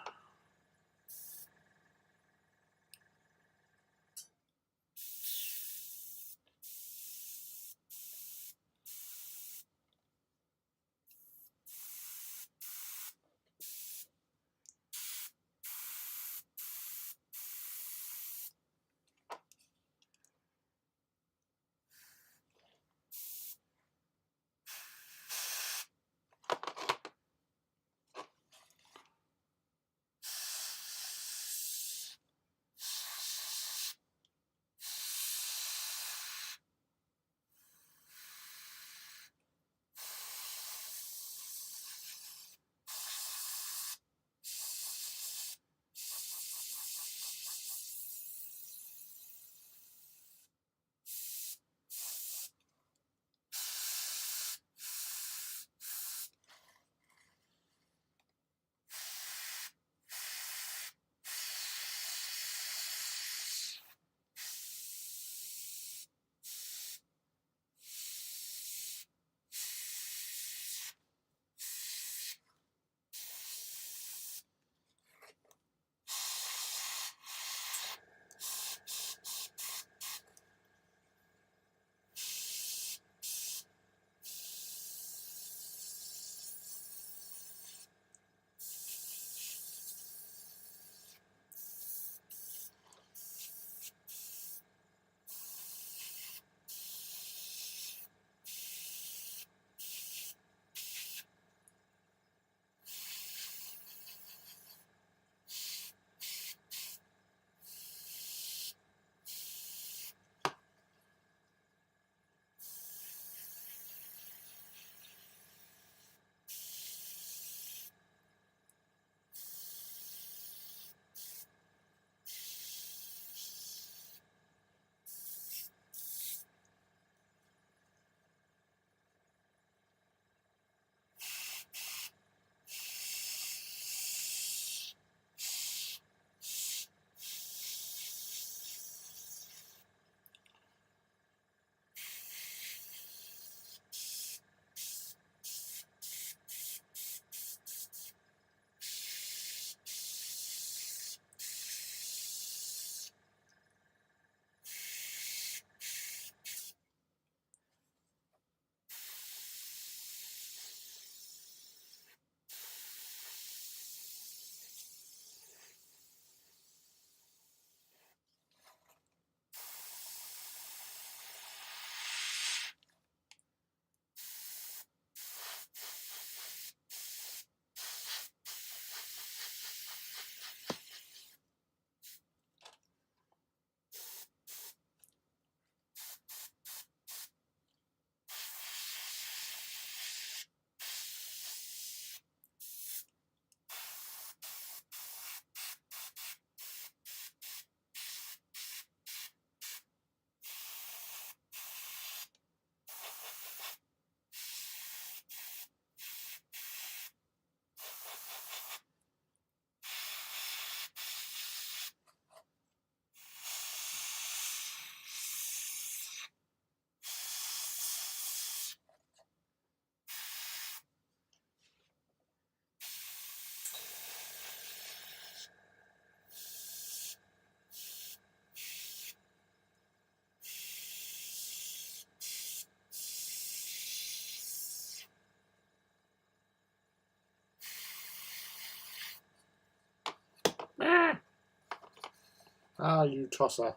Ah, you tosser.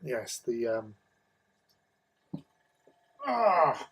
Yes, the ah.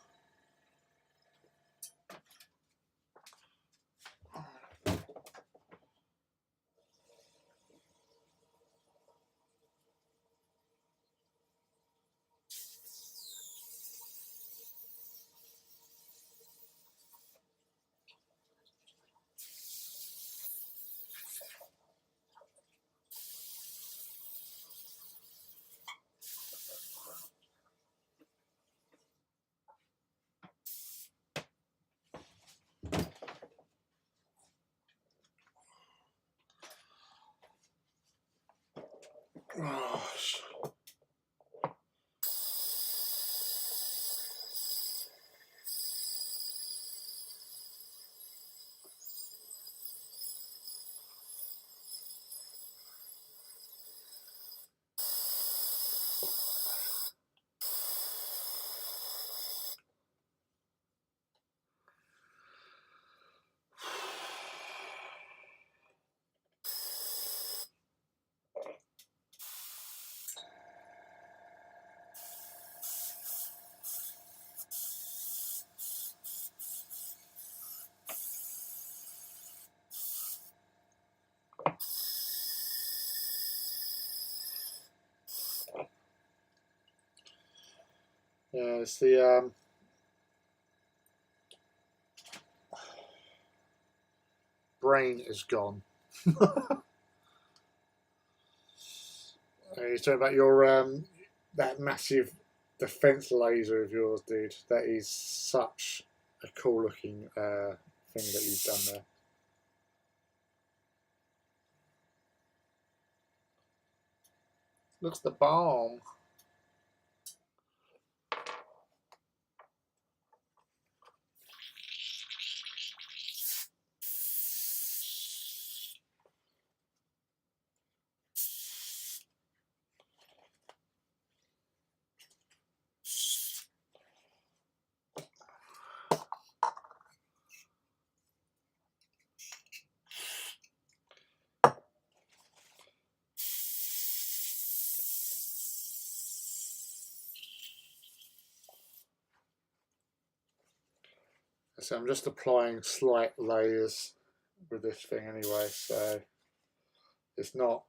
Gosh. Yeah, it's the brain is gone. You're talking about your that massive defense laser of yours, dude. That is such a cool looking thing that you've done there. Looks the bomb. So I'm just applying slight layers with this thing anyway, so it's not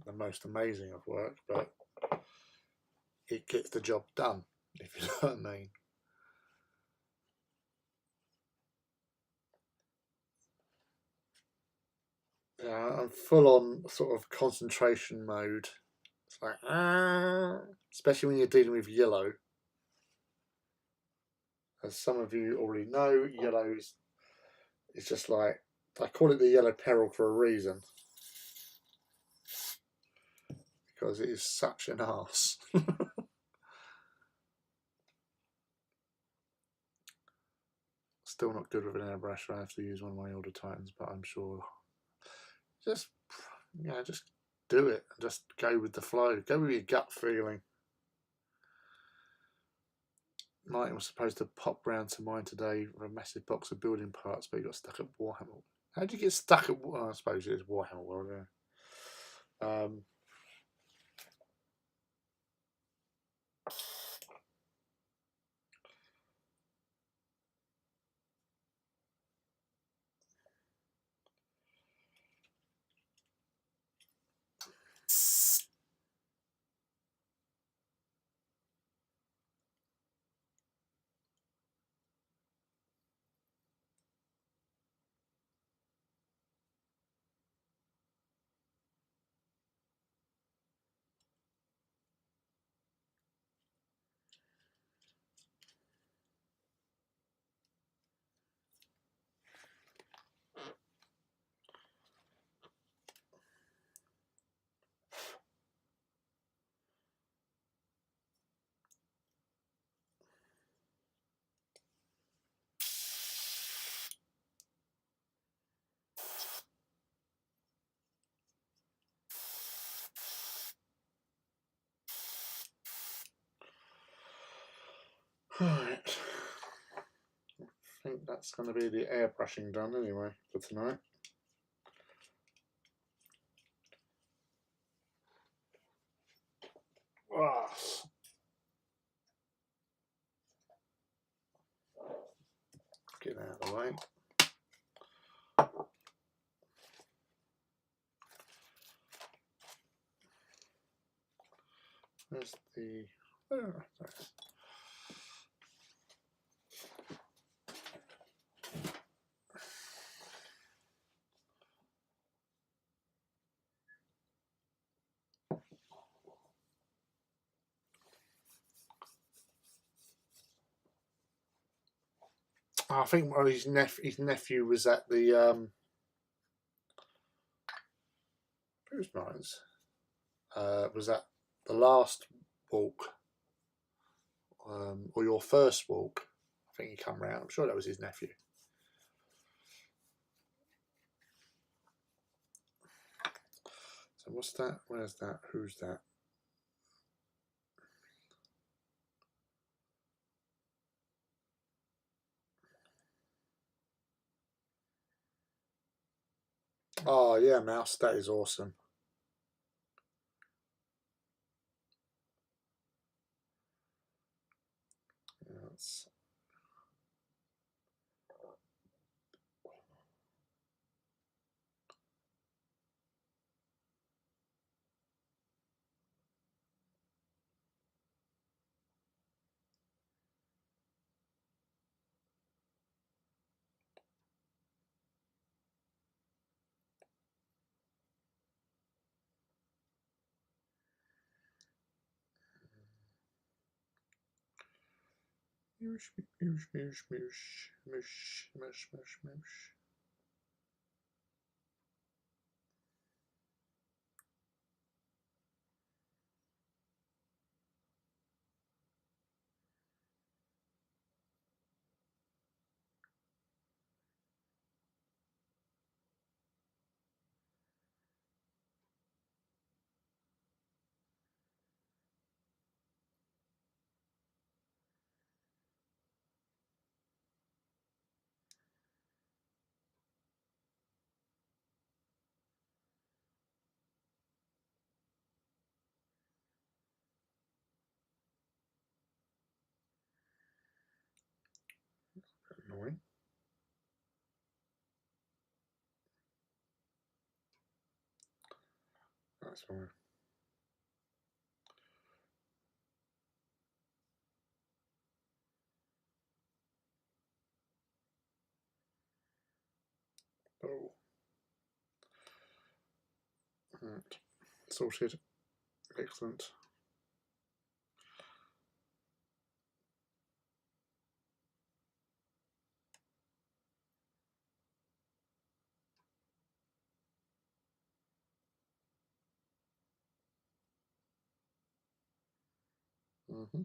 the most amazing of work, but it gets the job done, if you know what I mean. I'm full on sort of concentration mode. It's like, especially when you're dealing with yellow. As some of you already know, yellow is just like, I call it the yellow peril for a reason. Because it is such an arse. Still not good with an airbrush. I have to use one of my older Titans, but I'm sure. Just do it. Just go with the flow. Go with your gut feeling. Martin was supposed to pop round to mine today with a massive box of building parts, but he got stuck at Warhammer. How did you get stuck at? Well, I suppose it is Warhammer World. Yeah. Right. I think that's going to be the airbrushing done anyway for tonight. Oh. Get that out of the way. Where's the... Oh, sorry. I think his nephew was at the Who's mine's? Was that the last walk, or your first walk? I think he come round. I'm sure that was his nephew. So what's that? Where's that? Who's that? Oh yeah, Mouse, that is awesome. That's... Moosh, moosh, moosh, moosh, moosh, moosh, moosh, moosh. Annoying. That's fine. Oh. Right. Sorted. Excellent. Mm-hmm.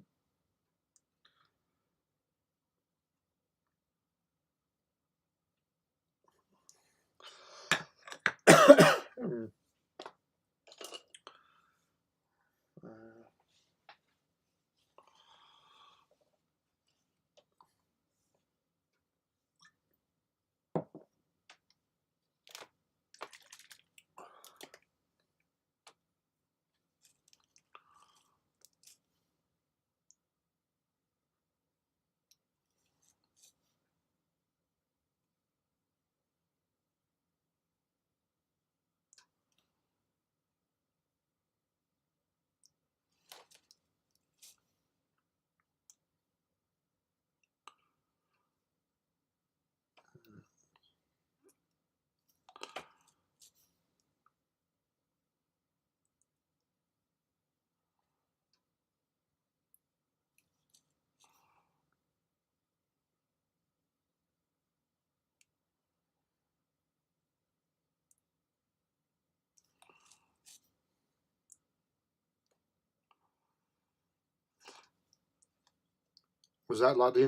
Was that like the...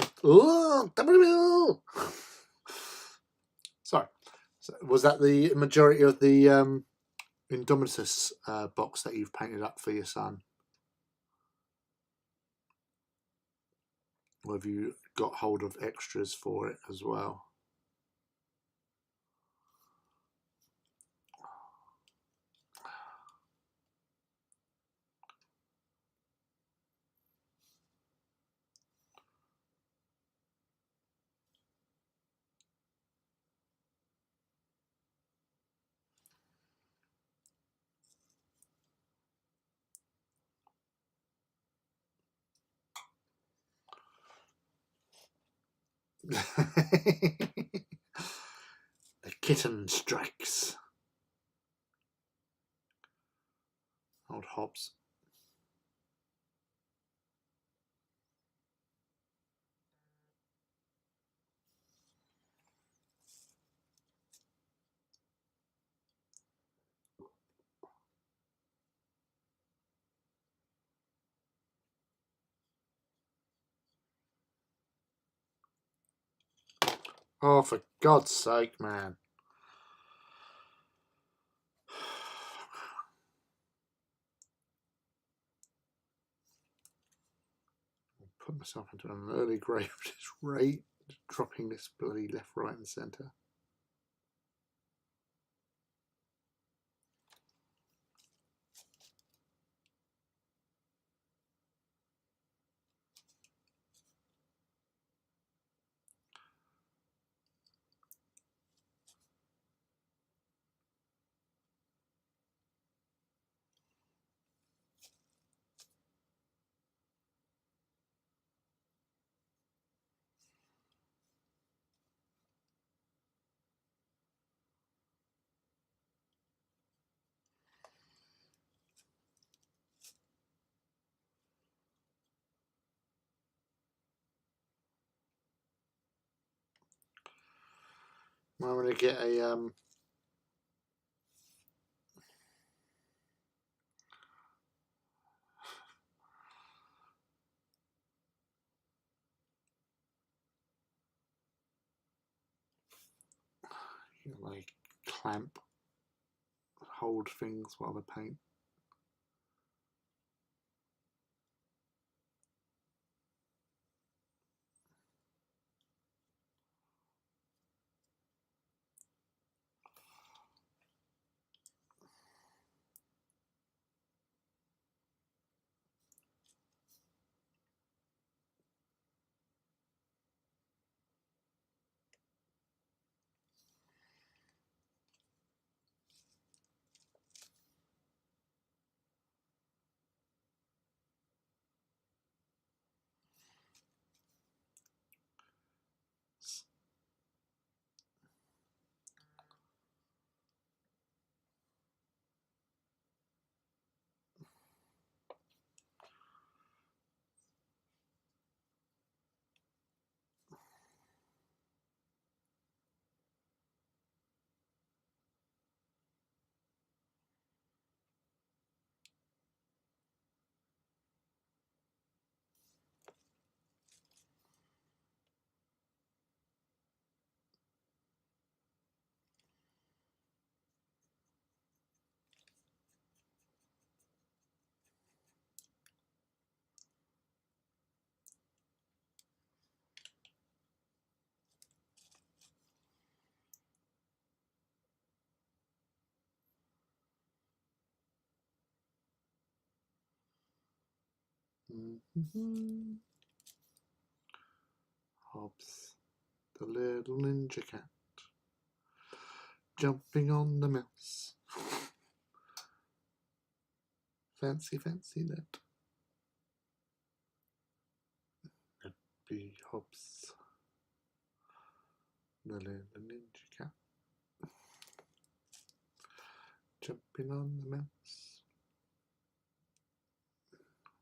Sorry. So was that the majority of the Indomitus box that you've painted up for your son? Or have you got hold of extras for it as well? The kitten strikes. Old Hobbs. Oh, for God's sake, man. Put myself into an early grave at this rate, dropping this bloody left, right and centre. I'm going to get a like clamp, hold things while they paint. Hobbs, the little ninja cat, jumping on the mouse. Fancy, fancy that. Be Hobbs, the little ninja cat, jumping on the mouse.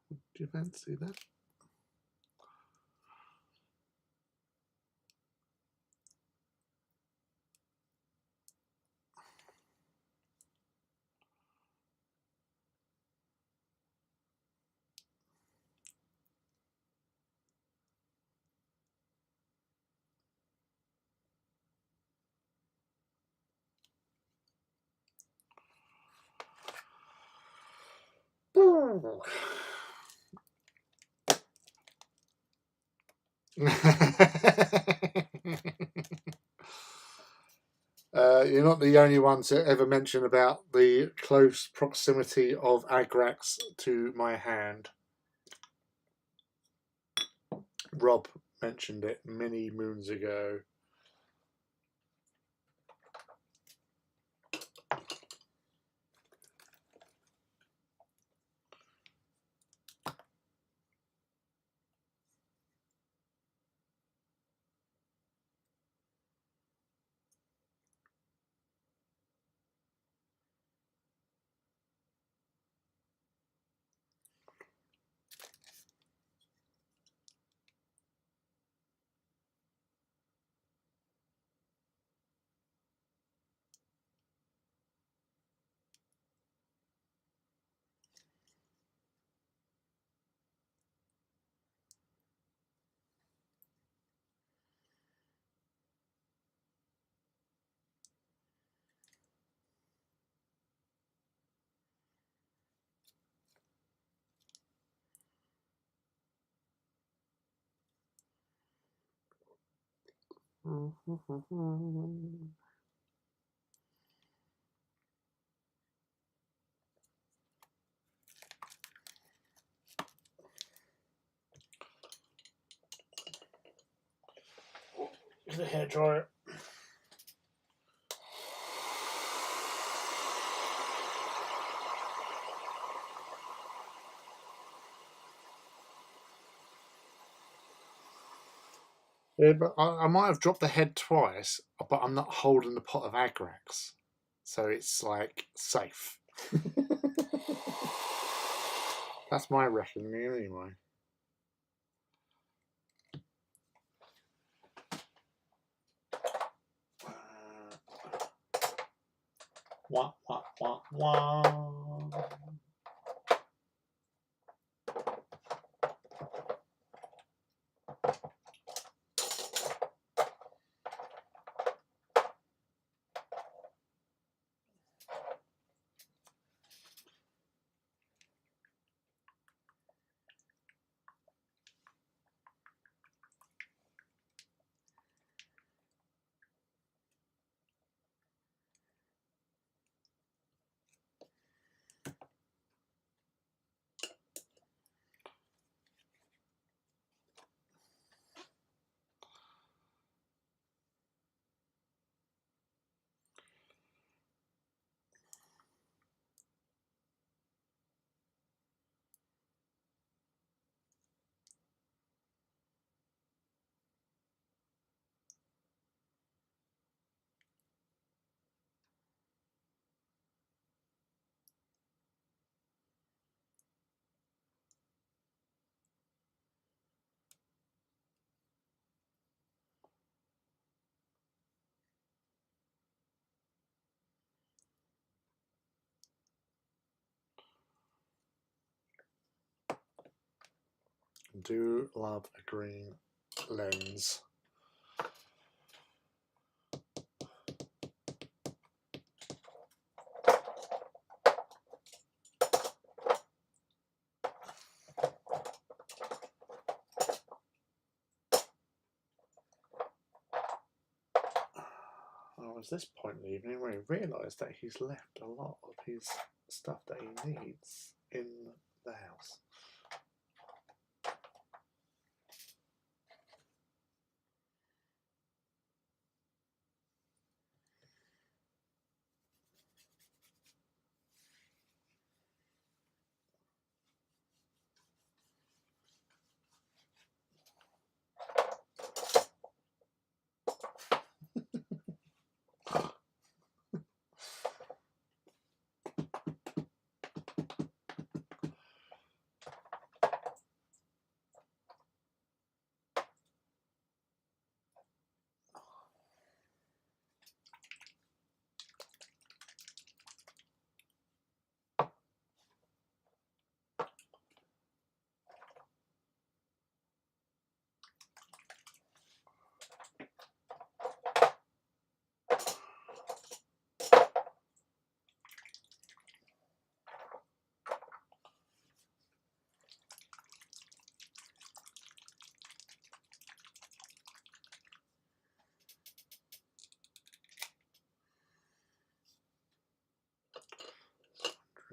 Would you fancy that? You're not the only one to ever mention about the close proximity of Agrax to my hand. Rob mentioned it many moons ago. Get a hairdryer. Yeah, but I might have dropped the head twice, but I'm not holding the pot of Agrax, so it's like safe. That's my reckoning anyway. Wah, wah, wah, wah. Do love a green lens. Oh, it's this point in the evening where he realised that he's left a lot of his stuff that he needs in the house.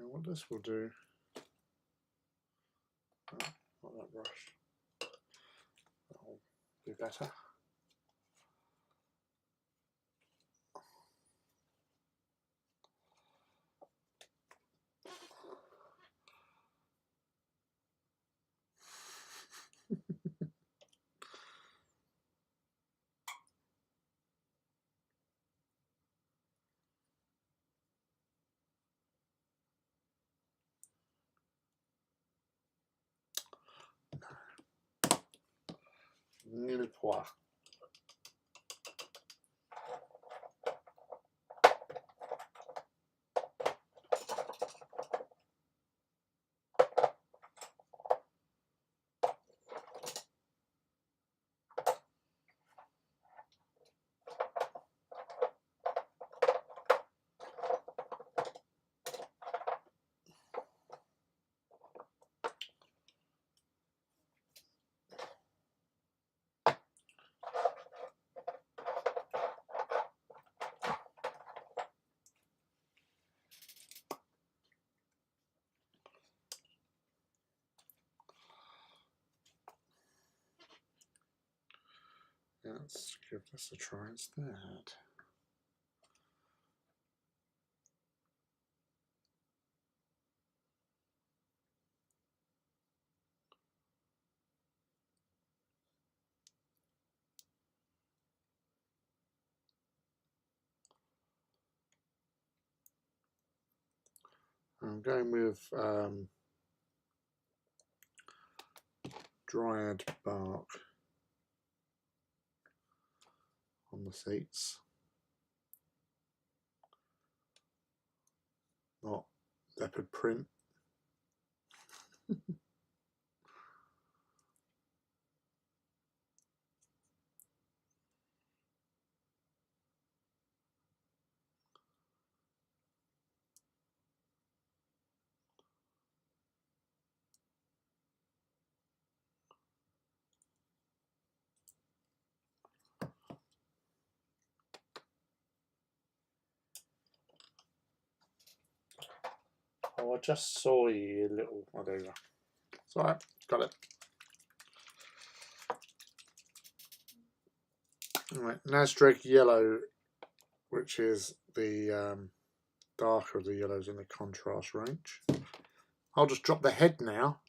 What this will do, oh, not that brush, that'll be better. Mille pois. let's give this a try instead. I'm going with dryad bark on the seats, not leopard print. Oh, I just saw you, little. Oh, there you go. It's alright, got it. Alright, Nasdreg yellow, which is the darker of the yellows in the contrast range. I'll just drop the head now.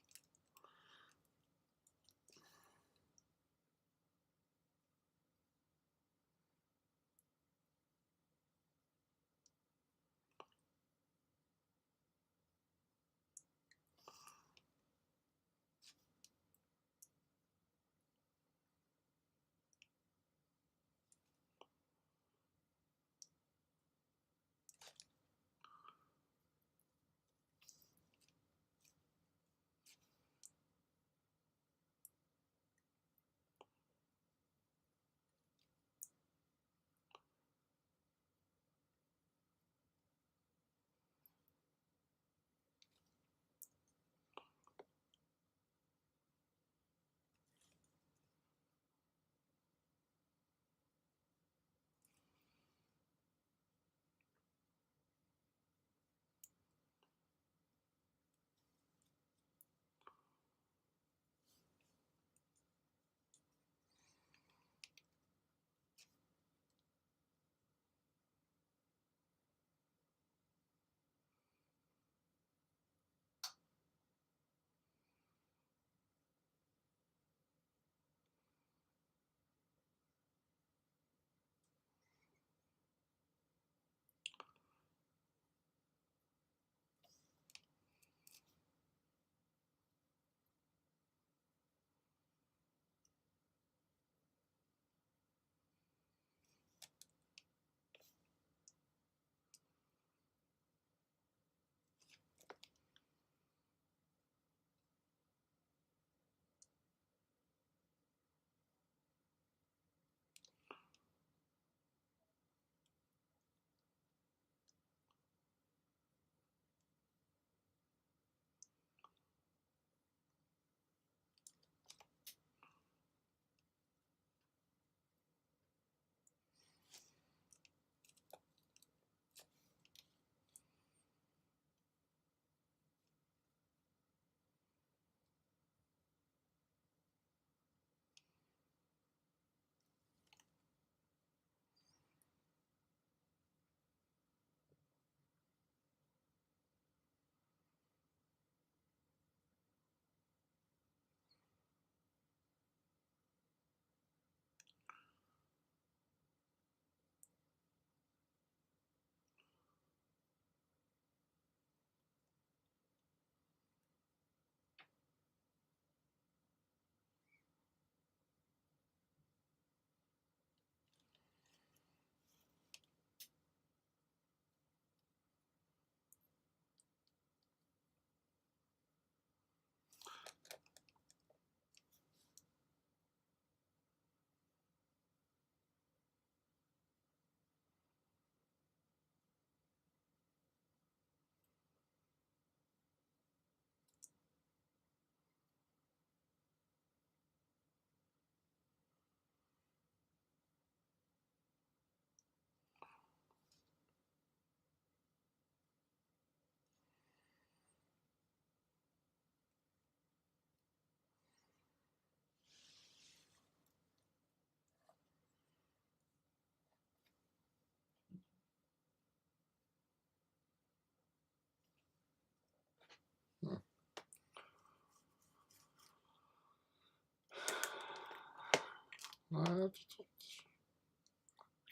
I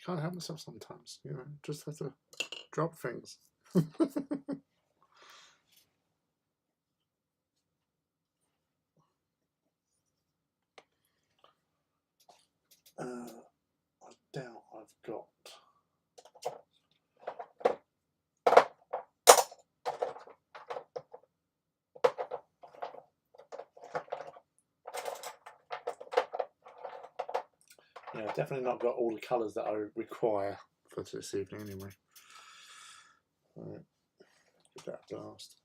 can't help myself sometimes, you know, just have to drop things. I doubt I've got. Yeah, definitely not got all the colours that I require for this evening anyway. Right, give that a blast.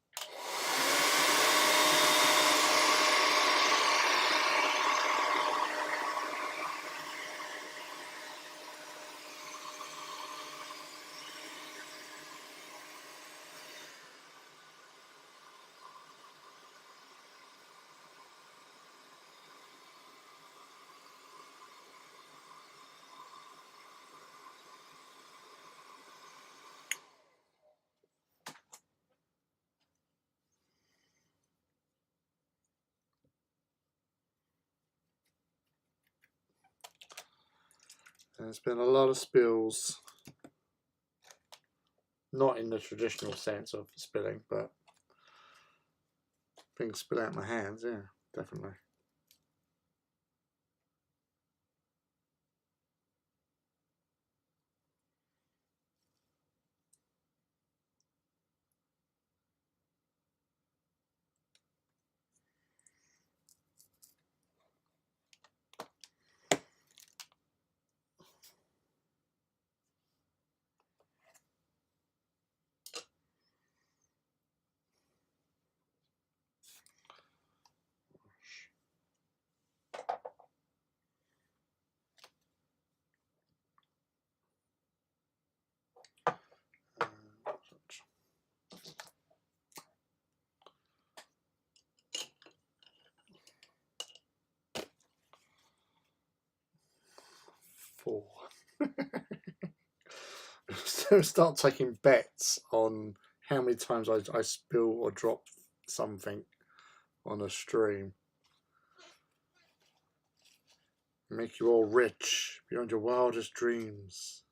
There's been a lot of spills, not in the traditional sense of spilling, but things spill out my hands, yeah, definitely. Four. So start taking bets on how many times I spill or drop something on a stream. Make you all rich beyond your wildest dreams.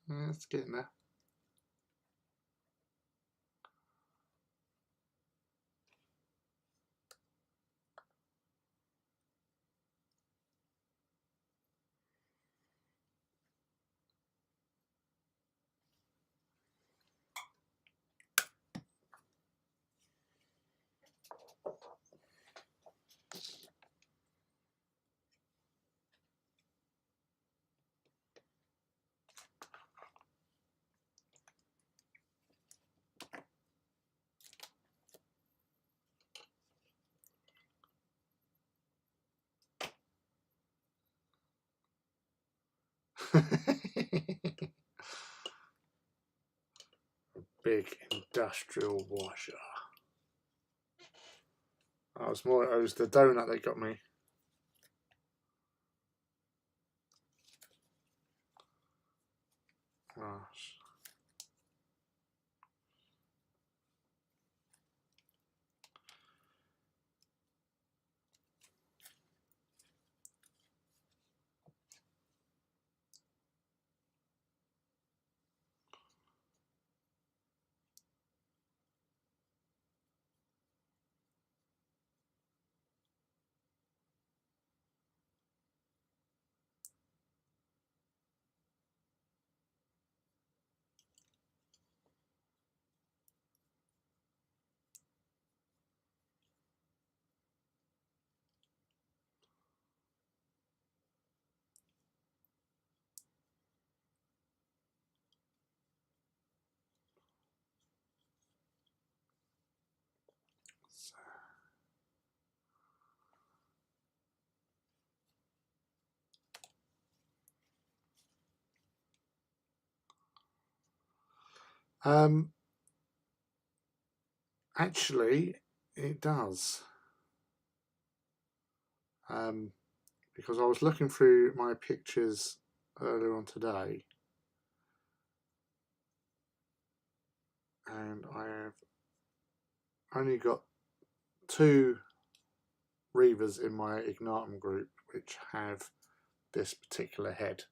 Yeah, it's getting there. Big industrial washer. It was the donut that got me. Gosh. Actually, it does. Because I was looking through my pictures earlier on today, and I have only got 2 Reavers in my Ignitum group which have this particular head.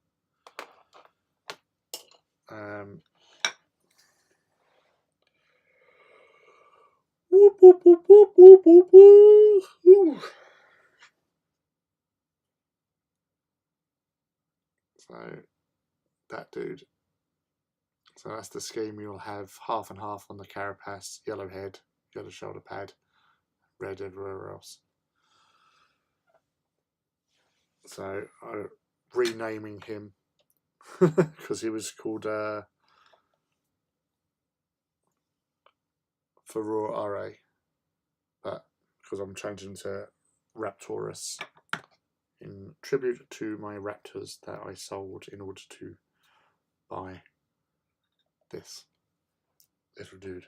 Whoop, whoop, whoop, whoop, whoop, whoop, whoop. So that dude. So that's the scheme. You'll have half and half on the carapace, yellow head, yellow shoulder pad, red everywhere else. So I'm renaming him because he was called Furor Are, but because I'm changing to Raptorus in tribute to my raptors that I sold in order to buy this little dude.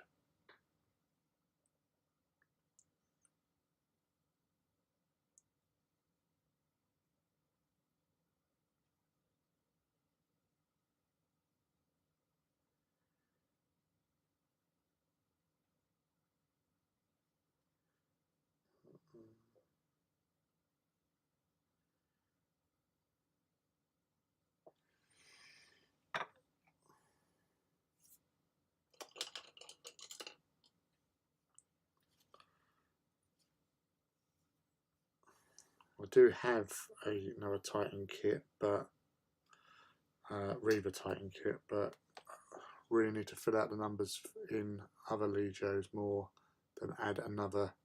I do have another Titan kit, but Reaver Titan kit, but really need to fill out the numbers in other Legios more than add another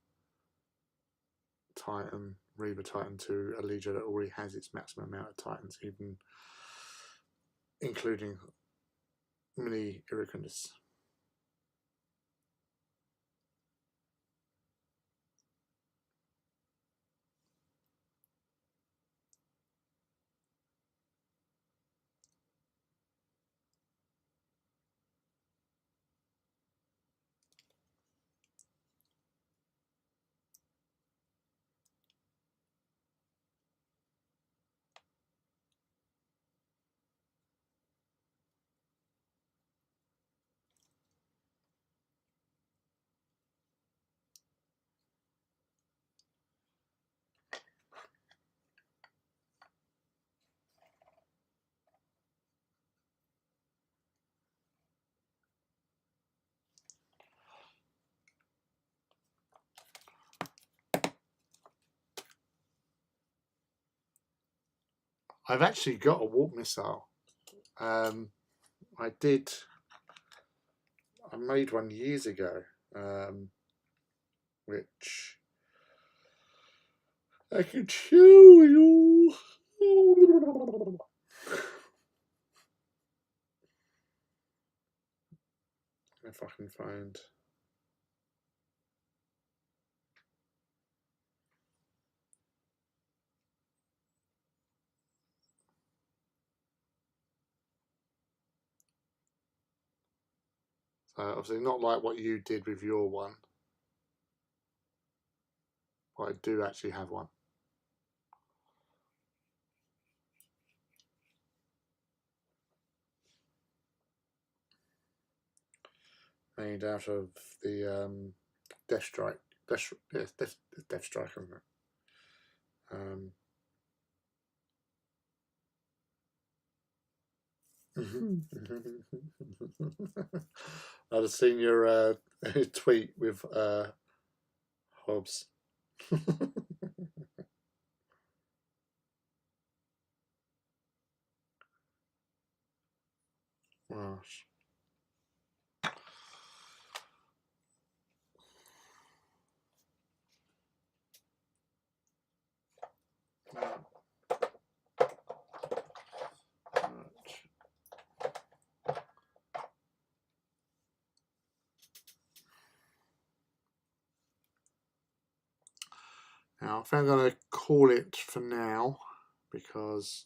Titan, Reaver Titan to a Legio that already has its maximum amount of Titans, even including mini Iracundus. I've actually got a warp missile. I made one years ago, which I can show you. If I can find. So obviously not like what you did with your one, but I do actually have one. Made out of the Death Strike. Death Strike, isn't it? I'd have seen your tweet with Hobbs. Gosh. Now, I think I'm going to call it for now because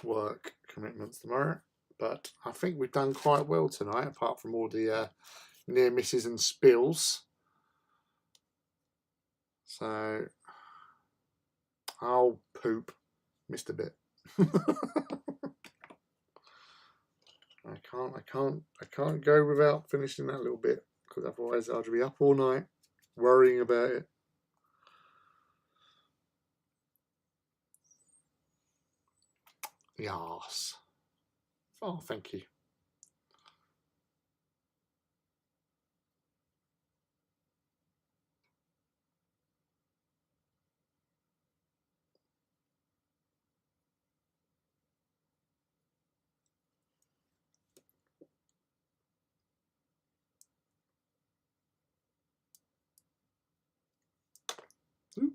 work commitments tomorrow. but I think we've done quite well tonight, apart from all the near misses and spills. So, I'll poop, missed a bit. I can't go without finishing that little bit, because otherwise I'll be up all night worrying about it. Yes. Oh, thank you. Ooh.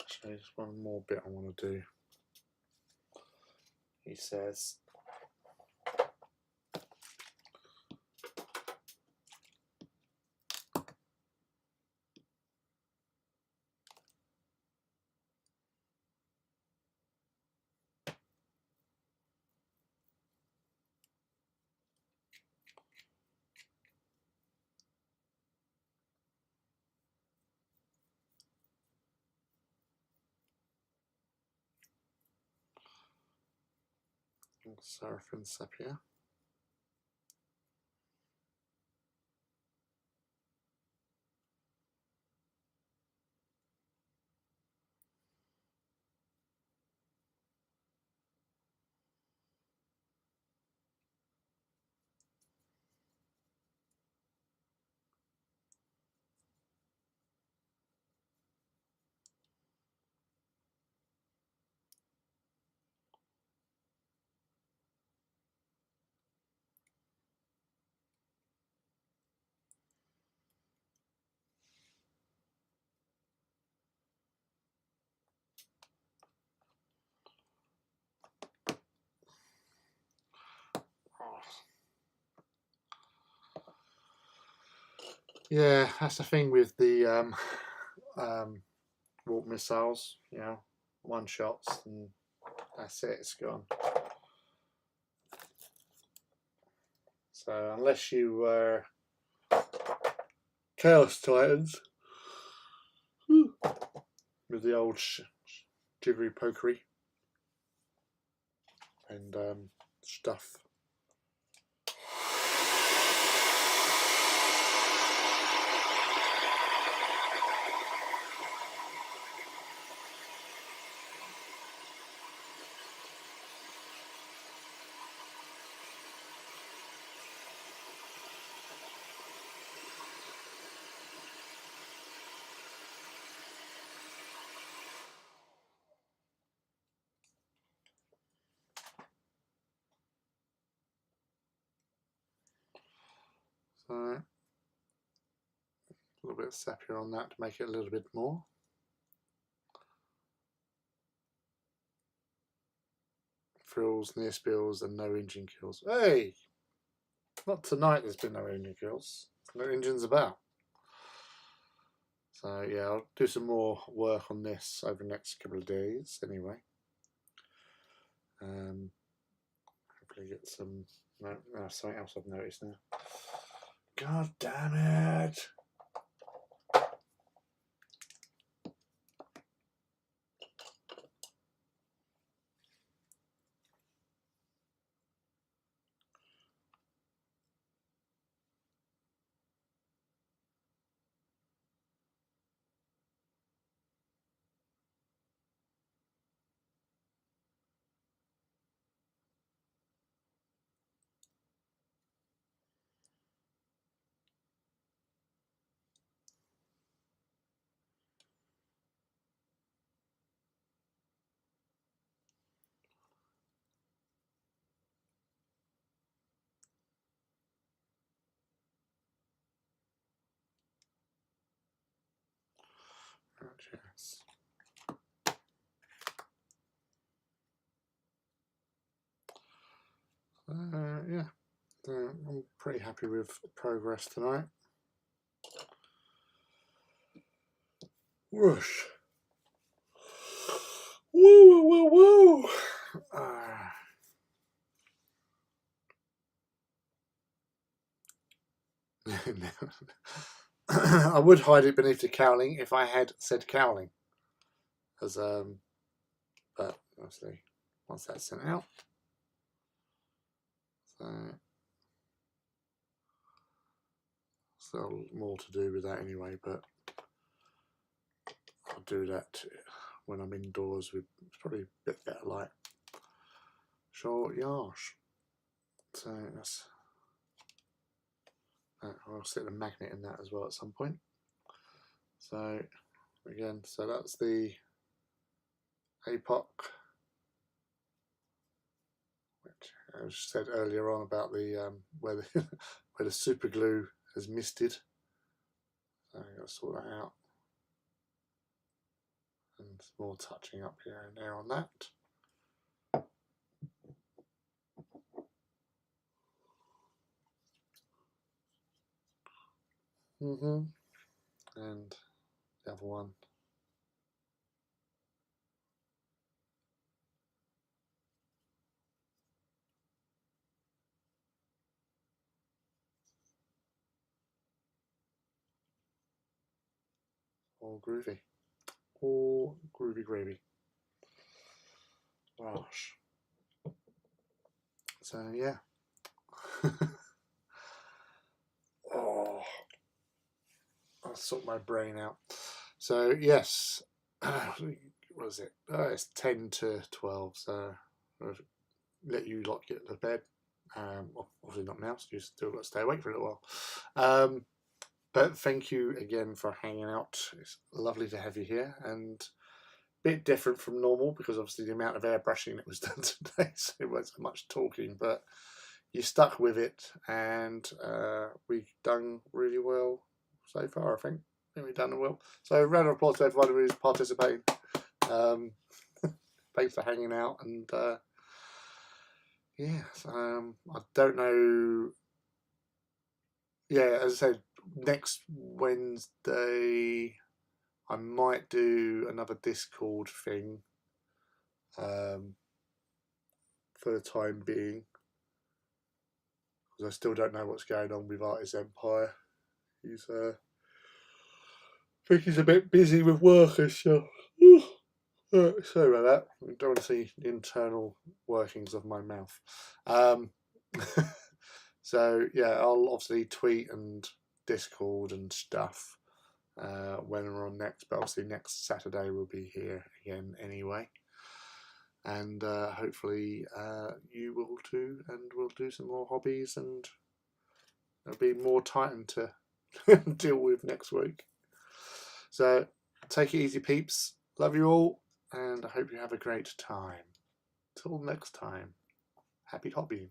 Actually, there's one more bit I want to do. He says, Seraphim Sepia. Yeah, that's the thing with the warp missiles. You know, one shots and that's it. It's gone. So unless you were Chaos Titans with the old jiggery pokery and stuff. So a little bit of sepia on that to make it a little bit more. Frills, near spills, and no engine kills. Hey! Not tonight there's been no engine kills. No engines about. So yeah, I'll do some more work on this over the next couple of days anyway. Hopefully get some... No, something else I've noticed now. God damn it! Yeah, I'm pretty happy with progress tonight. Whoosh. Woo, woo, woo, woo. I would hide it beneath the cowling if I had said cowling, as but obviously once that's sent out, so more to do with that anyway. But I'll do that when I'm indoors with probably a bit better light. Sure, yash. So that's. I'll stick the magnet in that as well at some point. So again, so that's the APOC, which I said earlier on about the where the where the super glue has misted. So I've got to sort that out, and more touching up here and there on that. And the other one. All groovy. All groovy gravy. Gosh. So yeah. Oh, I'll sort my brain out. So yes, what is it? It's 10 to 12. So I'll let you lot get to bed. Obviously not now, so you still got to stay awake for a little while. But thank you again for hanging out. It's lovely to have you here, and a bit different from normal because obviously the amount of airbrushing that was done today, so it wasn't much talking, but you stuck with it, and we've done really well so far. I think we've done well. So round of applause to everyone who's participating. Thanks for hanging out, and yes, I don't know. Yeah, as I said, next Wednesday I might do another Discord thing for the time being, because I still don't know what's going on with Artist Empire. He's I think he's a bit busy with work and stuff. Sorry about that. I don't want to see the internal workings of my mouth. So yeah, I'll obviously tweet and Discord and stuff when we're on next, but obviously next Saturday we'll be here again anyway, and hopefully you will too, and we'll do some more hobbies, and there'll be more Titan to deal with next week. So take it easy, peeps. Love you all, and I hope you have a great time. Till next time, happy hobbying.